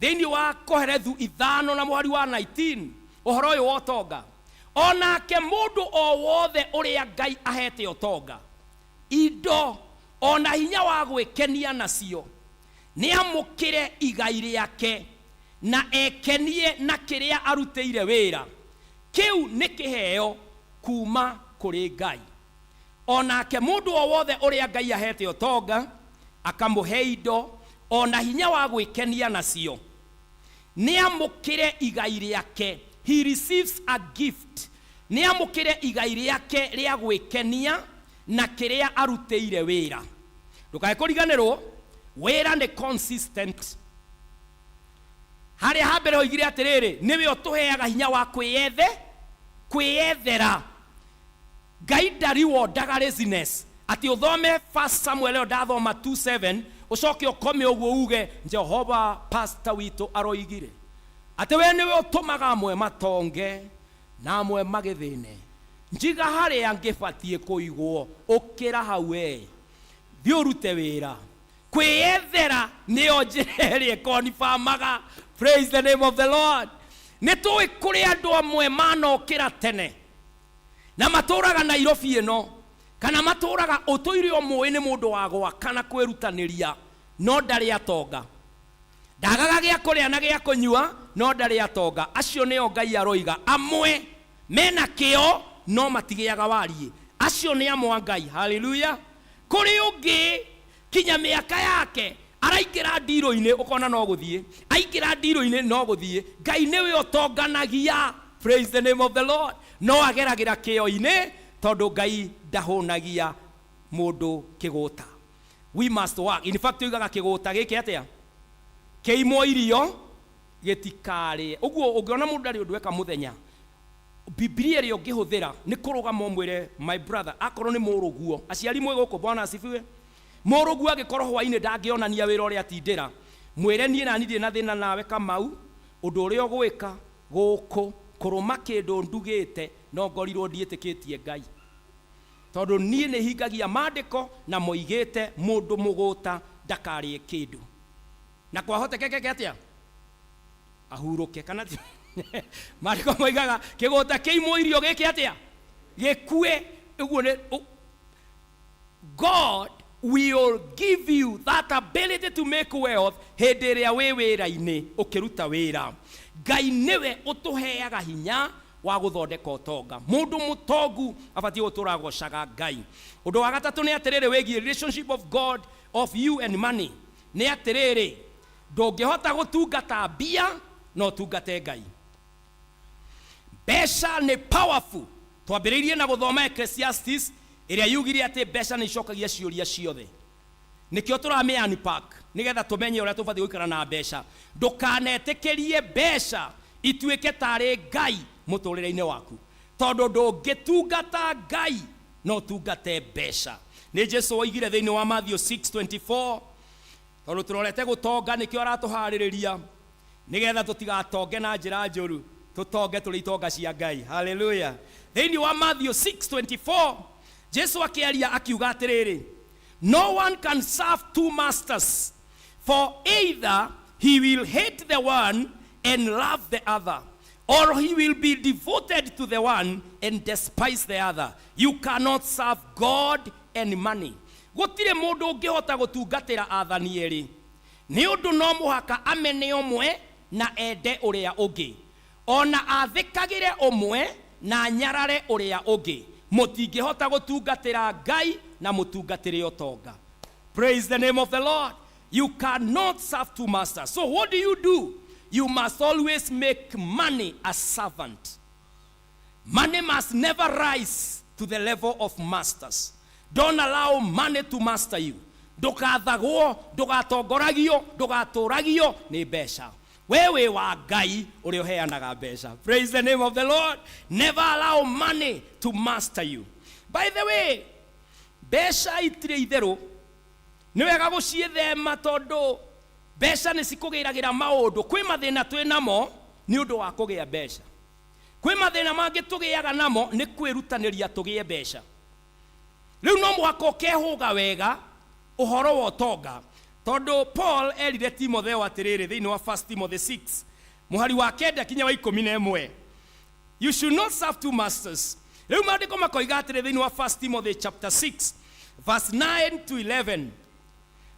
thĩinĩ wa Koherethu 5 na mũhari wa 19, ũhoro ũyũ wa ũtonga, onake mũndũ o wothe ũrĩa Ngai ahete ũtonga, indo ona hinya wa gwĩkenia nacio, nĩ amũkĩre igai rĩake na ekenie na kĩrĩa arutĩire wĩra. Kĩu nĩ kĩheo kuma kũrĩ Ngai. Onake mũndũ o wothe ũrĩa Ngai ahete ũtonga, akamũhe indo ona hinya wa gwĩkenia nacio, nĩ amũkĩre igai rĩake. He receives a gift. Nĩ amũkĩre igai rĩake rĩa gwĩkenia na kĩrĩa arutĩire wĩra. Ndũkae kũriganĩrwo, wĩra nĩ consistent. Harĩa hambere oigire atĩrĩrĩ, nĩwe ũtũheaga hinya wa kwĩyethera. Ngai ndareward laziness. Ati uthome 1 Samuel ndathoma 2:7 ucoke ukome uguo uge Jehova pastor witũ aroigire ati we niwe ũtũmaga amwe matonge na amwe magĩthĩne. Njiga harĩa ngĩbatie kũigwo ũkĩra hau we thiĩ ũrute wĩra. Kwĩyethera nĩyo njĩra ĩrĩa confirmaga. Praise the name of the Lord. Nĩtũĩ kũrĩ andũ amwe manokĩra tene na matũraga Nairobi ĩno, kana matũraga ũtũire ũmwe nĩ mũndũ wa gwaka na kwĩrutanĩria, no ndarĩ atonga. Ndagaga gĩa kũrĩa na gĩa kũnyua, no ndarĩ atonga. Acio nĩo Ngai aroiga. Amwe mena kĩo no matigĩaga wariĩ. Acio nĩ amwe Ngai. Hallelujah. Kũrĩ ũngĩ kinya mĩaka yake araingĩra ndirũ-inĩ ũkona no gũthiĩ, aingĩra ndirũ-inĩ no gũthiĩ. Ngai nĩwe ũtonganagia. Praise the name of the Lord. No ageragĩra kĩo-inĩ tondũ Ngai ndahũnagia mũndũ kĩgũta. We must work. In fact, tuigaga kĩgũta gĩkĩ atĩa? Kĩimo irio gĩtikarĩe. Ũguo ũngĩona mũndũ ndarĩ ũndũ eka mũthenya, Biblia ĩrĩa ũngĩhũthĩra nĩ kũrũgama ũmwĩre, my brother, akorwo nĩ mũrũguo, aciari mwĩ gũkũ, Bwana asifiwe. Mũrũguo angĩkorwo hwainĩ ndangĩonania wĩra ũrĩa atindĩra, mwĩre niĩ na ndirĩ na thĩna nawe Kamau, ũndũ ũrĩa ũgwĩka gũkũ kũrũma kĩndũ ndugĩte no ngorirwo ndiĩtĩkĩtie Ngai. Tondũ niĩ nĩ hingagia maandĩko na moigĩte mũndũ mũgũta ndakarĩe kĩndũ. Na kwahotekeke atĩa? Ahurũke kana ti? Maandĩko moigaga kĩgũta kĩimo irio gĩkĩ atĩa? Gĩkue. Ũguo nĩ God will give you that ability to make wealth hĩndĩ ĩrĩa wĩ wĩra-inĩ ũkĩruta wĩra. Ngai nĩwe ũtũheaga hinya wa gũthondeka ũtonga. Mũndũ mũtongu abatie gũtũra gocaga Ngai. Ũndũ wa gatatũ nĩ atĩrĩrĩ wĩgiĩ relationship of God of you and money. Nĩ atĩrĩrĩ, ndũngĩhota gũtungata mbia no tungate Ngai. Mbeca nĩ powerful. Twambĩrĩirie na gũthoma Ecclesiastes ĩrĩa yugire atĩ mbeca nĩ icokagia ciũria ciothe. Nĩkĩo tũrame unpack nĩgetha tũmenye ũrĩa tũbatie gũikara na mbeca. Ndũkanetĩkĩrie mbeca ituĩke tarĩ Ngai mũtũrĩre-inĩ waku. Tondũ ndũngĩtungata Ngai no tungate mbeca. Nĩ Jesũ oigire thĩinĩ wa Matthew 6:24, tondũ tũrorete gũtonga nĩkĩo aratũharĩrĩria nĩgetha tũtigatonge na njĩra njũru, tũtonge tũrĩ itonga cia Ngai. Hallelujah. Thĩinĩ wa Matthew 6:24 Jesũ akĩaria akiuga atĩrĩrĩ, no one can serve two masters, for either he will hate the one and love the other, or he will be devoted to the one and despise the other. You cannot serve God and money. Gũtirĩ mũndũ ũngĩhota gũtungatĩra athani erĩ. Nĩ ũndũ no mũhaka amene ũmwe na ende ũrĩa ũngĩ. ona athikagire umwe na nyarare uria ungi mutingihota gutungatira Ngai na mutungatire otonga. Praise the name of the Lord. You cannot serve two masters. So what do? You must always make money a servant. Money must never rise to the level of masters. Don't allow money to master you. Ndukathagwo, ndugatongoragio, ndugaturagio ni mbeca. Wewe wa Ngai uria uheanaga mbeca. Praise the name of the Lord. Never allow money to master you. By the way, mbeca itire itheru ni wega guciethema tondu mbeca ni cikugiragira maundu. Kwi mathina twinamo ni undu wa kugia mbeca. Kwi mathina mangi tugiaga namo ni kwirutaniria tugie mbeca. Riu no mwako kehuga wega uhoro wa utonga. Tondu Paul erire Timotheo atiriri thiini wa 1 Timothy 6 muhari wa 9 kinya wa 11, you should not serve two masters. Riu maandiko makoiga atiri thiini wa 1 Timothy chapter 6 verse 9 to 11,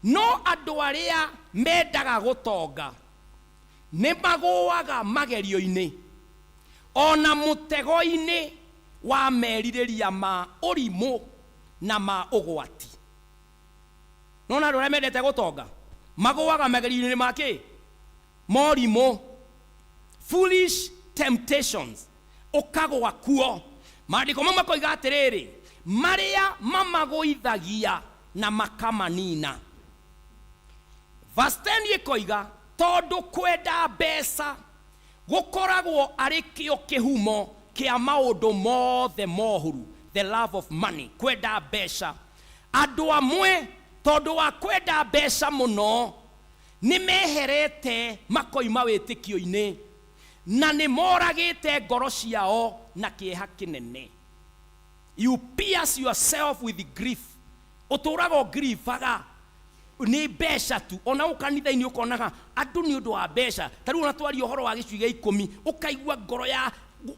no andu aria mendaga gutonga ni maguaga magerio-ini ona mutego-ini wa meririria ma urimu na ma ugwati. No na ndore mendete gutonga maguaga magerio-ini make morimu, foolish temptations, ukagwa kuo. Maandiko makoiga atiriri maria mamaguithagia na makamanina. Verse 10 ikoiga tondu kwenda mbeca gukoragwo ari kio kihumo kia maundu mothe mohuru, the love of money. Kwenda mbeca, andu amwe tondu wa kwenda mbeca muno ni meherete makoima witikio-ini na ni moragite ngoro ciao na kieha kinene. You pierce yourself with grief. Uturago griefaga ni mbeca tu. Ona ukanitha-ini ukonaga andu ni undu wa mbeca. Tariu ona twari uhoro wa gicui gia 10 ukaigua ngoro ya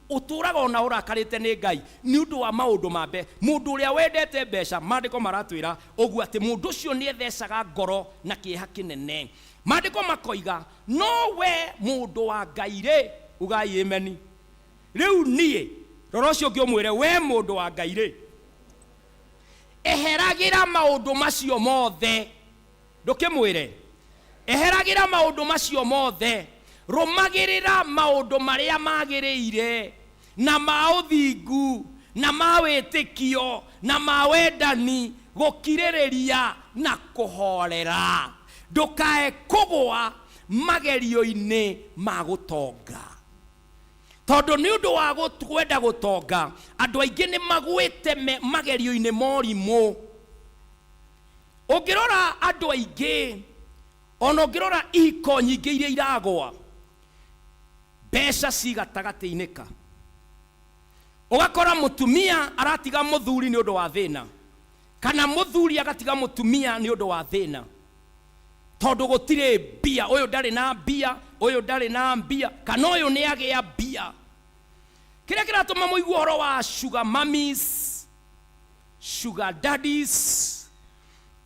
uturaga ona urakarite ni Ngai ni undu wa maundu ma mbe. Mundu uria wendete mbeca, maandiko maratwira uguo ati mundu ucio ni ethecaga ngoro na kieha kinene. Maandiko makoiga no we mundu wa Ngai ri ugai amen. Riu nie roro cio ngiomwire we mundu wa Ngai ri eheragira maundu macio mothe. Ndukimwire eheragira maundu macio mothe, rumagirira maundu maria magiriire na mauthingu na mawitikio na mawendani, gukiririria na kuhorera. Ndukae kugwa magerio-ini ma gutonga. Tondu ni undu wa kwenda gutonga andu aingi ni magwite magerio-ini morimu. Ungirora andu aingi, ona ungirora ihiko nyingi iria iragwa, mbeca cigatagati-ini ka. Ugakora mutumia aratiga muthuri ni undu wa thina, kana muthuri agatiga mutumia ni undu wa thina. Tondu gutire mbia, uyu ndari na mbia, uyu ndari na mbia, kana uyu ni agia mbia. Kiria kiratuma muigua horo wa sugar mummies, sugar daddies,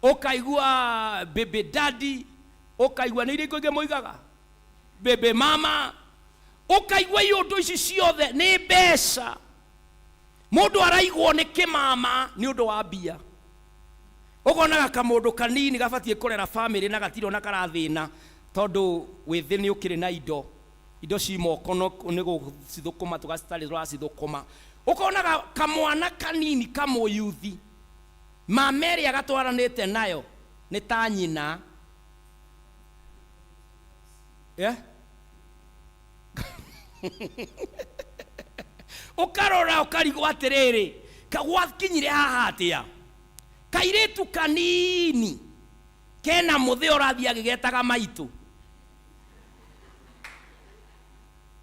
ukaigua baby daddy, ukaigua ni iria ingi moigaga baby mama, ukaigua iundu ici ciothe ni mbeca. Mundu araigwo ni kimama ni undu wa mbia. Ukonaga kamundu kanini gabatie kurera family na gatiro na karathina tondu withi ni ukiri na indo ci moko ni gucithukuma tugacitari turacithukuma. Ukonaga kamwana kanini kamuyuthi mameri agatwaranite nayo ni ta nyina, ukarora ukarigwo atiriri kagwakinyire haha atia. Kairetu kanini kena muthi urathia agigetaga maitu.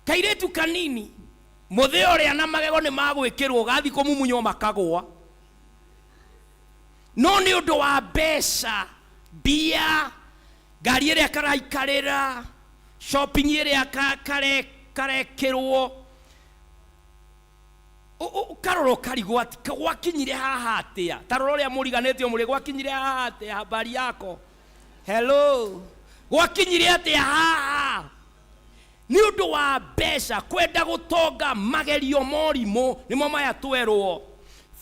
Kairetu kanini muthi uria na magego ni magwikirwo gathi kumumunyo makagwa. No ni undu wa mbeca, bia, ngari iria karaikarira, shopping iria karekirwo, ukarora ukarigwo ati gwakinyire haha atia. Tarora uria muriganetio muri gwakinyire haha atia. Habari yako, hello, gwakinyire atia haha. ni undu wa mbeca kwenda gutonga magerio morimu nimo maya twerwo.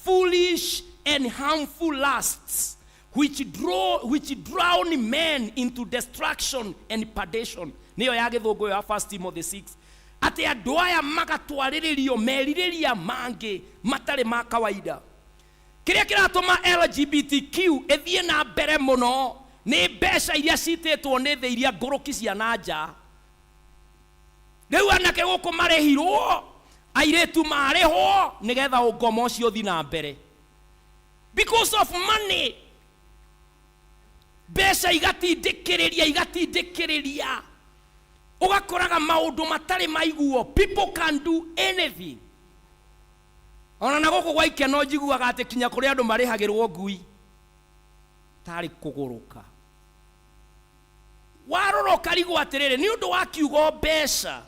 Foolish and harmful lusts which drown men into destruction and perdition. Niyo ya githungu ya 1 Timothy 6. Ati andu aya magatwariririo meririria mangi matari ma kawaida. Kiria kiratuma LGBTQ ethie na mbere muno ni mbeca iria citetwo ni thĩ iria ngũrũki cia nanja. Rĩu anake gũkũ marĩhirwo, airĩtu marĩhwo nĩgetha ũngoma ũcio ũthi na mbere. Because of money. Mbeca igatindĩkĩrĩria. Ugakoraga maũndũ matarĩ maiguo. People can do anything. Ona na gũkũ gwa ikeno njiguaga atĩ kinya kũrĩ andũ marĩhagĩrwo ngui. Tarĩ kũgũrũka. Warora ũkarigwo atĩrĩrĩ nĩ ũndũ wa kiugo mbeca.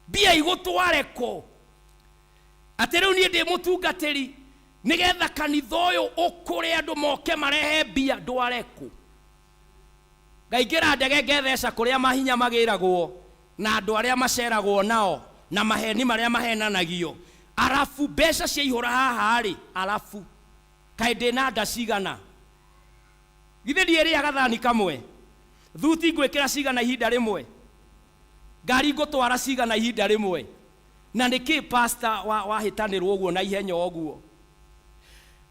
Mbia igũtware kũ? Atĩ rĩu niĩ ndĩ mũtungatĩri nĩgetha kanitha ũyũ ũkũre andũ moke marehe mbia ndware kũ? Ngaingĩra ndege ngetheca kũrĩa mahinya magĩragwo na andũ arĩa maceragwo nao na maheni marĩa mahenanagio. Arafu mbeca ciaihũra haha rĩ, arafu kaĩ ndĩna nda cigana? Githĩ ndĩrĩaga gathani kamwe? Thuti ngwĩkĩra cigana ihinda rĩmwe? Ngari ngũtwara cigana ihinda rĩmwe? Na nĩkĩ pastor wahĩtanĩrwo ũguo na ihenya ũguo?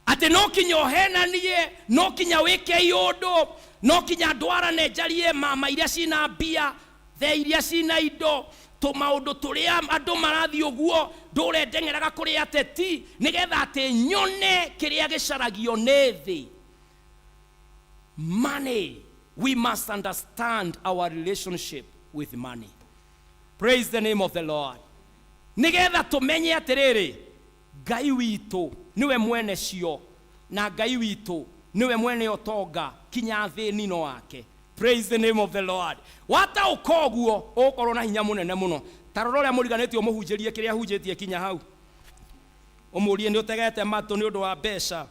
Ate no kinya ũhenanie, no kinya wĩke iũndũ, no kinya ndwarane njarie mama iria cina mbia, the iria cina indo, tũmaũndũ tũrĩa andũ marathiĩ ũguo, ndũre ndeng'eraga kũrĩ ateti, nĩgetha atĩ nyone kĩrĩa gĩcaragio nĩ thĩ. Money. We must understand our relationship with money. Praise the name of the Lord. Nĩgetha tũmenye atĩrĩrĩ, Ngai witũ niwe mwene cio na Ngai witũ niwe mwene ũtonga kinya thĩ nino wake. Praise the name of the Lord. Wata ukoguo ũkorwo na hinya mũnene mũno. Tarora ũrĩa mũriganĩtio mũhunjĩrie kĩrĩa hunjĩtie kinya hau. Ũmũrie nĩ ũtegete matũ nĩ ũndũ wa mbeca.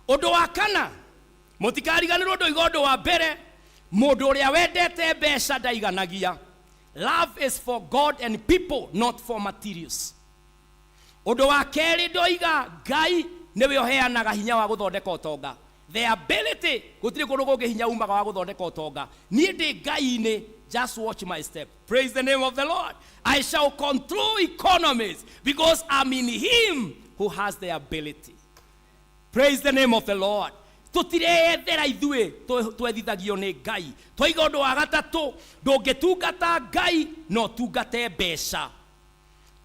Ũndũ wa kana, mũtikariganĩrwo ũndũ wa mbere, mũndũ ũrĩa wendete mbeca ndaiganagia. Love is for God and people, not for materials. Ũndũ wa kerĩ ndoiga Ngai nĩwe ũheanaga hinya wa gũthondeka ũtonga. The ability gũtirĩ kũndũ kũngĩ hinya umaga wa gũthondeka ũtonga. Niĩ ndĩ Ngai-inĩ, just watch my step. Praise the name of the Lord. I shall control economies because I'm in Him who has the ability. Praise the name of the Lord. Tũtireyethera ithuĩ twethithagio nĩ Ngai. Twoiga ũndũ wa gatatũ, ndũngĩtungata Ngai no tungate mbeca.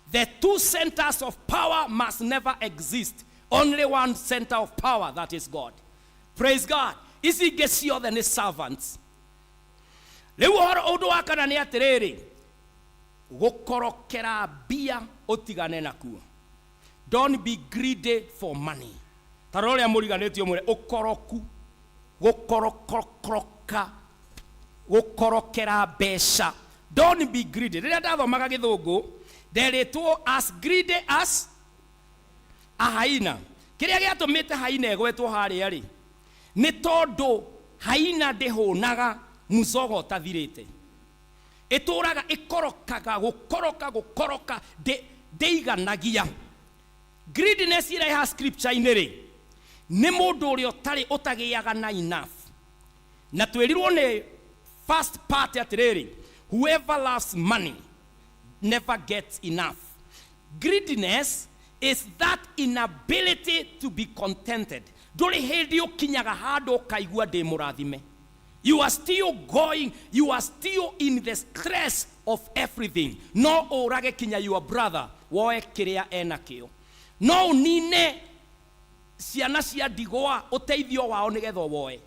The two centers of power must never exist. Only one center of power, that is God. Praise God. Ici ingĩ ciothe nĩ servants. Rĩu ũndũ wa kana nĩ atĩrĩrĩ, gũkorokera mbia ũtigane nakuo. Don't be greedy for money. Tarora ũrĩa mũriganĩtio mwĩre ũkoroku, gũkorokera mbeca. Don't be greedy. Rĩrĩa ndathomaga gĩthũngũ, nderĩtwo as greedy as a hyena. Kĩrĩa gĩatũmĩte hyena ĩgwetwo harĩa rĩ, nĩ tondũ hyena ndĩhũnaga muzogo ũtathirĩte. Ĩtũraga ĩkorokaga, gũkoroka, ndĩiganagia. Greediness ĩrĩa scripture-inĩ rĩ, nĩ mũndũ ũrĩa ũtagĩaga na enough. Na twĩrirwo nĩ first part atĩrĩrĩ, whoever loves money never gets enough. Greediness is that inability to be contented. Ndũrĩ hĩndĩ ũkinyaga handũ ũkaigua ndĩ mũrathime. You are still going, you are still in the stress of everything. No ũrage kinya your brother, woe kĩrĩa enakĩo. No ũnine ciana cia ndigwa ũteithio wao nĩgetha woe.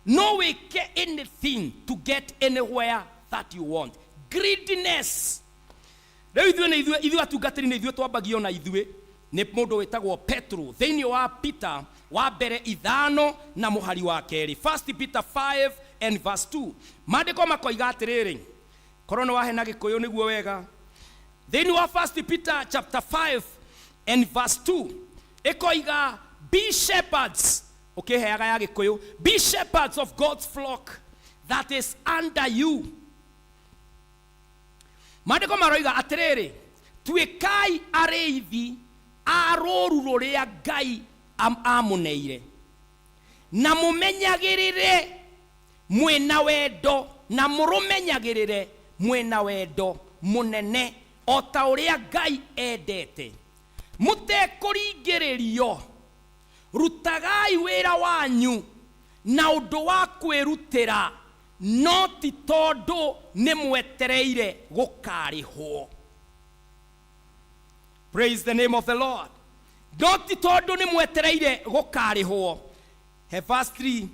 No wĩke anything to get anywhere that you want. Greediness. Rĩu ithuĩ atungatĩri nĩ ithuĩ twambagio na ithuĩ nĩ mũndũ wĩtagwo Petro thĩinĩ wa Peter wa mbere 5 na mũhari wa kerĩ. 1 Peter 5 and verse 2. Maandĩko makoiga atĩrĩrĩ, korwo nĩ wahena gĩkũyũ nĩguo wega. Thĩinĩ wa 1 Peter chapter 5 and verse 2 ĩkoiga, be shepherds. Okay, heaga ya gĩkũyũ. Be shepherds of God's flock that is under you, Maandiko maroiga atiriri, tuikai areithi a rũũru rũrĩa Ngai amuneire, na mũmenyagĩrĩre mwĩna wendo, na mũrũmenyagĩrĩre mwĩna wendo mũnene o ta ũrĩa Ngai endete, mũtekũringĩrĩrio. Rutagai wĩra wanyu na ũndũ wa kwĩrutĩra, no ti tondũ nĩ mwetereire gũkarĩhwo. Praise the name of the Lord. No ti tondũ nĩ mwetereire gũkarĩhwo. Verse 3.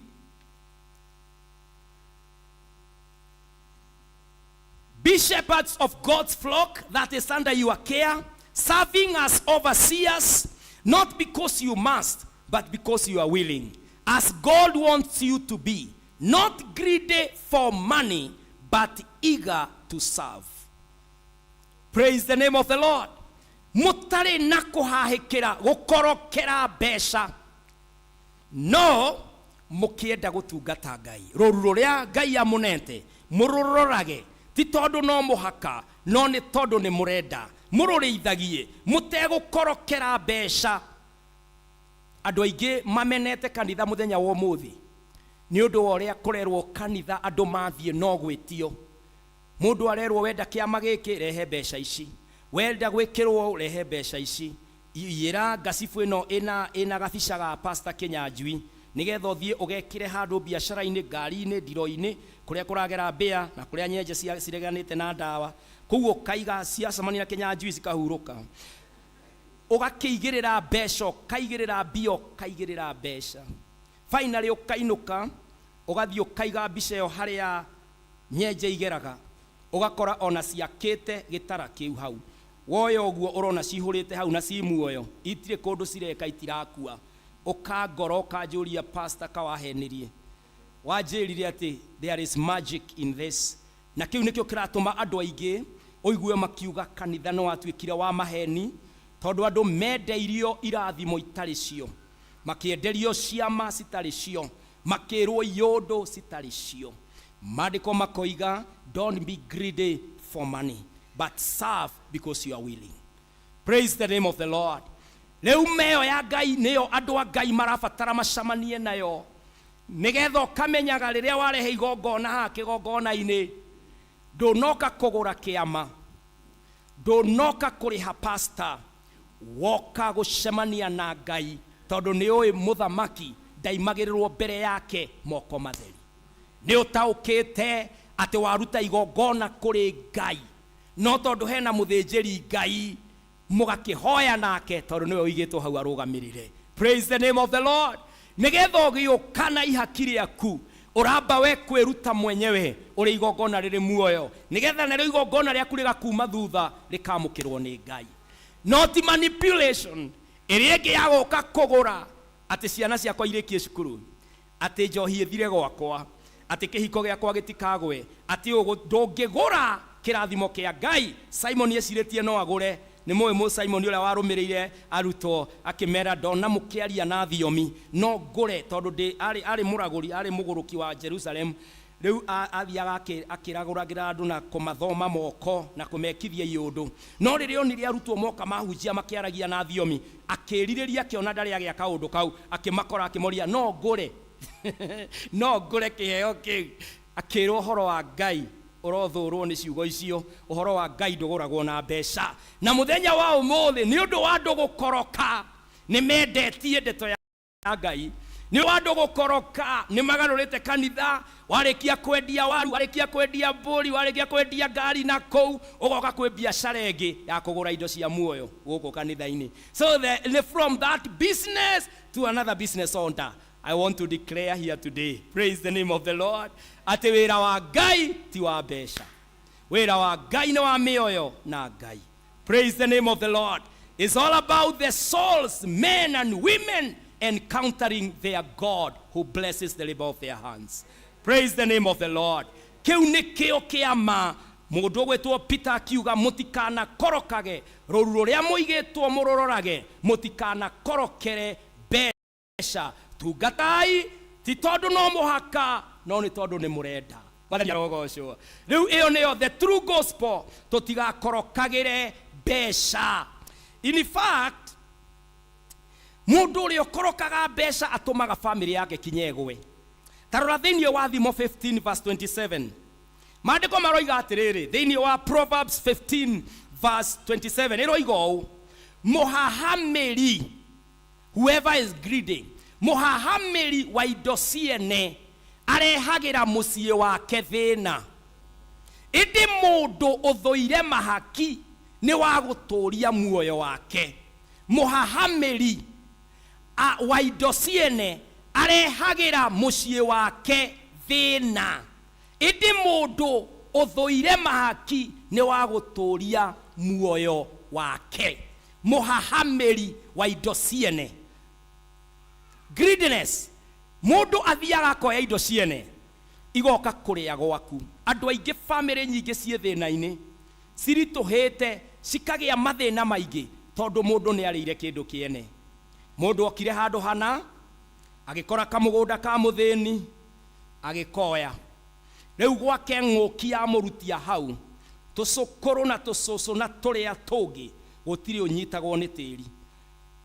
Be shepherds of God's flock that is under your care, serving as overseers, not because you must, but because you are willing, as God wants you to be, not greedy for money, but eager to serve. Praise the name of the Lord. Mutare na kuhahikira gukorokera mbeca, no mukienda gutungata Ngai. Rũũru rũrĩa Ngai amunete mũrũrorage, ti tondũ no mũhaka, no nĩ tondũ nĩ mũrenda mũrũrĩithagie, mũtegũkorokera mbeca. Andũ aingĩ mamenete kanitha mũthenya wa ũmũthĩ nĩ ũndũ wa ũrĩa kũrerwo kanitha andũ mathiĩ no gwĩtio. Mũndũ arerwo wenda kĩama gĩkĩ rehe mbeca ici, wenda gwĩkĩrwo rehe mbeca ici. Iyĩra ngacibũ ĩno ĩna gabica ga Pastor Kĩnyanjui, nĩgetha ũthiĩ ũgekĩre handũ biacara-inĩ, ngari-inĩ, ndiro-inĩ, kũrĩa kũragera mbĩa na kũrĩa nyenje cireganĩte na ndawa. Kũu ũkaiga ciacemania na Kĩnyanjui cikahurũka. Ũgakĩigĩrĩra mbeca, ũkaigĩrĩra mbia, ũkaigĩrĩra mbeca. Finally ũkainũka, ũgathiĩ ũkaiga mbica ĩyo harĩa nyenje igeraga, ũgakora ona ciakĩte gĩtara kĩu hau. Woya ũguo ũrona cihũrĩte hau na cimuoyo, itirĩ kũndũ cireka, itirakua. Ũkangora ũkanjũria pastor kawahenirie, wanjĩrire atĩ there is magic in this. Na kĩu nĩkĩo kĩratũma andũ aingĩ ũigue makiuga kanitha no watuĩkire wa maheni, tondũ andũ mendeirio irathimo itarĩ cio, makĩenderio ciama citarĩ cio, makĩrwo iyũndũ citarĩ cio. Maandĩko makoiga, don't be greedy for money, but serve because you are willing. Praise the name of the Lord. Rĩu meo ya Ngai nĩyo andũ a Ngai marabatara macamanie nayo, nĩgetha ũkamenyaga rĩrĩa warehe igongona haha kĩgongona-inĩ, ndũnoka kũgũra kĩama, ndũnoka kũrĩha pastor, woka gũcemania na Ngai, tondũ nĩ ũĩ mũthamaki ndaimagĩrĩrwo mbere yake moko matheri. Nĩ ũtaũkĩte atĩ waruta igongona kũrĩ Ngai, no tondũ hena mũthĩnjĩri Ngai mũgakĩhoya nake tondũ nĩwe ũigĩtwo hau arũgamĩrĩre. Praise the name of the Lord. Nĩgetha ũgĩũka na ihaki rĩaku, ũramba we kwĩruta mwenyewe ũrĩ igongona rĩrĩ muoyo, nĩgetha narĩo igongona rĩaku rĩgakuma thutha rĩkamũkĩrwo nĩ Ngai. Not manipulation ĩrĩa ĩngĩ ya gũka kũgũra atĩ ciana ciakwa irĩkie cukuru, atĩ njohi ĩthire gwakwa, atĩ kĩhiko gĩakwa gĩtikagwe, atĩ ndũngĩgũra kĩrathimo kĩa Ngai. Simon ecirĩtie no agũre. Nĩ mũĩ Simon ũrĩa warũmĩrĩire arutwo akĩmera ndona mũkĩaria na thiomi no ngũre, tondũ arĩ mũragũri, arĩ mũgũrũki wa Jerusalem. Rĩu athiaga akĩragũragĩra andũ na kũmathoma moko na kũmekithia iyũndũ. No rĩrĩa onire arutwo moka mahunjia makĩaragia na thiomi, akĩrirĩria akĩona ndarĩ agĩa kaũndũ kau, akĩmakora akĩmoria no ngũre no ngũre kĩheo kĩu. Akĩrwo ũhoro wa Ngai ũrothũrwo nĩ ciugo icio, ũhoro wa Ngai ndũgũragwo na mbeca. Na mũthenya wa ũmũthĩ nĩ ũndũ wa andũ gũkoroka nĩ mendetie ndeto ya Ngai, nĩ wa andũ gũkoroka nĩ magarũrĩte kanitha, warĩkia kwendia waru, warĩkia kwendia mbũri, warĩkia kwendia ngari na kũu, ũgoka kwĩ biacara ĩngĩ ya kũgũra indo cia muoyo gũkũ kanitha-inĩ. So from that business to another business owner, I want to declare here today, praise the name of the Lord, atĩ wĩra wa Ngai ti wa mbeca, wĩra wa Ngai nĩ wa mĩoyo na Ngai. Praise the name of the Lord. It's all about the souls, men and women, encountering their God who blesses the labor of their hands. Praise the name of the Lord. Kĩu nĩkĩo kĩama mũndũ gwĩtwo Peter akiuga mũtikana korokage, rũũru rũrĩa mũigĩtwo mũrũrorage, mũtikana korokere mbeca. Tungatai ti tondũ no mũhaka, no nĩ tondũ nĩ mũrenda. Wathani arogocwo. Riu iyo niyo the true gospel, tutigakorokagire mbeca. In fact, mundu uri okorokaga mbeca atumaga family yake kinyegwe. Tarora thiini wa Thimo 15 verse 27. Maandiko maroiga atiriri thiini wa Proverbs 15 verse 27 iroiga uu, muhahamiri, whoever is greedy, muhahamiri wa indo ciene arehagira muciĩ wake thĩna. Indi mundu uthuire mahaki ni wa guturia muoyo wake. Muhahamiri wa indo ciene arehagira muciĩ wake thĩna. Indi mundu uthuire mahaki ni wa guturia muoyo wake. Muhahamiri wa indo ciene. Greediness, mundu athiaga koya indo ciene igoka kuria gwaku. Andu aingi family nyingi cie thina-ini cirituhite cikagia mathina maingi tondu mundu ni arire kindu kiene. Mundu okire handu hana agikora kamugunda ka muthini agikoya. Riu gwake ng'uki ya murutia hau tucukuru na tucucu na turia tungi gutiri unyitagwo ni tiri.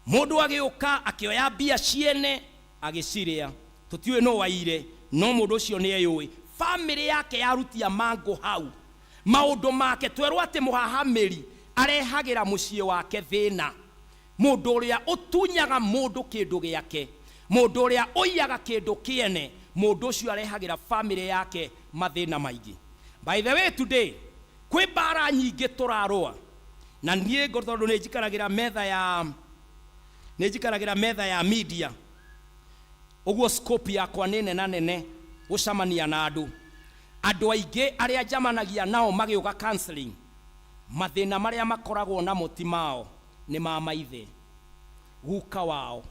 Mundu agiuka akioya mbia ciene agiciria. Tutiwe no waire, no mundu ucio ni eyui family yake yarutia mango hau. Maundu make twerwo ati muhahamiri arehagira muciĩ wake thina. Mundu uria utunyaga mundu kindu giake, mundu uria uiyaga kindu kiene, mundu ucio arehagira family yake mathina maingi. By the way, today kwi bara nyingi turarua na nie tondu nijikaragira metha ya media. Uguo scope yakwa nene na nene gucamania na andu aingi aria njamanagia nao magiuka counseling. Mathina maria makoragwo na mutimao ni ma maithe, guka wao,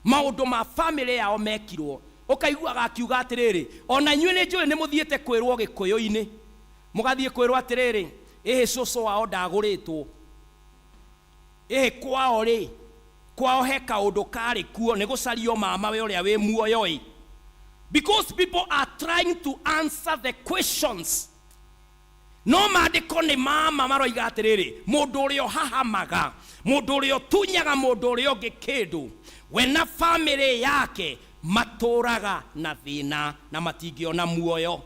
maundu ma family yao mekirwo. Ukaiguaga akiuga atiriri, ona inyuĩ nĩ njũĩ nĩ mũthiĩte kwĩrwo Gĩkũyũ-inĩ, mũgathiĩ kwĩrwo atiriri, cũcũ wao ndagũrĩtwo, kwao rĩ, kwao he kaũndũ karĩ kuo nĩ gũcario mama we ũrĩa wĩ muoyo. Because people are trying to answer the questions. No maandĩko nĩ mama maroiga atiriri, mũndũ ũrĩa ũhahamaga, mũndũ ũrĩa ũtunyaga mũndũ ũrĩa ũngĩ kĩndũ, we na family yake maturaga na thina na matingiona muoyo.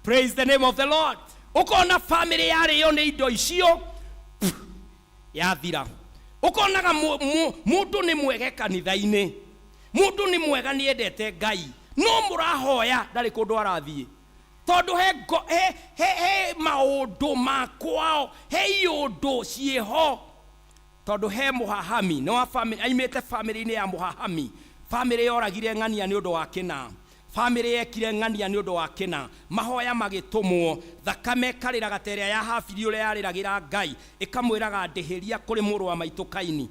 Praise the name of the Lord. Ukona family yariyo ni indo icio yathira. Ukonaga mundu ni mwege kanitha-ini, mundu ni mwega ni endete Ngai, no murahoya ndari kundu arathie tondu he maundu makwao, he yundu cieho, tondu he muhahami no family aimete family-ini ya muhahami. Family yoragire ng'ania ni undu wa kina, family yekire ng'ania ni undu wa kina, mahoya magitumwo, thakame karira gateria ya hafiri ule yariragira Ngai ikamwiraga ndeheria kuri muru wa maitu Kaini.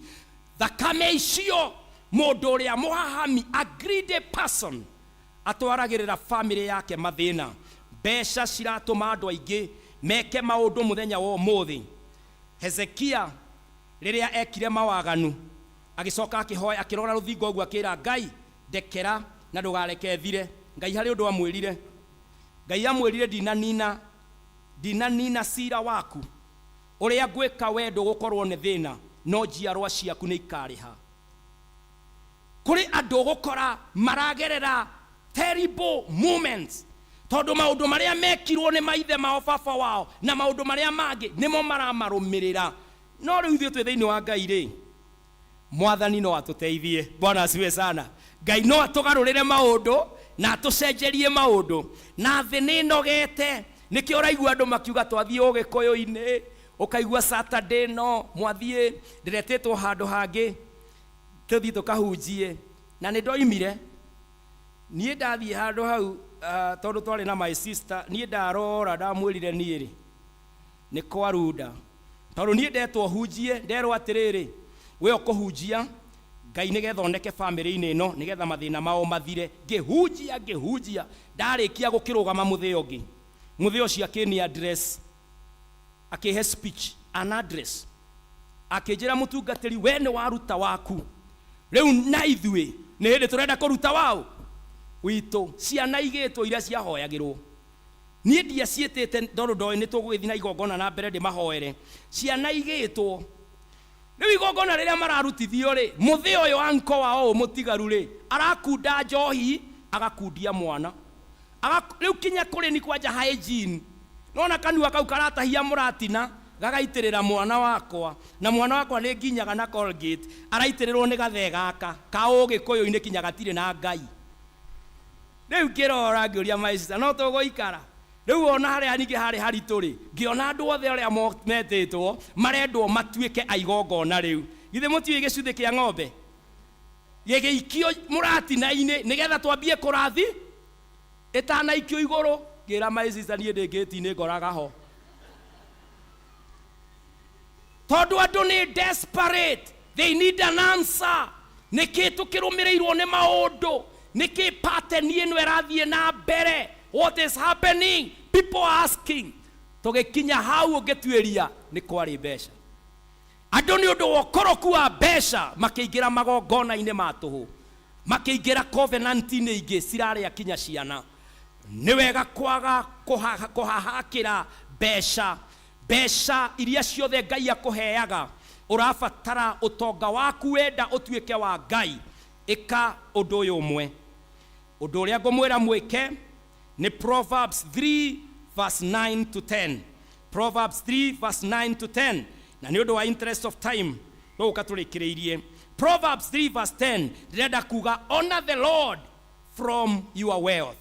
Thakame icio mundu uria muhahami, a greedy person, atwaragirira family yake mathina. Mbeca ciratuma andu aingi meke maundu muthenya wa umuthi. Hezekia riria ekire mawaganu agicoka akihoya akirora ruthingo uguo akira Ngai ndekera na ndugareke thire. Ngai hari undu amwirire, Ngai amwirire dinanina cira waku uria gwika wendo gukorwo ni thina, no njiarwa ciaku ni ikariha. Kuri andu gukora maragerera terrible moments tondu maundu maria mekirwo ni maithe mao baba wao na maundu maria mangi nimo maramarumirira. No riu ithuĩ twĩ thĩinĩ wa Ngai rĩ, Mwathani no atuteithie. Bwana asiwe sana. Ngai no atugarurire maundu na atucenjerie maundu. Na thĩ nĩ nogete, nĩkĩo ũraigua andũ makiuga twathie Ũgĩkũyũ-inĩ, ũkaigua Saturday no mwathie ndiretetwo handũ hangĩ tũthiĩ tũkahunjie. Na nĩ ndoimire, niĩ ndathiĩ handũ hau tondu twarĩ na my sister, niĩ ndarora ndamwĩrire niĩ rĩ nĩ kwarunda, tondu niĩ ndetwo hunjie, nderwo atirĩrĩ we okuhunjia Ngai nigetha oneke family-inĩ ĩno nigetha mathina mao mathire. Ngĩhunjia ndarĩkia gũkĩrũgama mũthĩ ũngĩ, mũthĩ ũcio akĩni address, akĩhe speech an address, akĩnjĩra mũtungatĩri, we nĩ waruta waku, rĩu na ithuĩ nĩ hĩndĩ tũrenda kũruta wao witũ. Ciana igĩtwo iria ciahoyagĩrwo nie ndia cietete ndoro ndoe ni tugwithina igongona na mbere ndi mahoere ciana igitwo riu igongona riria mararutithio ri muthi uyu anko wao mutigaru ri arakunda njohi agakundia mwana riu kinya kuri ni kwanja hygiene nona kanua kau karatahia muratina gagaitirira mwana wakwa na mwana wakwa ni nginyaga na Colgate araitirirwo ni gathe gaka kaugi koyo-ini kinya gatire na Ngai riu kirora ngiuria maisha no tuguikara riu ona haria ningi hari harituri ngiona andu othe aria metitwo marendwo matuike aigongona riu githe mutiwe gicuthi kia ng'ombe gigiikio muratina-ini nigetha twambie kurathi itanaikio iguru ngira maisha nie ndingitini ngoraga ho tondu andu ni desperate, they need an answer. Niki tukirumirirwo ni maundu, niki pattern ino irathie na mbere, what is happening? People asking. Tugikinya hau ugituiria ni kwari mbeca. Andu ni undu wa ukoroku wa mbeca makiingira magongona-ini ma tuhu, makiingira covenant-ini ingi ciraria kinya ciana. Ni wega kwaga kuhahakira mbeca. Mbeca iria ciothe Ngai akuheaga urabatara utonga waku wenda utuike wa Ngai. Ika undu uyu umwe, undu uria ngumwira mwike ni Proverbs 3 verse 9 to 10. Proverbs 3 verse 9 to 10. Na ni undu wa interest of time no ukaturikireirie. Proverbs 3 verse 10 renda kuga honor the Lord from your wealth.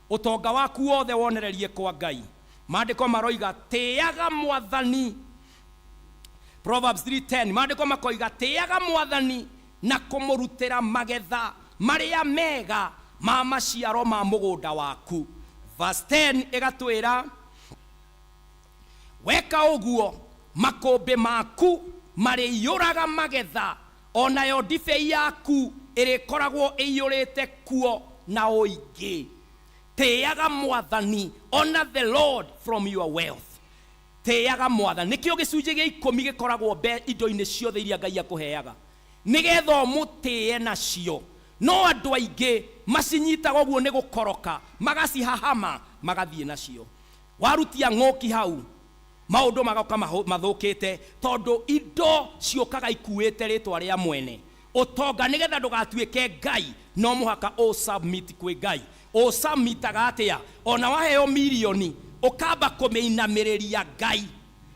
Utonga waku wothe wonererie kwa Ngai. Maandiko maroiga teaga mwathani. Proverbs 3:10 maandiko makoiga teaga mwathani na kumurutira magetha maria mega ma maciaro ma mugunda waku. Verse 10 igatwira weka uguo makombe maku mariyuraga magetha onayo ndibei yaku irikoragwo iyurite kuo na uingi. Teaga mwathani, honor the Lord from your wealth. Teaga mwathani nikio gicunji gia 10 gikoragwo indo-ini ciothe iria Ngai akuheaga nigetha mutie nacio. No andu aingi macinyitaga uguo ni gukoroka magacihahama magathie nacio. Warutia ng'oki hau maundu magoka mathukite tondu indo ciokaga ikuite ritwa ria mwene. Utonga nigetha ndugatuike Ngai no muhaka o submit kwi Ngai. O submitaga atia ona waheo milioni ukamba kumeinamirĩria Ngai.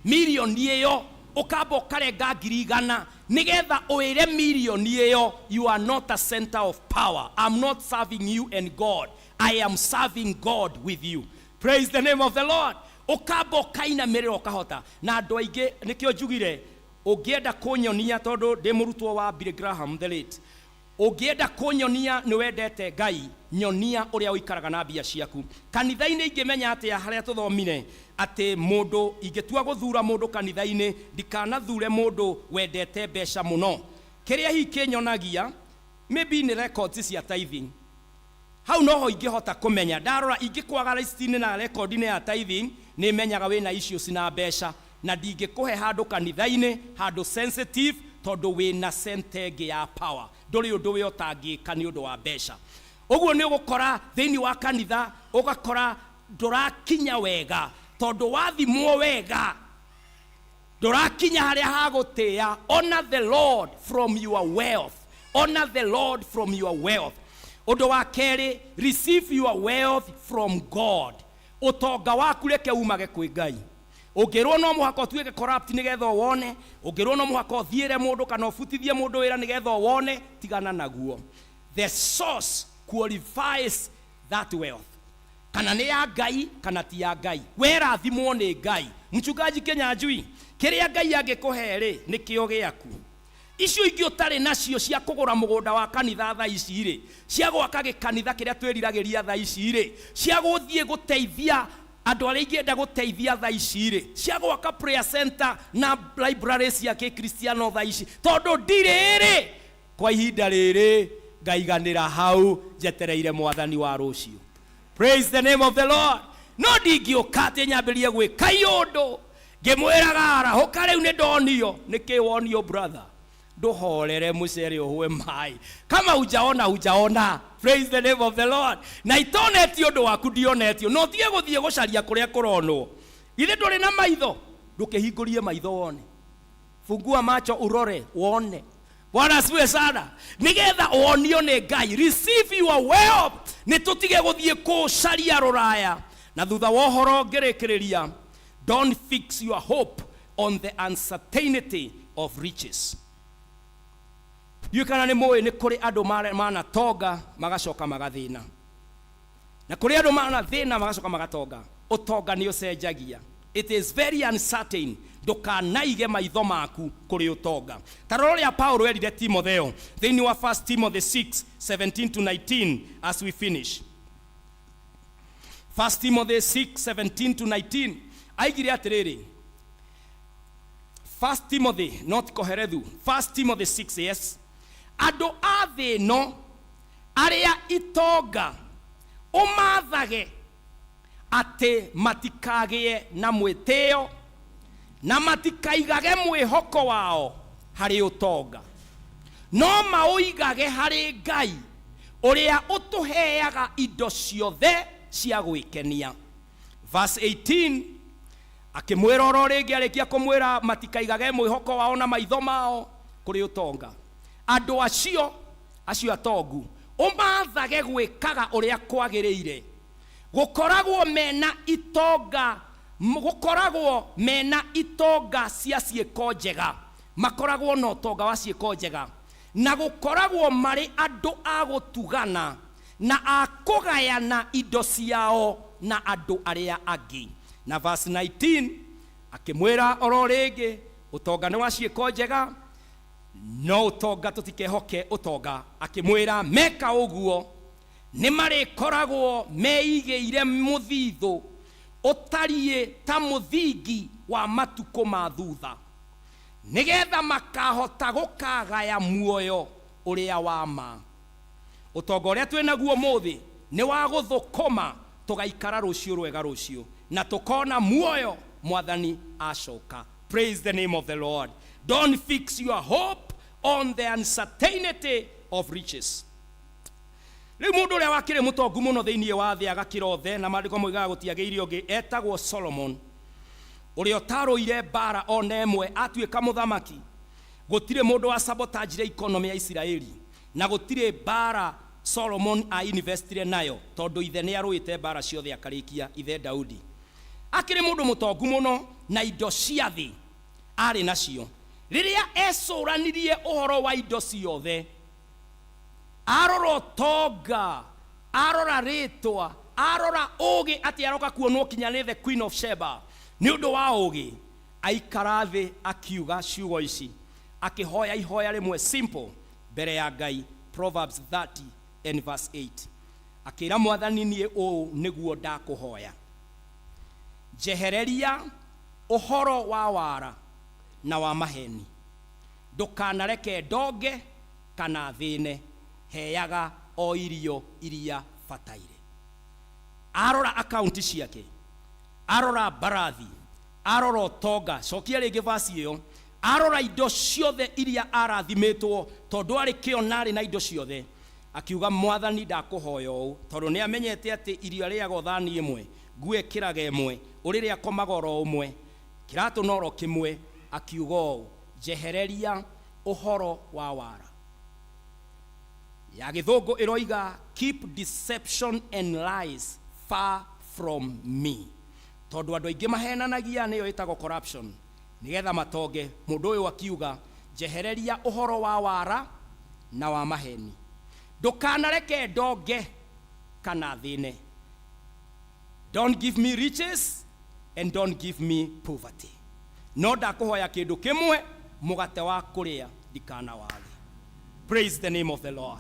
Milioni iyo ukamba ukarenga 100,000 nigetha uire milioni iyo. You are not a center of power. I'm not serving you and God. I am serving God with you. Praise the name of the Lord. Ukamba ukainamirĩra ukahota. Na andu aingi nikio njugire ungienda kunyonia tondu ndi murutwo wa Billy Graham the late. Ungienda kunyonia ni wendete Ngai nyonia uria uikaraga na bia ciaku. Kanitha-ini ingimenya atia haria tuthomire ati mundu ingetua guthura mundu kanitha-ini ndikanathure mundu wendete mbeca muno. Kiria hi kinyonagia maybe ni records cia tithing. Hau noho ingihota kumenya ndarora ingikwaga list-ini na record-ini ya tithing ni menyaga wina issues na mbeca na ndingikuhe handu kanitha-ini handu sensitive tondu wina sentege ya power. Nduri undu wi utangika ni undu wa mbeca. Uguo ni ugukora thiini wa kanitha ugakora ndurakinya wega tondu wathimwo wega ndurakinya haria hagutia. Honor the Lord from your wealth. Honor the Lord from your wealth. Undu wa keri, receive your wealth from God. Utonga waku reke umage kwi Ngai. Ungirwo no muhaka utuike corrupt nigetha wone, ungirwo no muhaka uthiire mundu kana ufutithie mundu wira nigetha wone, tigana naguo. The source qualifies that wealth. Kana ni ya Ngai kana ti ya Ngai. Wera thimwo ni Ngai. Mchungaji Kenyanjui, kiria Ngai angikuhere ni kio giaku. Icio ingĩ utari nacio cia kugura mugunda wa kanitha tha ici ri, cia gwaka gikanitha kiria twiriragiria tha ici ri, cia guthie guteithia andu aria ingĩenda guteithia tha ici ri, cia gwaka prayer center na library cia Kikristiano tha ici, tondu ndirĩ kwa ihinda rĩrĩ ngaiganĩra hau njetereire mwathani wa rũciũ. Praise the name of the Lord. No ndingĩũka atĩ nyambĩrĩrie gwĩka iũndũ ngĩmwĩraga arahũka rĩu nĩ ndonio. Nĩkĩ wonio brother? nduhorere mucere uhwe mai. Kama hujaona. Praise the name of the Lord. Na itonetio ndu waku dionetio. No tie guthie gucaria kuria kuronwo. Ithe nduri na maitho, ndukihingurie maitho wone. Fungua macho urore wone. Bwana asifiwe sana. Nigetha wonio ni Ngai. Receive your wealth. Ni tutige guthie kucaria ruraya. Na thutha wa uhoro ngerekereria, don't fix your hope on the uncertainty of riches. You kana ni moyo ni kuri andu mana toga magacoka magathina. Na kuri andu mana thina magacoka magatonga. Utonga ni ucenjagia. It is very uncertain. Ndukanaige maitho maku kuri utonga. Tarore ya Paulo erire Timotheo thiini wa 1 Timothy 6:17 to 19 as we finish. 1 Timothy 6:17 to 19 aigire atiriri. 1 Timothy, not Koherethu. 1 Timothy 6, yes. Ado athe no aria itonga umathage ate matikagie na mwiteo na matikaigage mwihoko wao hari utonga, no mauigage hari Ngai uria utuheaga indo ciothe cia gwikenia. Verse 18 akimwira oro ringi arikia kumwira matikaigage mwihoko wao na maitho mao kuri utonga. Andu acio atongu umathage gwikaga uria kwagiriire. Gukoragwo mena itonga cia ciiko njega, makoragwo no tonga wa ciiko njega, na gukoragwo mari andu a gutugana na a kugayana indo ciao na andu aria angi. Na verse 19 akimwira oro ringi utonga ni wa ciiko njega, no utonga tutikehoke utonga. Akimwira meka uguo ni mari koragwo meigeire muthithu utarie ta muthingi wa matuko ma thutha, nigetha makahota gukagaya muoyo uria wa ma. Utonga uria twinaguo muthi ni wa guthukuma tugaikara rucio rwega rucio na tukona muoyo mwathani acoka. Praise the name of the Lord. Don't fix your hope on the uncertainty of riches. Riu mundu uria wakire mutongu muno thiini wa thia gakirothe na mandiko moigaga gutiagiire ungi etagwo Solomon, uria taruire bara ona emwe atuika muthamaki. Gutire mundu wa sabotage economy ya Israeli, na gutire bara Solomon a investire nayo tondu ithe ni aruite bara ciothe akarikia ithe Daudi. Akire mundu mutongu muno na indo cia thi ari nacio. Riria ecuranirie uhoro wa indo ciothe, arora tonga, arora ritwa, arora ugi ati aroka kuonwo kinya ni the Queen of Sheba, ni undu wa ugi aikara thi akiuga ciugo ici, akihoya ihoya rimwe simple mbere ya Ngai. Proverbs 30 and verse 8 akira mwathani nie o niguo ndakuhoya, jehereria uhoro wa wara na wa maheni, ndukanareke ndonge kana thine, heyaga o irio iria bataire. Arora akaunti ciake, arora barathi, arora tonga. Cokia ringi verse iyo, arora indo ciothe iria arathimitwo tondu ari kionari na indo ciothe. Akiuga mwathani ndakuhoya u tondu ni amenyete ati irio riago thani imwe, ngue kiraga imwe, uriria komagoro umwe, kiratu noro kimwe. Akiuga jehereria uhoro wa wara. Ya githungu iroiga keep deception and lies far from me. Tondu andu aingi mahenanagia niyo itago corruption, nigetha matonge. Mundu uyu akiuga jehereria uhoro wa wara na wa maheni, ndukanareke ndonge kana thine. Don't give me riches and don't give me poverty. No ndakuhoya kindu kimwe, mugate wa kuria ndikana wage. Praise the name of the Lord.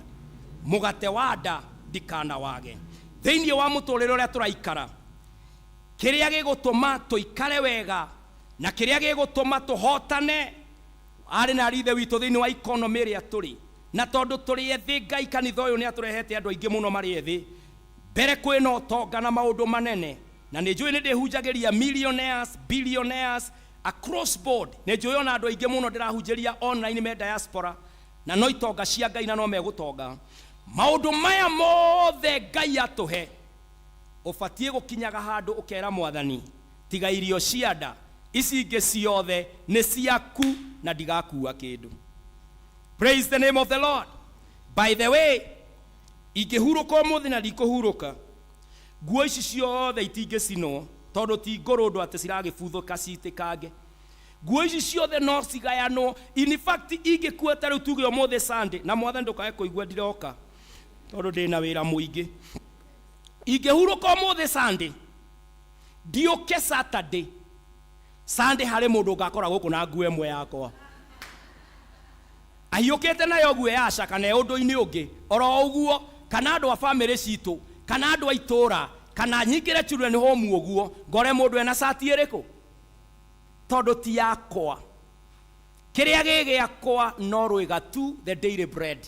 Mugate wa nda ndikana wage. Thiini wa muturire uria turaikara, kiria gigutuma tuikare wega na kiria gigutuma tuhotane ari na rithe witu thiini wa economy iria turi. Na tondu turi ethi, Ngai kanitha uyu ni aturehete andu aingi muno mari ethi, mbere kwina utonga na maundu manene. Na ni njui ni ndihunjagiria millionaires, billionaires, across board ne joyona ando inge muno ndirahunjeria online me diaspora na no itonga cia Ngai na no megutonga maundu maya mothe Ngai atuhe ufatie gukinyaga handu ukera mwathani tiga irio cianda ici inge ciothe ni ciaku na ndigakuua kindu. Praise the name of the Lord. By the way, ingihuruka umuthi na ndikuhuruka nguo ici ciothe itingicino tondu ti ngurundu ati ciragibuthuka citikange. Nguo ici ciothe no cigayano. In fact ingikuota riu tuge umuthi Sunday na mwathani ndukae kuigua ndiroka tondu ndina wira muingi. Ingihuruka umuthi Sunday ndioke Saturday. Sunday hari mundu ngakora guku na nguo emwe yakwa ayukete nayo nguo ya Asha kana undu-ini ungi oro uguo kana andu a family citu kana andu a itura kana nyingire children home uguo ngore mundu ena sati iriku tondu ti yakwa. Kiria gigiakwa no rwigatu the daily bread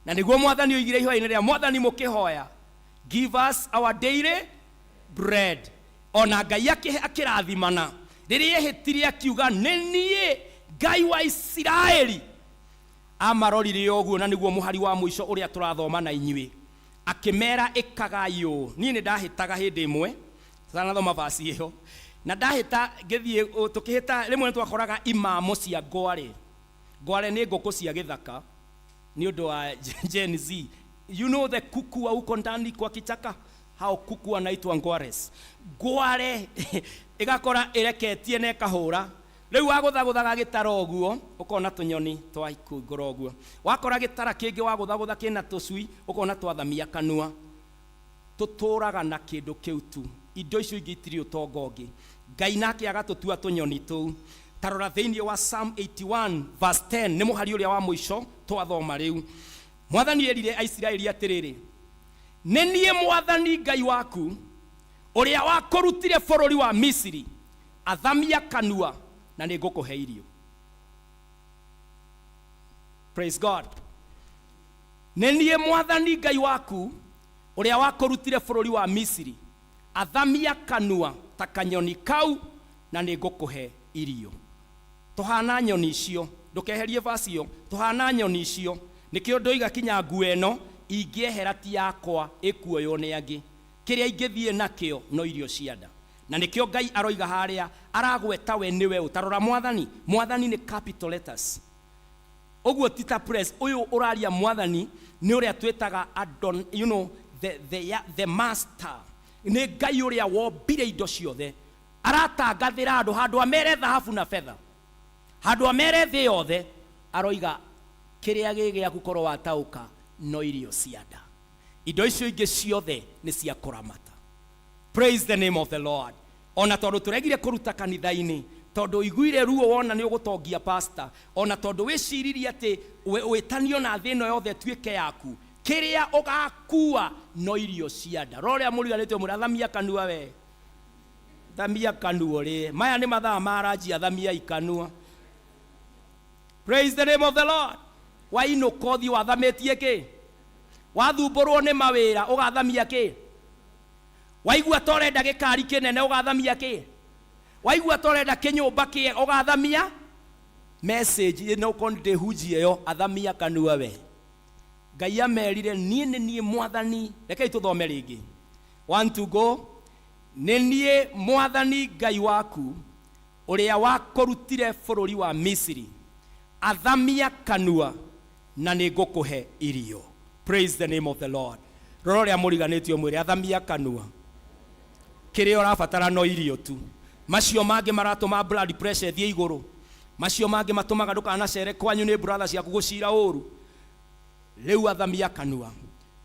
na niguo mwathani oigire ihoya-ini ria mwathani mukihoya give us our daily bread. Ona Ngai akirathimana riria ehitire akiuga nenie Ngai wa Isiraeli amarorire oguo na niguo muhari wa muico uria turathoma na inyui akimera ikagayo. Ni ndahitaga hindi imwe thanathoma verse iyo na ndahita ngithie tukihita rimwe twakoraga imamo cia ngware ni nguku cia githaka ni undu wa Gen Z. You know the kuku wa uko ndani kwa kichaka, hao kuku anaitwa ngwares. Ngware igakora ireketie na ikahura riu waguthaguthaga gitaro guo ukona tunyoni twa ikungura guo wakora gitara kingi waguthagutha kina tucui ukona twathamia kanua. Tuturaga na kindu kiu tu indo icio ingitiri utonga ungi. Ngai nake agatutua tunyoni tu. Tarora thiini wa Psalm 81 verse 10 ni muhari uria wa muico twathoma riu. Mwathani erire Aisiraeli atiriri nenie mwathani Ngai waku uria wakurutire bururi wa Misiri athamia kanua na nigukuhe irio. Praise God. Nenie mwathani Ngai waku uria wakurutire bururi wa Misiri athamia kanua ta kanyoni kau na nigukuhe irio. Tuhana nyoni icio ndukeherie verse iyo. Tuhana nyoni icio nikio ndoiga kinya nguo eno ingiehera ti yakwa ikuoyo ni angi. Kiria ingithie nakio no irio cianda na nikio Ngai aroiga haria aragweta we niwe utarora mwathani ni capital letters. Oguo tita press uyu uraria mwathani ni uria twetaga Adon, you know, the master. Ni Ngai uria wombire indo ciothe aratangathira andu handu amere thahabu na fedha handu amere thi yothe aroiga kiria gigiaku korwo watauka no irio cianda. Indo icio ingi ciothe ni cia kuramata. Praise the name of the Lord. Ona tondu turegire kuruta kanitha-ini tondu iguire ruo wona ni ugutongia pastor ona tondu wiciririe ati witanio na thino yothe tuike yaku kiria ugakua no irio cianda. Roria muriganitwe murathamia kanua we thamia kanua ri maya ni mathaa maraji athamia ikanua. Praise the name of the Lord. Waino kothi wathametie ki wathumburwo ni mawira ugathamia ki waigua torenda gikari kinene ugathamia ki waigua torenda kinyumba ki ugathamia message ino konde hujie yo athamia kanua we. Ngai amerire nie mwathani rekai tuthome ringi 1 to go. Nenie mwathani Ngai waku uria wakurutire bururi wa Misiri athamia kanua na nigukuhe irio. Praise the name of the Lord. Rororia muriganitio mwire athamia kanua kiria urabatara no irio tu. Macio mangi maratuma blood pressure thie iguru. Macio mangi matumaga ndukana cere kwanyu ni brothers yaku gucira uru. Riu athamia kanua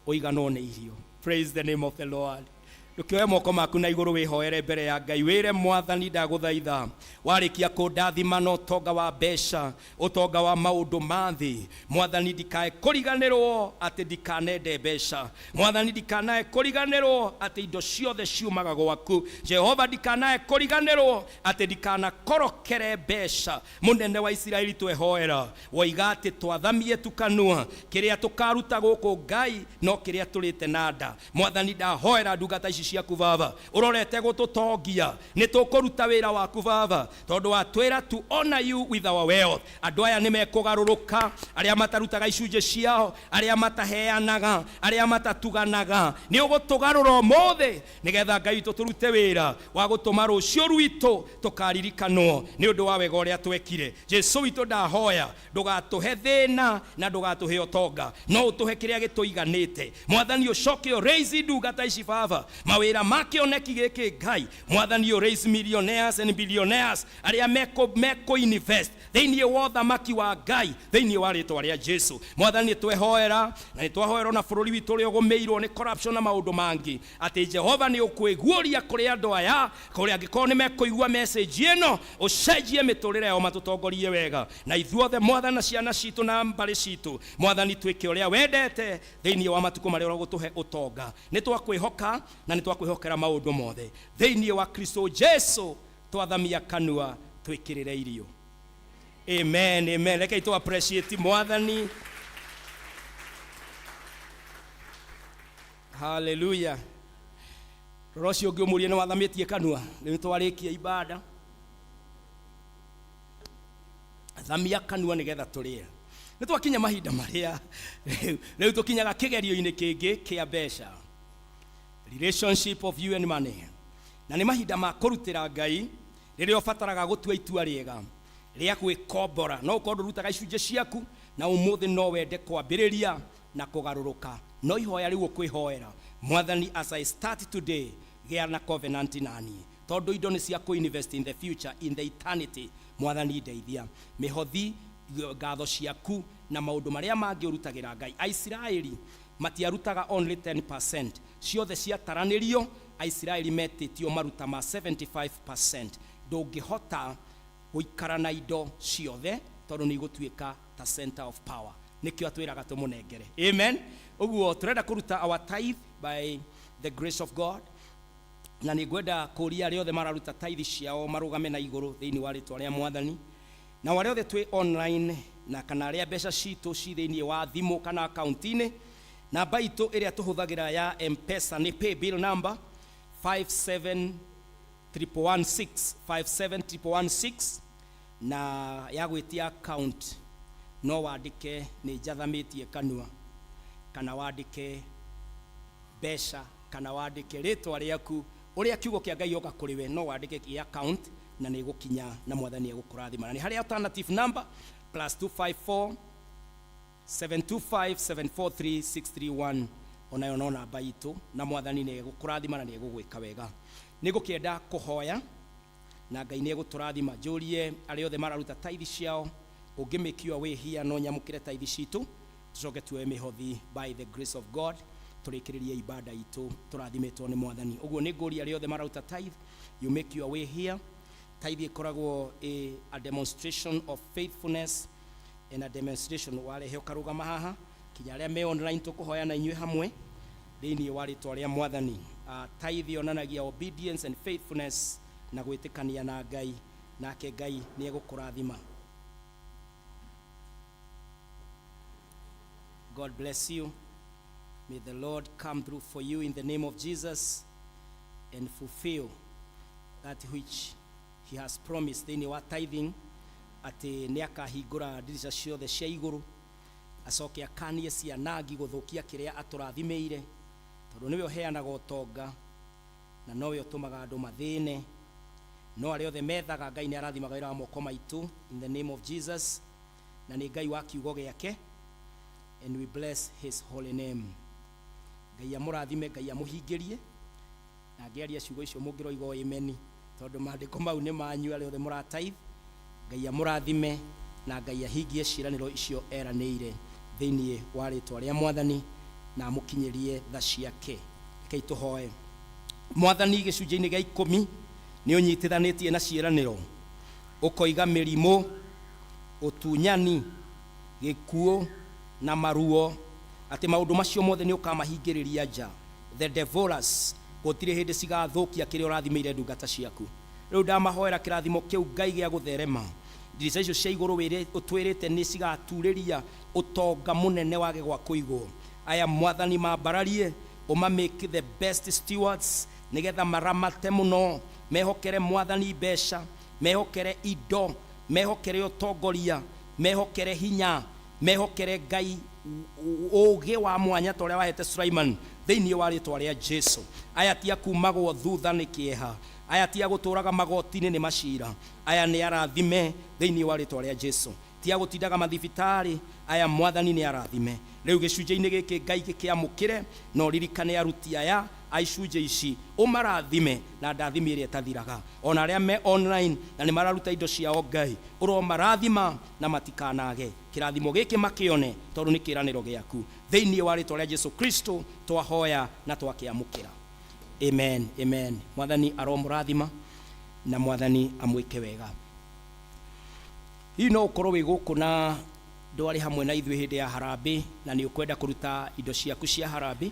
uigano ne irio. Praise the name of the Lord. Ndukiwe moko maku na iguru wihoere mbere ya Ngai wire mwathani ndaguthaitha warikia kundathima no tonga wa besha utonga wa maundu mathi mwathani ndikae kuriganirwo ati ndikanende besha mwathani ndikanae kuriganirwo ati indo ciothe ciumaga gwaku Jehova ndikanae kuriganirwo ati ndikana korokere besha munene wa Isiraeli twehoera woigate twathamie tukanua kiria tukaruta guku Ngai no kiria turite nada mwathani ndahoera ndungata ici ici ciaku baba urorete gututongia ni tukuruta wira waku baba tondu watwira to honor you with our wealth. Andu aya ni mekugaruruka, aria matarutaga icunje ciao, aria mataheanaga, aria matatuganaga, ni ugutugarura mothe nigetha Ngai tuturute wira wa gutuma rucio rwitu tukaririkanwo ni undu wa wega uria twekire. Jesu witu ndahoya ndugatuhe thina na ndugatuhe utonga, no utuhe kiria gituiganite. Mwathani ucoke raise ndungata ici baba, mawira makioneki giki Ngai. Mwathani raise millionaires and billionaires aria meko invest thiini wa thamaki wa Ngai thiini wa ritwa ria Jesu. Mwathani twehoera na nitwahoera na bururi witu ri ugumeirwo ni corruption na maundu mangi, ati Jehova ni ukwiguria kuri andu aya kuri angiko ni mekuigua message ino ucenjie miturire yao matutongorie wega na ithuothe Mwathani na ciana citu na mbari citu. Mwathani twike uria wendete thiini wa matuko maria ugutuhe utonga. Nitwakwihoka na nitwakwihokera maundu mothe thiini wa Kristo Jesu twathamia kanua twikirire irio. Amen, amen. Reke tu appreciate Mwathani. Hallelujah. Rocio ngumurie ni wathamitie kanua ni twarikia ibada. Thamia kanua nigetha turie. Ni twakinya mahinda maria riu tukinyaga kigerio-ini kingi kia besha. Relationship of you and money. Na ni mahinda ma kurutira Ngai riria ubataraga gutua itua riega ria gwikombora. No ukorwo rutaga icunje ciaku na umuthi no wende kwambiriria na kugaruruka. No ihoya riu ukwihoera Mwathani, as I start today gea na covenant nani tondu indo ni cia ku invest in the future, in the eternity. Mwathani ndeithia mihothi ngatho ciaku na maundu maria mangi urutagira Ngai. Aisiraeli matiarutaga only 10%, ciothe ciataranirio Aisiraeli metitio maruta ma 75%. Ndungihota guikara na indo ciothe tondu ni gutuika ta center of power. Nikio atwiraga tumunengere. Amen. Uguo turenda kuruta our tithe by the grace of God. Na nigwenda kuria riothe mararuta tithe ciao marugame na iguru thiini wa ritwa ria Mwathani. Na wale othe twi online na kana ria mbeca citu ci thiini wa thimu kana account-ini, namba itu iria tuhuthagira ya M-Pesa ni pay bill number 57116 na ya gwitia account no wandike ni jathamitie kanua kana wandike mbeca kana wandike ritwa riaku uria kiugo kia Ngai yoka kuri we, no wandike ki account na ni gukinya na Mwathani egukurathima. Ni hari alternative number +254 725 743 631 onayo no namba itu na Mwathani ni egukurathima na ni egugwika wega. Nigukienda kuhoya na Ngai ni eguturathima. Njurie ari othe mararuta tithe ciao ungimake your way here no nyamukire tithe citu tucoke tuwe mihothi by the grace of God turikiririe ibada itu turathimetwo ni Mwathani. Uguo ni nguri ari othe mararuta tithe, you make your way here. Tithe ikoragwo a demonstration of faithfulness and a demonstration wale he ukarugama haha kinya aria me online tukuhoya na inywe hamwe thiini wa ritwa ria Mwathani. Tithe yonanagia obedience and faithfulness na gwitikania na Ngai, nake Ngai ni egukurathima. God bless you. May the Lord come through for you in the name of Jesus and fulfill that which he has promised. Thiini wa tithing ati ni akahingura ndirisha ciothe cia iguru acoke akanie cianangi guthukia kiria aturathimeire tondu niwe uheanaga utonga na nowe utumaga andu mathine. No ari othe methaga Ngai ni arathimaga wira wa moko maitu in the name of Jesus, na ni Ngai wa kiugo giake, and we bless his holy name. Ngai amurathime, Ngai amuhingirie na ngeria ciugo icio mungiroigo amen tondu maandiko mau ni manyu ari othe muratithe. Ngai amurathime na Ngai ahingie ciiraniro icio eraniire thiini wa ritwa ria Mwathani na amukinyirie tha ciake. Rekei tuhoe. Mwathani gicunjĩ-inĩ gĩa 10 ni unyitithanitie na ciiraniro ukoiga mirimo, utunyani, gikuo na maruo ati maundu macio mothe ni ukamahingiriria nja. The devourers gutire hindi cigathukia kiria urathimeire ndungata ciaku. Riu ndamahoera kirathimo kiu Ngai gia gutherema ndirica icio cia iguru wire utwirite ni cigaturiria utonga munene wage gwa kuigwo. Aya Mwathani mambararie umamake the best stewards nigetha maramate muno mehokere mwathani mbeca mehokere indo mehokere utongoria mehokere hinya mehokere Ngai uge wa mwanya toria wahete Sulaiman thiini wa ritwa ria Jesu. Aya tia kumagwo thutha ni kieha, aya tia guturaga magotini ni macira, aya ni arathime thiini wa ritwa ria Jesu. Tia gutindaga mathibitari, aya mwathani ni arathime. Riu gicunje-ini giki Ngai gikiamukire no ririkane aruti aya aicunje ici umarathime na ndathime iria itathiraga. Ona aria me online na ni mararuta indo ciao Ngai uro marathima na matikanage. Kirathimo giki makione tondu ni kiraniro giaku thiini wa ritwa ria Jesu Kristo twahoya na twakiamukira. Amen, amen. Mwathani aromurathima na mwathani amwike wega. Hii no ukorwo wi guku na ndwari hamwe na ithuĩ hĩndĩ ya harambe na nĩ ukwenda kuruta indo ciaku cia harambe.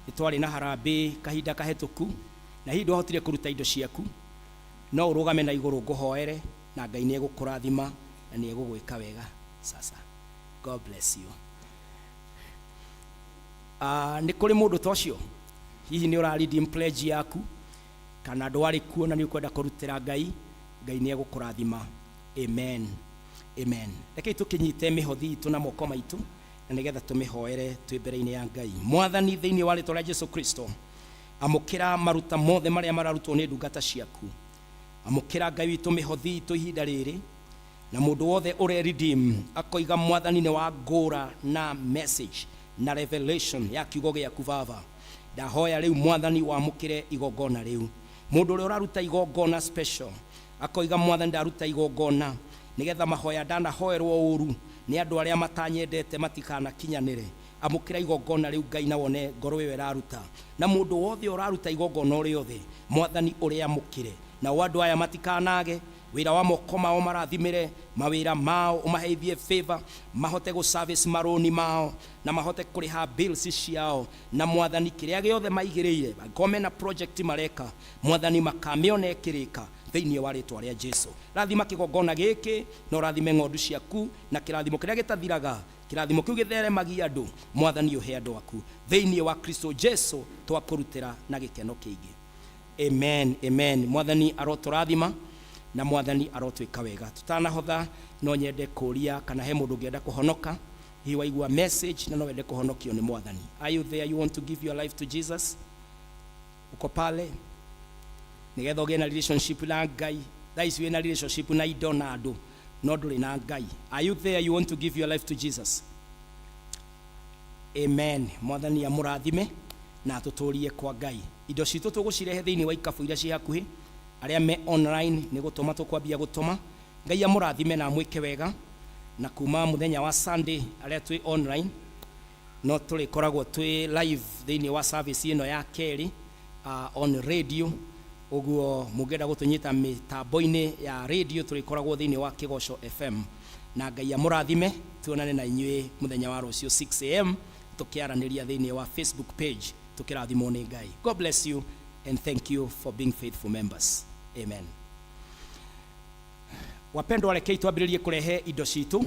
Nĩ twarĩ na harambe kahinda kahĩtũku na hihi ndwahotire kuruta indo ciaku, no ũrũgame na igũrũ ngũhoere na Ngai nĩ egũkũrathima na nĩ egũgwĩka wega. Sasa God bless you. Nĩ kũrĩ mũndũ ta ũcio hihi nĩ ũraredeem pledge yaku kana ndwarĩ kuo na nĩ ukwenda kũrutĩra Ngai, Ngai nĩ egũkũrathima. Amen, amen. Reke tukinyite mihothi itu na moko maitu na nigetha tumihoere twi mbere-ini ya Ngai. Mwathani thiini wa ritwa ria Jesu Kristo, amukira maruta mothe maria mararutwo ni ndungata ciaku. Amukira Ngai witu mihothi itu ihinda riri na mundu wothe ure redeem akoiga mwathani ni wa ngura na message na revelation ya kiugo giaku Baba. Ndahoya riu mwathani wamukire igongona riu. Mundu uri uraruta igongona special akoiga mwathani ndaruta igongona nigetha mahoya ndanahoerwo uru ni andu aria matanyendete matikana kinyanire. Amukira igongona riu Ngai na wone ngoro iyo iraruta na mundu wothe uraruta igongona riothe mwathani uri amukire na wandu aya matikanage wira wa moko mao marathimire mawira mao umaheithie favor mahote go service maroni mao na mahote kuriha bills ciao na mwathani kiria giothe maigiriire ngome na project mareka mwathani makamione kirika thiini wa ritwa ria Jesu. Rathima kigongona giki no rathime ng'ondu ciaku na kirathimo kiria gitathiraga kirathimo kiu githeremagia andu mwathani uhe andu aku thiini wa Kristo Jesu twakurutira na gikeno kiingi. Amen, amen. Mwathani aroturathima na mwathani arotwika wega. Tutanahotha no nyende kuria kana he mundu ngienda kuhonoka hi waigua message na no wende kuhonokio ni mwathani. Are you there? You want to give your life to Jesus? Uko pale nigetha ugie na relationship na Ngai. Thais we na relationship na indo na andu no nduri na Ngai. Are you there? You want to give your life to Jesus? Amen. Mwathani amurathime na tuturie kwa Ngai. Indo citu tugucirehe thiini wa ikabu iria ci hakuhi aria me online ni gutuma tukwambia gutuma. Ngai amurathime na amwike wega na kuma muthenya wa Sunday aria twi online no tuli koragwo twi live thiini wa service ino ya keri on radio. Uguo mugenda gutunyita mitambo-ini ya radio turikoragwo thiini wa Kigosho FM na Ngai amurathime. Tuonane na inyuĩ muthenya wa rucio 6 am tukiaraniria thiini wa Facebook page tukirathimo ni Ngai. God bless you and thank you for being faithful members. Amen. Wapendwa, rekei twambĩrĩrie kurehe indo citu.